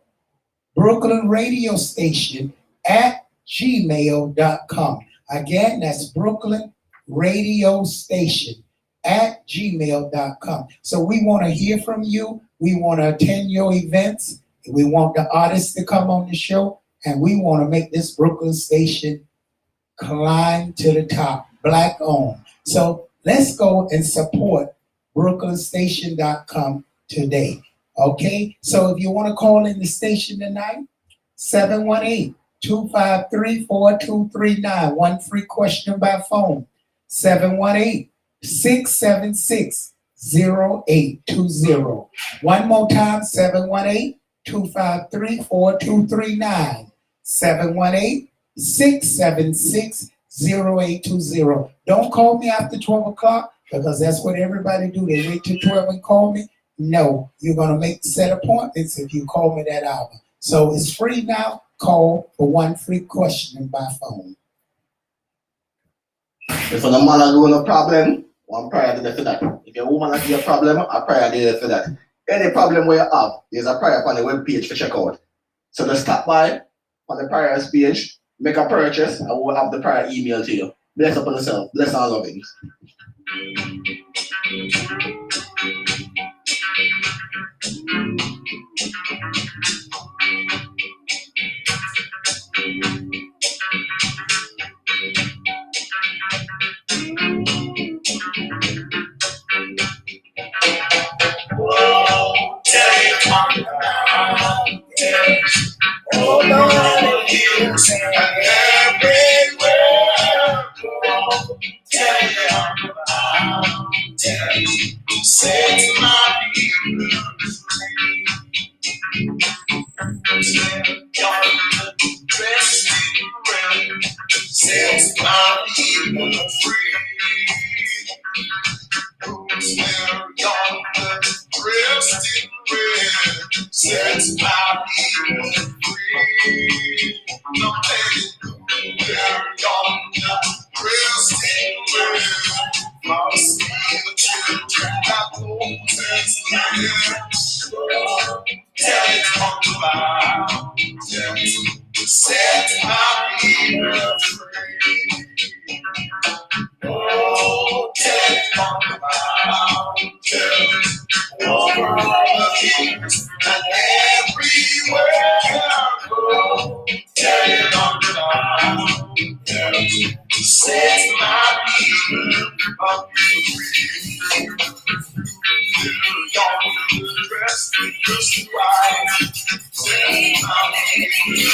@gmail.com. Again, that's Brooklyn Radio Station @gmail.com. So we want to hear from you. We want to attend your events. We want the artists to come on the show, and we want to make this Brooklyn Station climb to the top, Black owned. So let's go and support BrooklynStation.com today. Okay? So if you want to call in the station tonight, 718-253-4239. One free question by phone. 718-676-0820. One more time, 718-253-4239. 718-676-0820. Don't call me after 12 o'clock, because that's what everybody do. They wait till 12 and call me. No, you're going to make set appointments if you call me that hour. So it's free now. Call for one free question by phone. If a man has no problem, one prayer there for that. If your woman has a problem, a prayer there for that. Any problem where you have, there's a prayer on the web page for check out. So just stop by on the prayers page, make a purchase, and we'll have the prayer email to you. Bless upon yourself. Bless our lovings. Oh, Lord, hills and everywhere. Tell you on the mountain, set my people free. Dressed in red, set my people free. Who's there yonder, dressed in red, set my people free. No pain, there yonder, dressed in red. I'll see the children that goes and tell it on the mountain, set my people free. Oh, tell it on the mountain, over all the hills and everywhere I go. Tell it on the mountain, set my people free. Young dressed in just white, set my people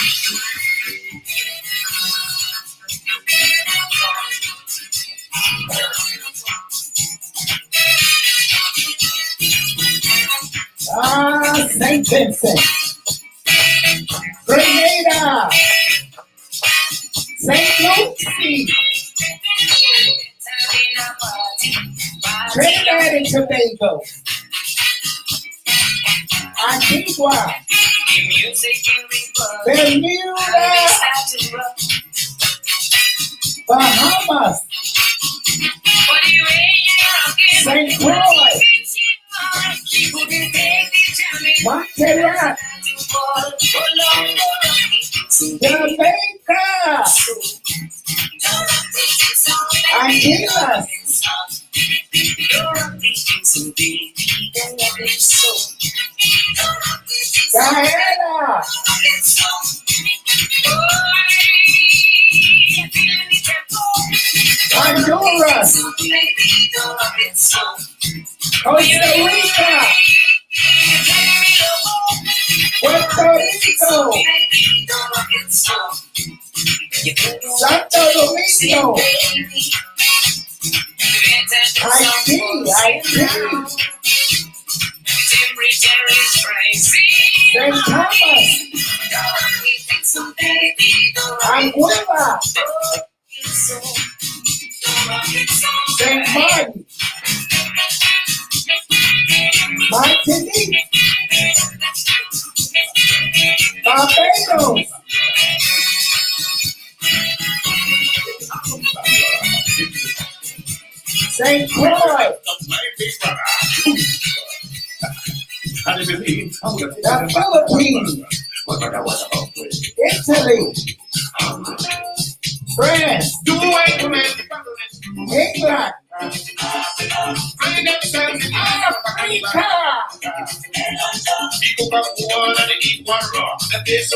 St. Vincent, Grenada, St. Lucie, Trinidad and Tobago, Antigua, Bermuda, Bahamas, St. Croix, Montserrat, Jamaica, Antilles, Guyana, Honduras, Costa Rica, Puerto Rico, Santo Domingo, Haiti, St. Thomas, Anguilla. St. Martin. Martinique. Barbados. St. Croix. The Philippines. Italy. France. England.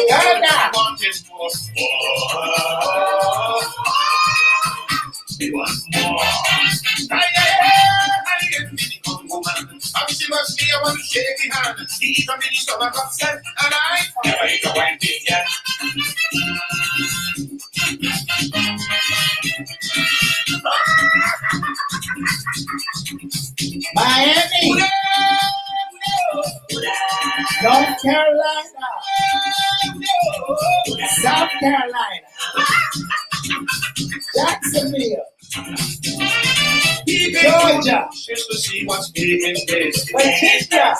Ghana. She must be a one shaky hand. He's a minister of upset, and I go and be ya. Miami. North Carolina. South Carolina. Jacksonville. Georgia. Just to see what's taking place. Virginia.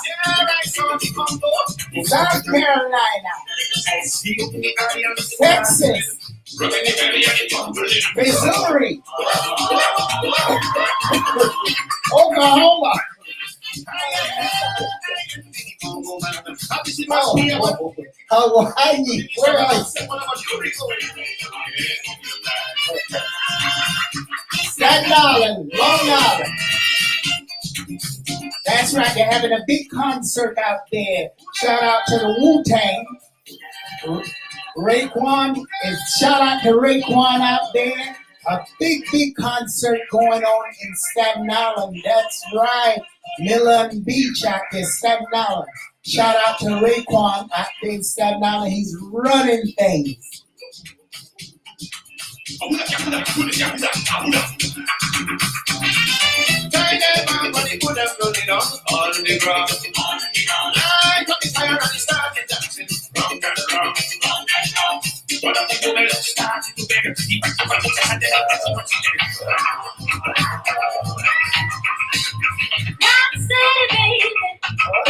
South Carolina. Texas. Missouri. Oklahoma. Hawaii. Where else? Staten Island, Long Island. That's right, they're having a big concert out there. Shout out to the Wu-Tang. Raekwon, shout out to Raekwon out there. A big concert going on in Staten Island. That's right. Millen Beach out there, Staten Island. Shout out to Raekwon out there in Staten Island. He's running things.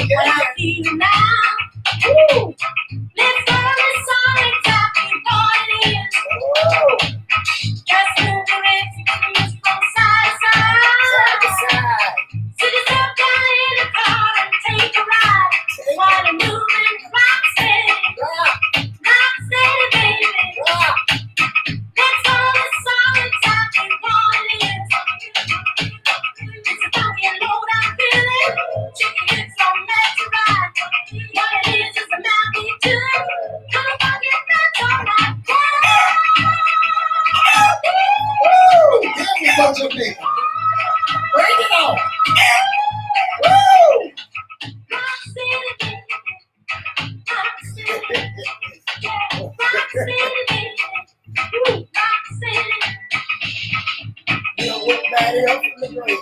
What I feel now. Woo. Let's go to solid talking for it is. Just move the rest from side to side. Sit yourself down in the car and take a ride. While you're moving, rock steady. Rock steady, baby. Let's go to solid talking for it is. It's a funky load I'm feeling. Chicken hips from left to right. What it is a magnitude. Come on, get that all right. Woo! Give me what you think. Break it on. Woo! We'll whip that up from the break.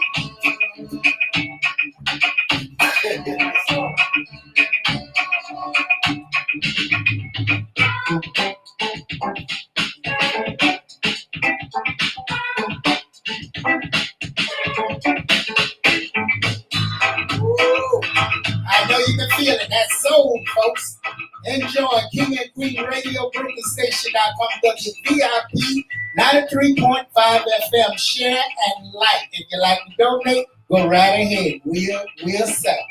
I know you can feel it. That's soul, folks. Enjoy King and Queen Radio, BrooklynStation.com, WVIP, 93.5 FM. Share and like. If you like to donate, go right ahead. We'll sell.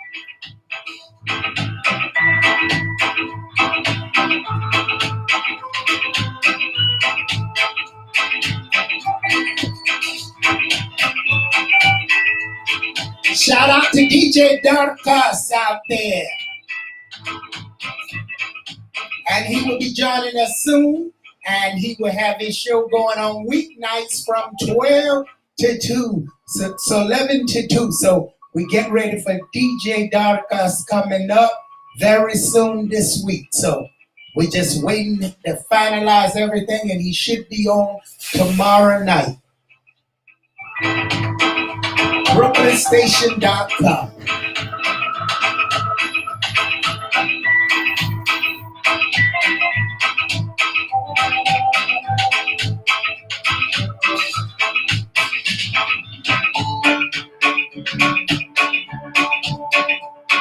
Shout out to DJ Darkus out there. And he will be joining us soon. And he will have his show going on weeknights from 12 to 2. So 11 to 2. So we get ready for DJ Darkus coming up very soon this week. So we're just waiting to finalize everything. And he should be on tomorrow night. BrooklynStation.com.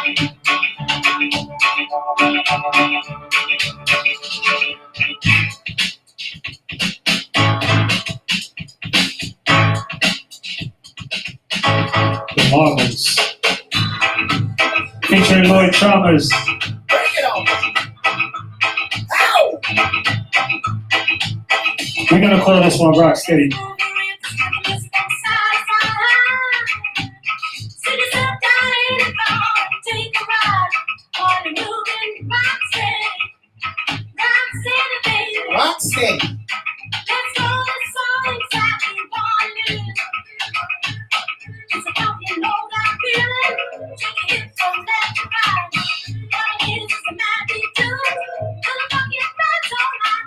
The Marvels. Featuring Lloyd Chalmers. Bring it on. Ow! We're gonna call this one Rock Steady. Rock steady.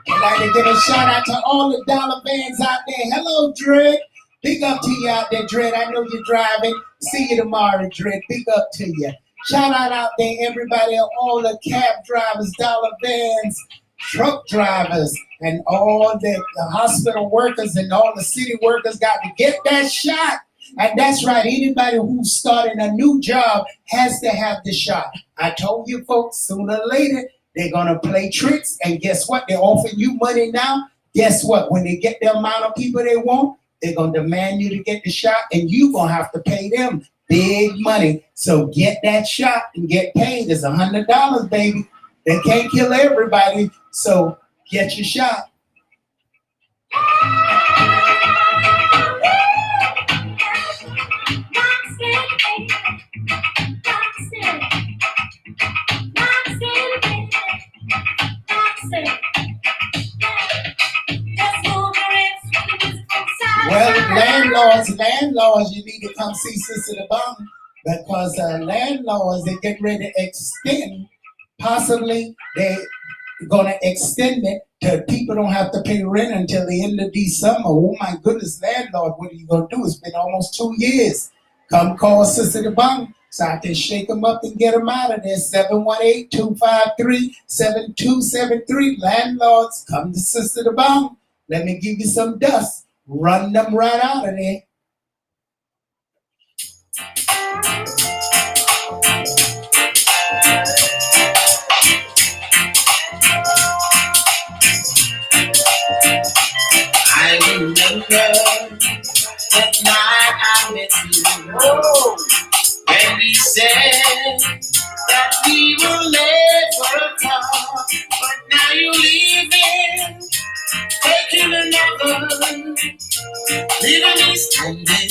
I'd like to give a shout out to all the dollar fans out there. Hello, Dredd. Big up to you out there, Dredd. I know you're driving. See you tomorrow, Dredd. Big up to you. Shout out there, everybody, all the cab drivers, dollar vans, truck drivers, and all the hospital workers and all the city workers got to get that shot. And that's right, anybody who's starting a new job has to have the shot. I told you folks, sooner or later, they're going to play tricks. And guess what? They're offering you money now. Guess what? When they get the amount of people they want, they're going to demand you to get the shot, and you're going to have to pay them big money. So get that shot and get paid. It's $100, baby. They can't kill everybody, so get your shot. Well, landlords, you need to come see Sister the Bomb, because landlords, they get ready to extend, possibly they're going to extend it to people don't have to pay rent until the end of December. Oh my goodness, landlord, what are you going to do? It's been almost 2 years. Come call Sister the Bomb so I can shake them up and get them out of there. 718-253-7273. Landlords, come to Sister the Bomb. Let me give you some dust. Run them right out of there. I remember that night I met you. When we said that we will never come, but now you're leaving, taking another, leaving me standing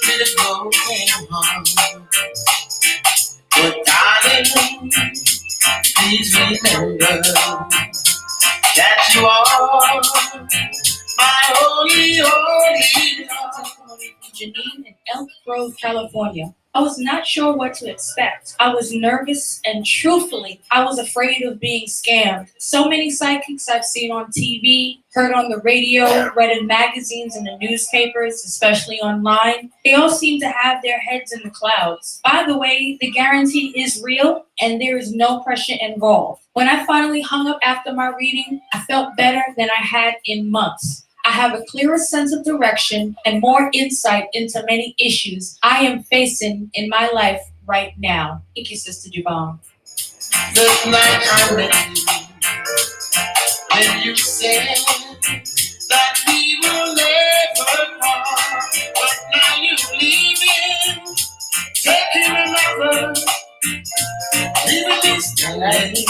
with a broken heart. But darling, please remember that you are my only love. Janine in Elk Grove, California. I was not sure what to expect. I was nervous, and truthfully, I was afraid of being scammed. So many psychics I've seen on TV, heard on the radio, read in magazines and the newspapers, especially online, they all seem to have their heads in the clouds. By the way, the guarantee is real, and there is no pressure involved. When I finally hung up after my reading, I felt better than I had in months. I have a clearer sense of direction and more insight into many issues I am facing in my life right now. Thank you, Sister Dubon. The night I met you, when you said that we will never part, but now you're leaving, taking another, leaving me standing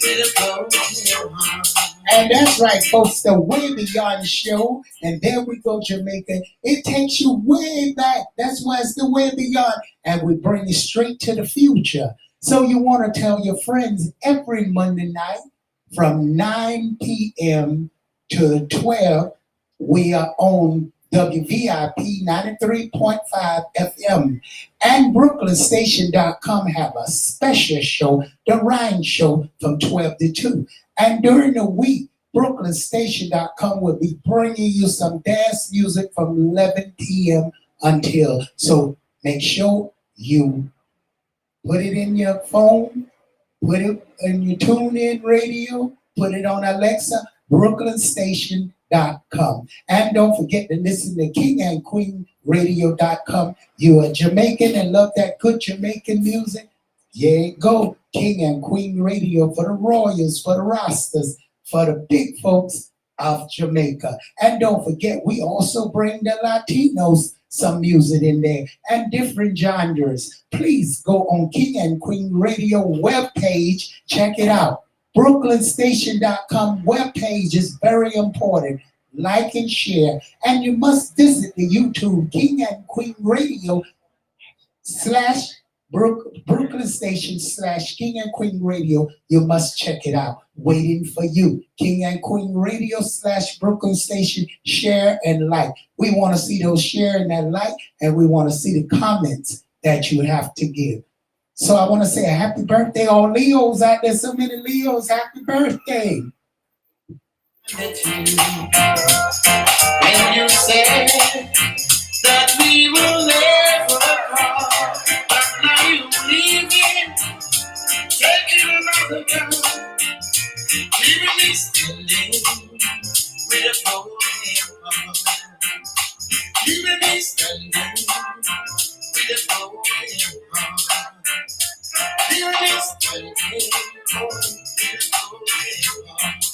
with a broken heart. And that's right, folks, the Way Beyond show. And there we go, Jamaica. It takes you way back. That's why it's the Way Beyond. And we bring you straight to the future. So you want to tell your friends every Monday night from 9 p.m. to 12, we are on WVIP 93.5 FM. And BrooklynStation.com have a special show, The Rhine Show, from 12 to 2. And during the week, BrooklynStation.com will be bringing you some dance music from 11 p.m. until. So make sure you put it in your phone, put it in your TuneIn radio, put it on Alexa, BrooklynStation.com. KingandQueenRadio.com. And don't forget to listen to KingandQueenRadio.com. You're a Jamaican and love that good Jamaican music? Yeah, go King and Queen Radio for the Royals, for the Rastas, for the big folks of Jamaica. And don't forget, we also bring the Latinos some music in there and different genres. Please go on King and Queen Radio webpage. Check it out. BrooklynStation.com webpage is very important. Like and share. And you must visit the YouTube King and Queen Radio Brooklyn Station / King and Queen Radio. You must check it out. Waiting for you. King and Queen Radio / Brooklyn Station. Share and like. We want to see those share and that like, and we want to see the comments that you have to give. So I want to say a happy birthday, all Leos out there. So many Leos. Happy birthday. When you said that we will never part, but now you leaving, taking another girl, leaving me standing with a broken heart, leaving me standing with a broken heart, leaving me standing with a broken heart.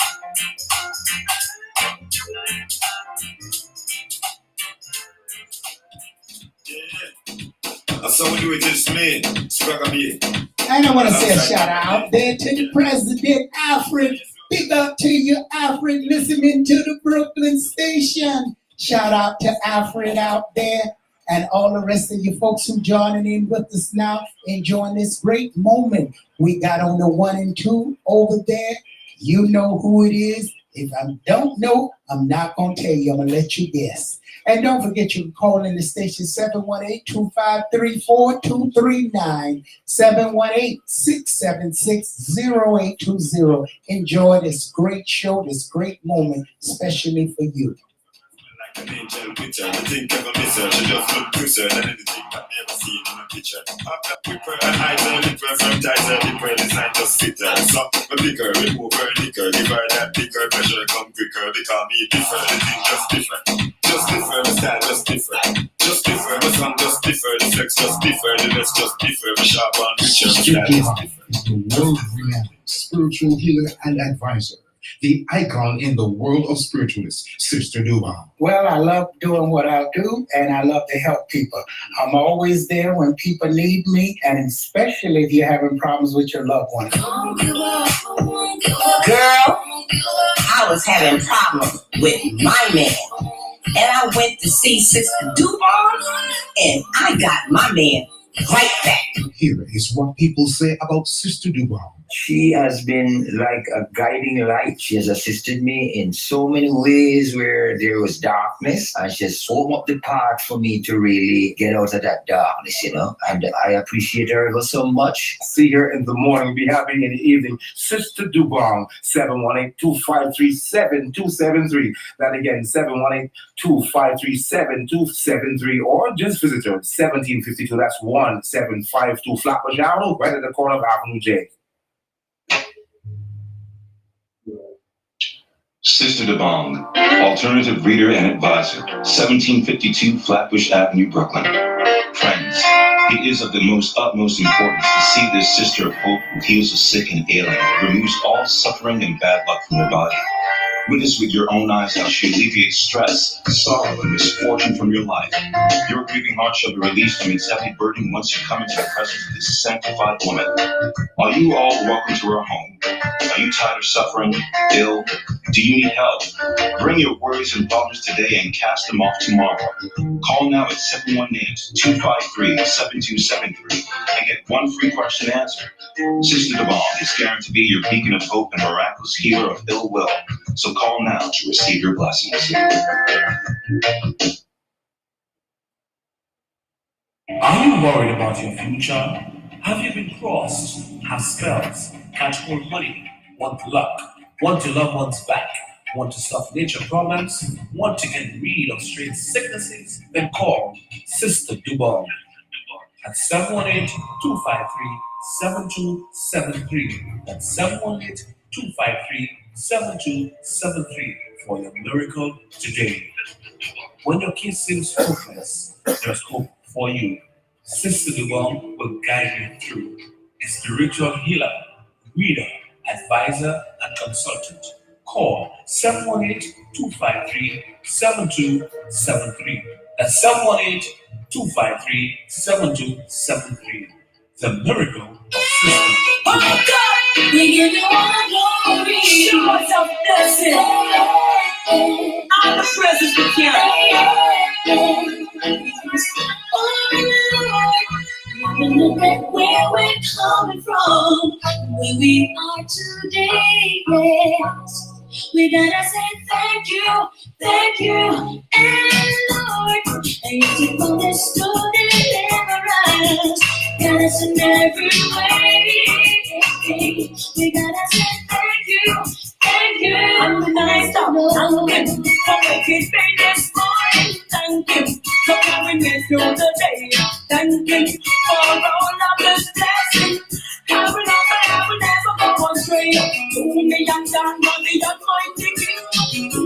I saw you do it this man. And I want to say a shout out there to the President Alfred. Big up to you, Alfred, listening to the Brooklyn Station. Shout out to Alfred out there and all the rest of you folks who joining in with us now, enjoying this great moment. We got on the 1 and 2 over there. You know who it is. If I don't know, I'm not going to tell you. I'm going to let you guess. And don't forget, you can call in the station 718-253-4239, 718-676-0820. Enjoy this great show, this great moment, especially for you. An angel picture, I think of a misser. She just look closer than anything I've never seen in a picture. After whipper and eyes and lipper, sometimes her lipper design just fit her. So I pick her, remove her liquor, give her that picker, pressure come quicker. They call me different, the thing just different. Just different, the style just different. Just different, the song just different, the flex just different, the rest just different, the sharp and richer, the style just different. The world-renowned spiritual healer and advisor, the icon in the world of spiritualists, Sister Duval. Well, I love doing what I do, and I love to help people. I'm always there when people need me, and especially if you're having problems with your loved one. Girl, I was having problems with my man. And I went to see Sister Duval, and I got my man right back. Here is what people say about Sister Duval. She has been like a guiding light. She has assisted me in so many ways where there was darkness, and she has opened up the path for me to really get out of that darkness, you know. And I appreciate her ever so much. See her in the morning, be happy in the evening. Sister Dubong, 718-253-7273. That again, 718-253-7273. Or just visit her, 1752. That's 1752 Flatbush Avenue, right at the corner of Avenue J. Sister DeBong, alternative reader and advisor, 1752 Flatbush Avenue, Brooklyn. Friends, it is of the utmost importance to see this sister of hope who heals the sick and ailing, removes all suffering and bad luck from your body. Witness with your own eyes how she alleviates stress, sorrow, and misfortune from your life. Your grieving heart shall be released from its heavy burden once you come into the presence of this sanctified woman. Are you all welcome to her home? Are you tired of suffering, ill? Do you need help? Bring your worries and problems today and cast them off tomorrow. Call now at 718-253-7273 and get one free question answered. Sister DeBong is guaranteed to be your beacon of hope and miraculous healer of ill will. So call now to receive your blessings. Are you worried about your future? Have you been crossed? Have spells? Can't hold money? Want luck? Want your loved ones back? Want to stop nature problems? Want to get rid of strange sicknesses? Then call Sister Dubong at 718-253-7273. That's 718-253-7273 for for your miracle today. When your case seems hopeless, there's hope for you. Sister Dubon will guide you through. A spiritual healer, reader, advisor, and consultant. Call 718-253-7273. That's 718-253-7273. The miracle of Sister. Oh God, we give you all the glory. Show us your blessing. All the presence we carry. Look at where we're coming from, where we are today. Yes, we gotta say thank you, and Lord, and you promised to deliver us, got us in every way. We gotta say thank you. I'm the nice dog. Thank you for making me this morning. Thank you for carrying me through the day. Thank you for all of this blessing. Carrying on, but I will never go astray. To me, I'm done, but the Almighty King.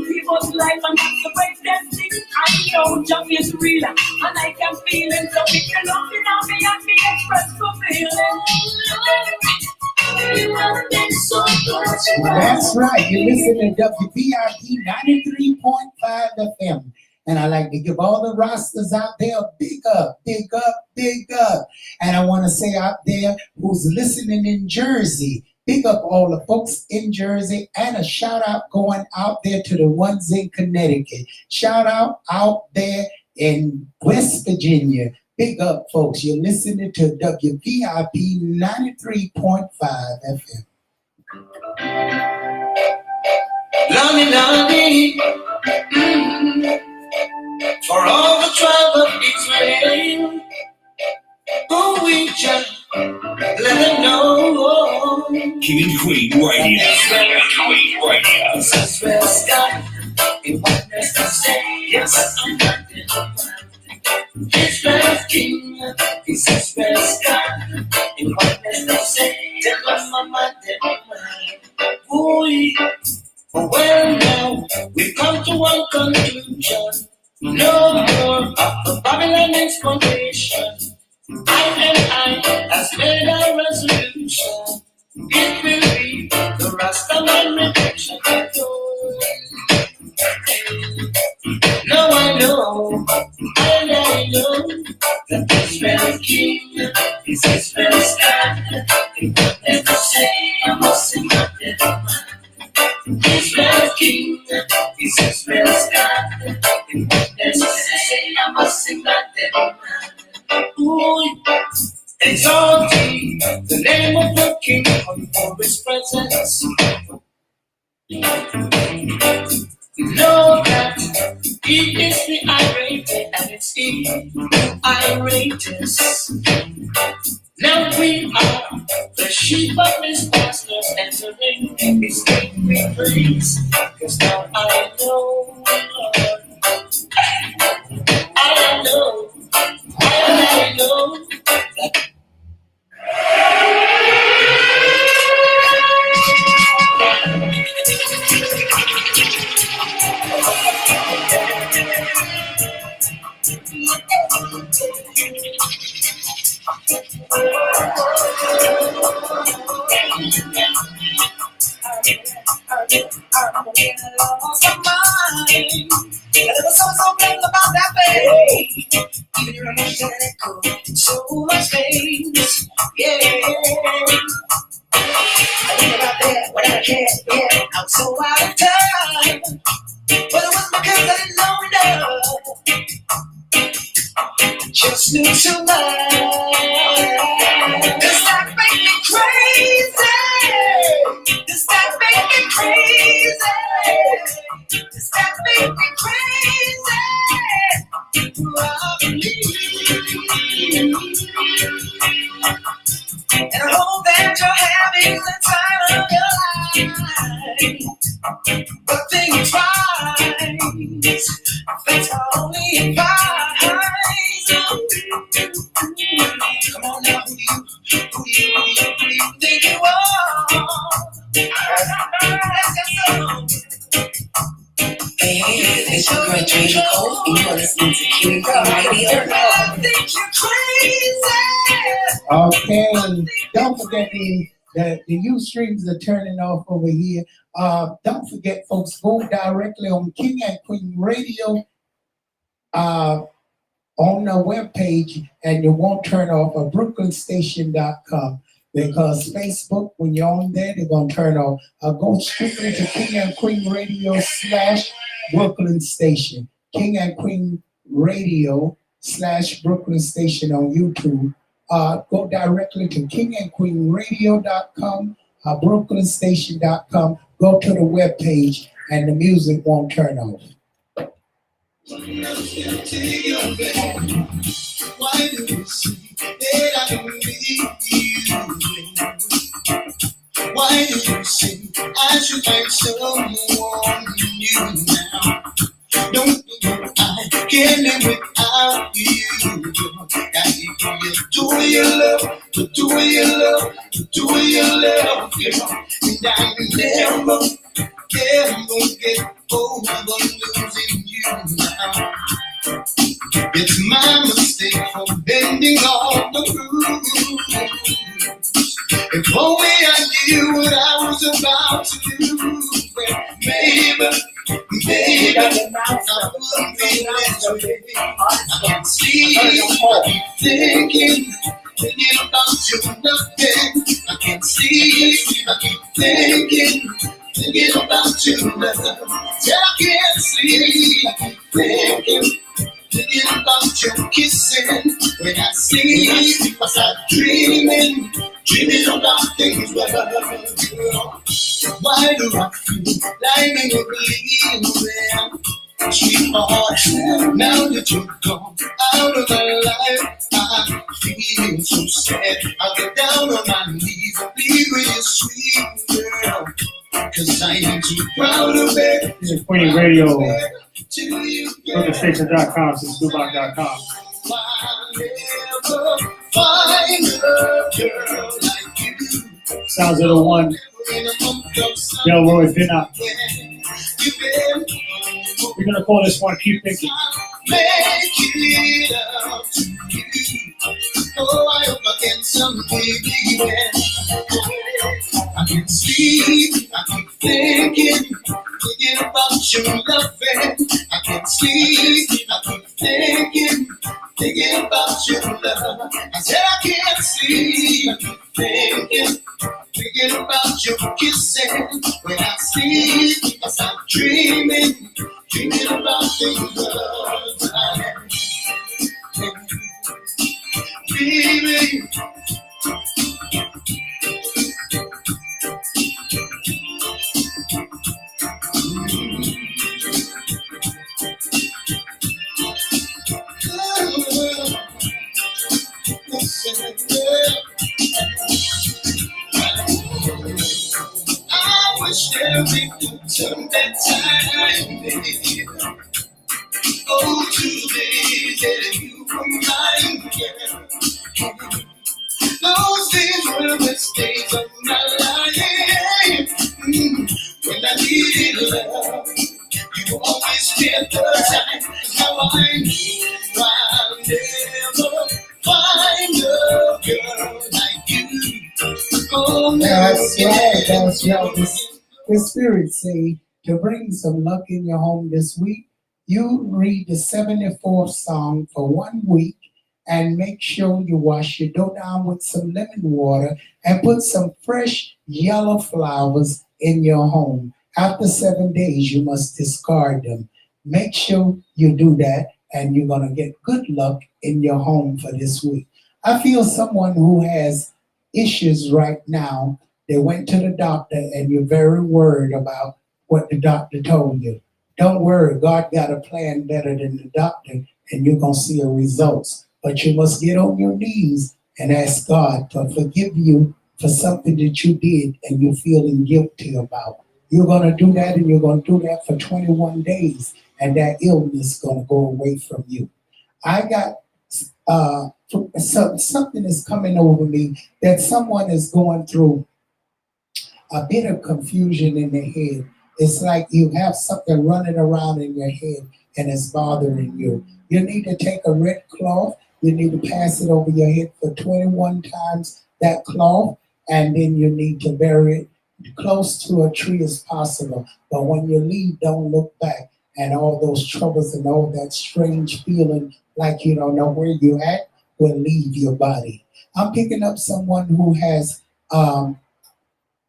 Give us life and that's the greatest thing. I know Jah is real, and I can feel it. So if you're looking at me and me express for feeling. That's right. You're listening to WBRP 93.5 FM. And I like to give all the rosters out there a big up, big up, big up. And I want to say out there who's listening in Jersey, big up all the folks in Jersey, and a shout out going out there to the ones in Connecticut. Shout out there in West Virginia. Big up, folks. You're listening to WVIP 93.5 FM. Lonely, for all the tribe of Israel, who we just let them know. King and Queen Radio. This is where God in oneness to say, yes, I'm not Israel's King. This is where God in oneness to say, tell my mama, tell my well, now we've come to one conclusion. No more of the Babylon exploitation. I has made a resolution. It will be the Rastaman redemption. Now I know, and I know that Israel's King is Israel's God. And to say I must sing up there. Israel's King is Israel's God. And to say I must sing up there. Exalting the name of the King for his presence. Know that he is the irate and it's he who irates. Now we are the sheep of his pastors entering his kingly place. Cause now I know that so big about that face. Even your emotion echo so much space. Yeah. I think about that when I can't. Yeah, I'm so out of time. But it was because I didn't know enough. Just knew too much. Does that make me crazy? Does that make me crazy? Does that make me crazy? And I hope that you're having the time of your life. But think twice. That's my only advice. Come on now, who you think you are? Let's get some. Jada Cole, and you are listening to King and Queen Radio. I think you're crazy. Okay, don't forget the Ustreams are turning off over here. Don't forget, folks, go directly on King and Queen Radio on the webpage, and you won't turn off BrooklynStation.com, because Facebook, when you're on there, they're going to turn off. Go strictly to King and Queen Radio / Brooklyn Station. King and Queen Radio / Brooklyn Station on YouTube. Go directly to KingandQueenRadio.com, BrooklynStation.com. Go to the webpage, and the music won't turn off. Why do you see that I don't need you? Why do you say I should find someone new now? Don't you know I can't live without you? Do you love, do you love, do you love, girl? And I never, ever get over losing you now. It's my mistake for bending all the rules. If only I knew what I was about to do, but maybe I wouldn't be less baby. I can see, I keep thinking about you nothing. I can see, I keep thinking about you love. I can't sleep, I keep thinking about your kissing. When I sleep, I start dreaming about things better. Why do I feel like I'm believing? Sweetheart, now that you're gone out of my life, I feel so sad. I'll get down on my knees and plead with you, sweet girl, 'cause I am too proud of it. This is Queen Radio. BrooklynStation.com, SisterDubon.com. Sounds of the one, Delroy Pinnock. We're going to call this one Keep Thinking. Make it up to you. Oh, I hope I can someday be there. I can sleep, I keep thinking about your loving. I can sleep, I keep thinking about your love. I said I can't sleep, I keep thinking about your kissing. When I sleep, I start dreaming about things love. Baby. I wish that we could turn that time, baby. Oh, today that you were mine, girl. Those days were the best days of my life. When I needed love, you always spent the time. Now I know I'll never find a girl like you. Oh, That's right. That's right. The Spirit say to bring some luck in your home this week, you read the 74th Psalm for 1 week, and make sure you wash your dough down with some lemon water and put some fresh yellow flowers in your home. After 7 days, you must discard them. Make sure you do that, and you're going to get good luck in your home for this week. I feel someone who has issues right now, they went to the doctor, and you're very worried about what the doctor told you. Don't worry, God got a plan better than the doctor, and you're going to see results. But you must get on your knees and ask God to forgive you for something that you did and you're feeling guilty about. You're going to do that, and you're going to do that for 21 days, and that illness is going to go away from you. I got something is coming over me that someone is going through a bit of confusion in their head. It's like you have something running around in your head and it's bothering you. You need to take a red cloth, you need to pass it over your head for 21 times that cloth, and then you need to bury it close to a tree as possible. But when you leave, don't look back. And all those troubles and all that strange feeling like you don't know where you're at will leave your body. I'm picking up someone who has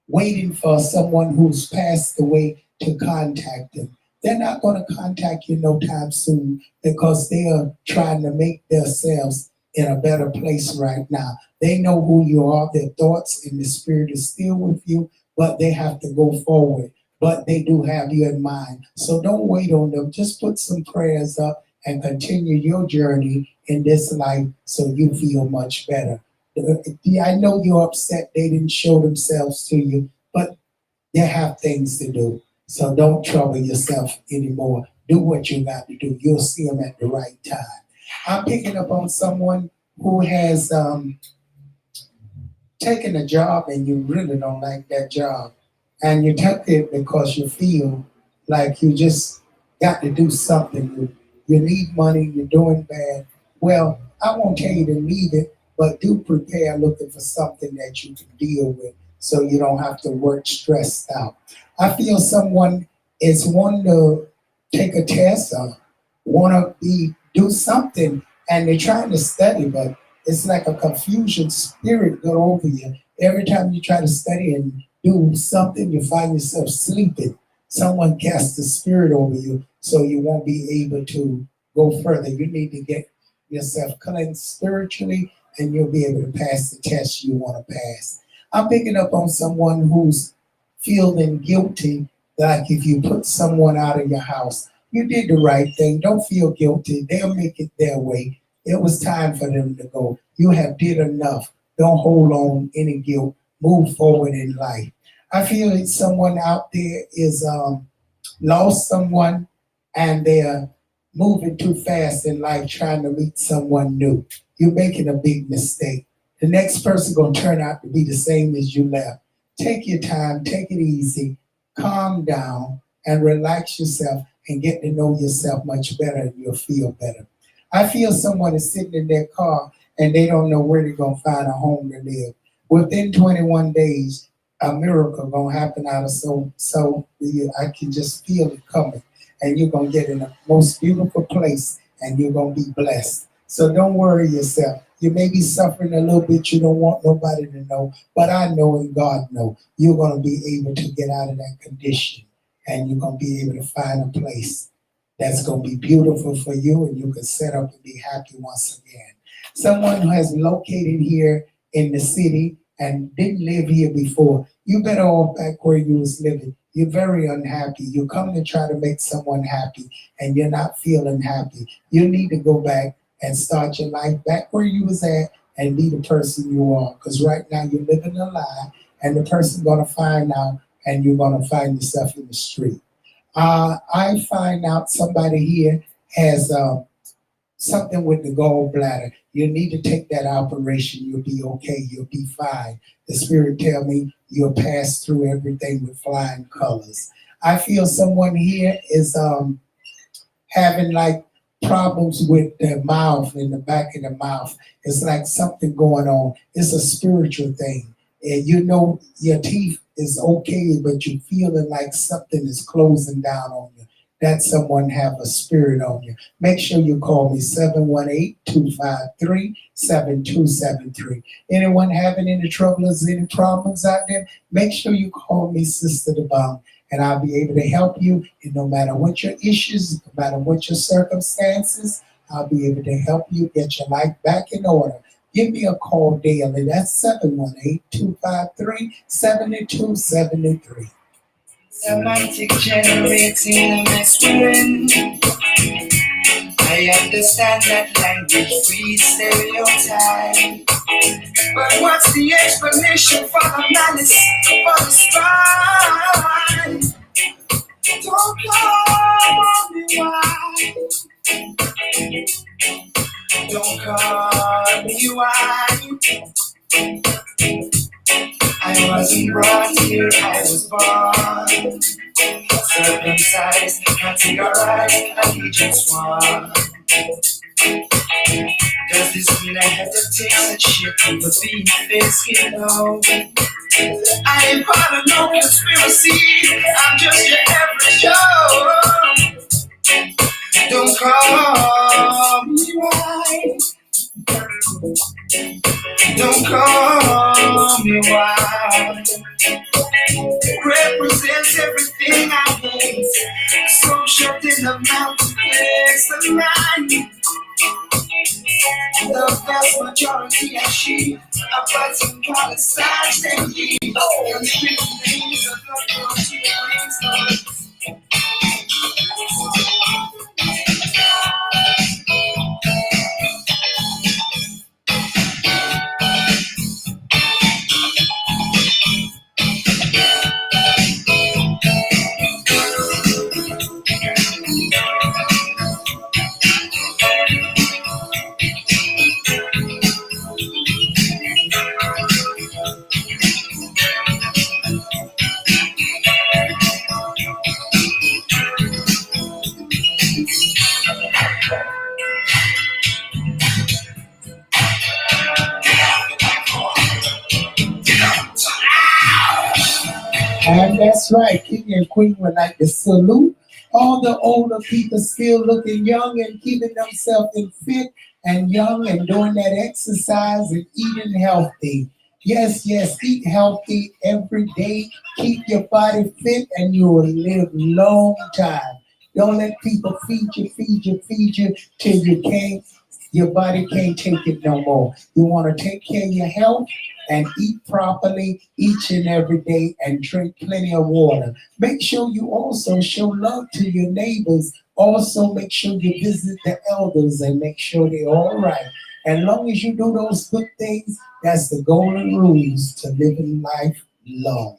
waiting for someone who's passed away to contact them. They're not going to contact you no time soon because they are trying to make themselves in a better place right now. They know who you are, their thoughts and the spirit is still with you, but they have to go forward. But they do have you in mind. So don't wait on them. Just put some prayers up and continue your journey in this life so you feel much better. I know you're upset they didn't show themselves to you, but they have things to do. So don't trouble yourself anymore. Do what you got to do. You'll see them at the right time. I'm picking up on someone who has taken a job and you really don't like that job. And you took it because you feel like you just got to do something. You need money, you're doing bad. Well, I won't tell you to leave it, but do prepare looking for something that you can deal with so you don't have to work stressed out. I feel someone is wanting to take a test or want to do something and they're trying to study, but it's like a confusion spirit go over you. Every time you try to study and do something, you find yourself sleeping. Someone casts the spirit over you so you won't be able to go further. You need to get yourself cleansed spiritually and you'll be able to pass the test you want to pass. I'm picking up on someone who's feeling guilty, like if you put someone out of your house, you did the right thing. Don't feel guilty. They'll make it their way. It was time for them to go. You have did enough. Don't hold on any guilt. Move forward in life. I feel that someone out there is lost someone and they're moving too fast in life trying to meet someone new. You're making a big mistake. The next person gonna turn out to be the same as you left. Take your time, take it easy, calm down, and relax yourself and get to know yourself much better and you'll feel better. I feel someone is sitting in their car and they don't know where they're gonna find a home to live. Within 21 days, a miracle gonna happen out of so I can just feel it coming. And you're gonna get in the most beautiful place and you're gonna be blessed. So don't worry yourself. You may be suffering a little bit, you don't want nobody to know, but I know and God know you're gonna be able to get out of that condition and you're gonna be able to find a place that's gonna be beautiful for you and you can set up and be happy once again. Someone who has located here in the city and didn't live here before, you better off back where you was living. You're very unhappy. You come to try to make someone happy and you're not feeling happy. You need to go back and start your life back where you was at and be the person you are. Because right now you're living a lie and the person's gonna find out and you're gonna find yourself in the street. I find out somebody here has something with the gallbladder. You need to take that operation. You'll be okay. You'll be fine. The spirit tell me you'll pass through everything with flying colors. I feel someone here is having like problems with their mouth, in the back of the mouth. It's like something going on. It's a spiritual thing. And you know your teeth is okay, but you're feeling like something is closing down on you. That someone have a spirit on you. Make sure you call me 718-253-7273. Anyone having any troubles, any problems out there, make sure you call me Sister DeBomb, and I'll be able to help you. And no matter what your issues, no matter what your circumstances, I'll be able to help you get your life back in order. Give me a call daily. That's 718-253-7273. Semantic generating whispering. I understand that language breeds stereotype. But what's the explanation for the malice, for the strife? Don't call me why. Don't call me why. I was wasn't brought here, I was born. Circumcised, categorized, allegiance one. Does this mean I have to take that shit for being fixed, you know? I ain't part of no conspiracy, I'm just your average Joe. Don't call me right. Don't call me wild. Represents everything I hate. So shut in the mouth to place the line. The vast majority of sheep are fighting politicized and deep. And speaking things of the And that's right, King and Queen would like to salute all the older people still looking young and keeping themselves in fit and young and doing that exercise and eating healthy. Yes, eat healthy every day. Keep your body fit and you will live long time. Don't let people feed you till you can't. Your body can't take it no more. You want to take care of your health and eat properly each and every day and drink plenty of water. Make sure you also show love to your neighbors. Also make sure you visit the elders and make sure they're all right. As long as you do those good things, that's the golden rules to living life long.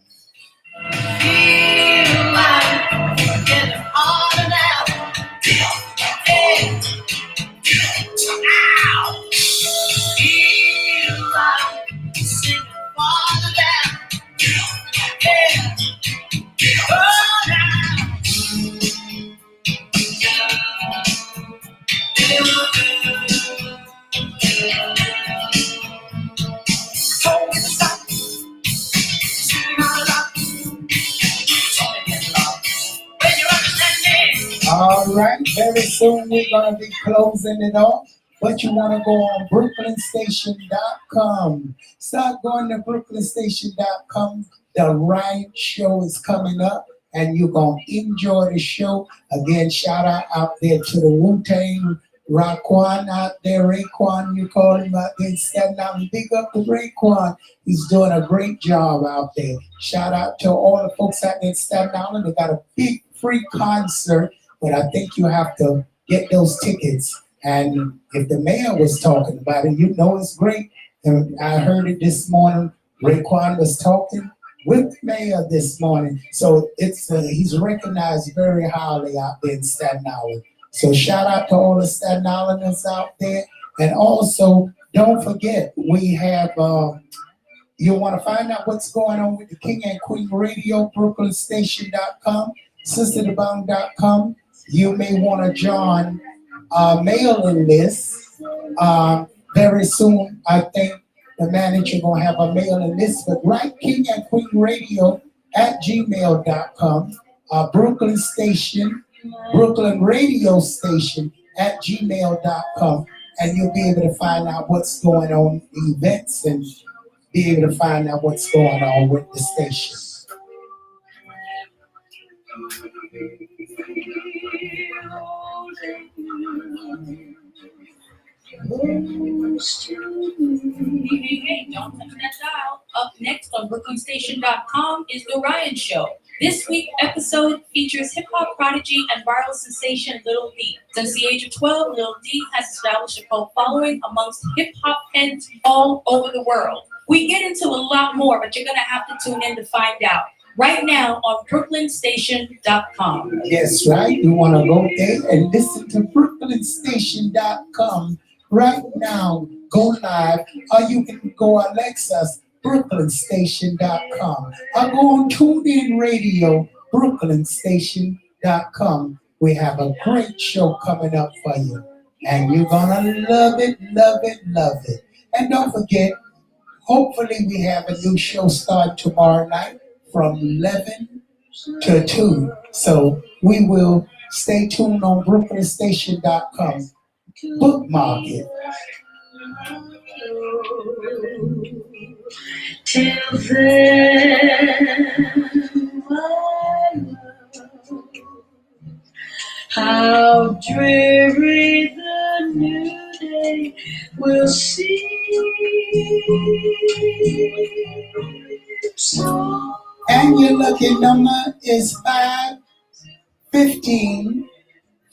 All right, very soon we're going to be closing it off, but you want to go on BrooklynStation.com. Start going to BrooklynStation.com. The Ryan Show is coming up, and you're going to enjoy the show. Again, shout out there to the Wu-Tang Raekwon out there, Raekwon, you call him out there, standing out and big up to Raekwon. He's doing a great job out there. Shout out to all the folks out there in Staten Island. They got a big free concert, but I think you have to get those tickets. And if the mayor was talking about it, you know it's great. And I heard it this morning. Raekwon was talking with the mayor this morning. So it's he's recognized very highly out there in Staten Island. So shout out to all the Staten Islanders out there. And also, don't forget, we have, you want to find out what's going on with the King and Queen Radio, BrooklynStation.com, SisterTheBomb.com. You may want to join our mailing list. Very soon, I think the manager going to have a mailing list. But write King and Queen Radio at gmail.com, Brooklyn Station, Brooklyn Radio Station at gmail.com, and you'll be able to find out what's going on, the events, and be able to find out what's going on with the station. Hey, don't touch that dial. Up next on BrooklynStation.com is The Ryan Show. This week's episode features hip-hop prodigy and viral sensation Lil D. Since the age of 12, Lil D has established a cult following amongst hip-hop heads all over the world. We get into a lot more, but you're going to have to tune in to find out. Right now on BrooklynStation.com. Yes, right. You want to go there and listen to BrooklynStation.com right now. Go live, or you can go Alexa's BrooklynStation.com. I go on TuneIn Radio, BrooklynStation.com. We have a great show coming up for you. And you're gonna love it, love it, love it. And don't forget, hopefully we have a new show start tomorrow night from 11 to 2. So we will stay tuned on BrooklynStation.com. Bookmark it. Till then, how dreary the new day will seem. And your lucky number is 5, 15,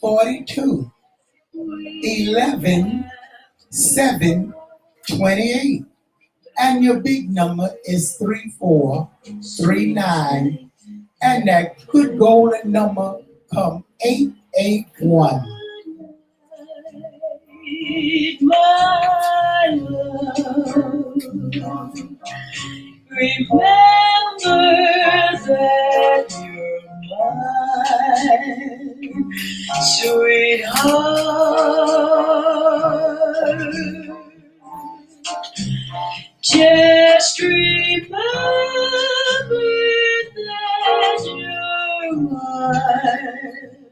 42, 11, 7, 28. And your big number is 3439. And that good golden number come 881. My love, remember that you're mine, sweetheart. Just remember that you're mine,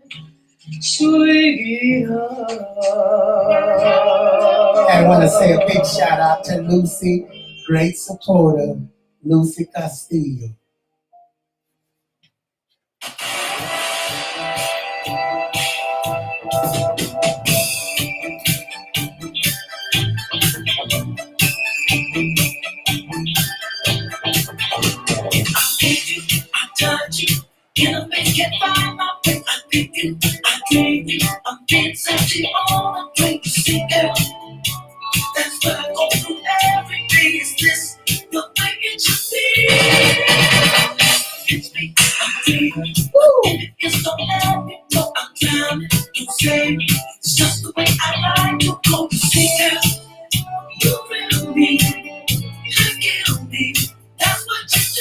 sweetheart. I want to say a big shout out to Lucy, great supporter, Lucy Castillo. I touch you, in a make it find my way. I pick it, I drink it, I'm being sexy all the way. You see, girl, that's what I go through every day. Is this the way it should be? It's me, I'm dreaming. It's don't let me go, I'm drowning. You say it's just the way I like to go. You see, girl, you feel me, you kill me. That's what you do.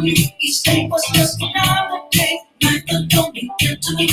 Each day was just another day. Like the lonely get to me.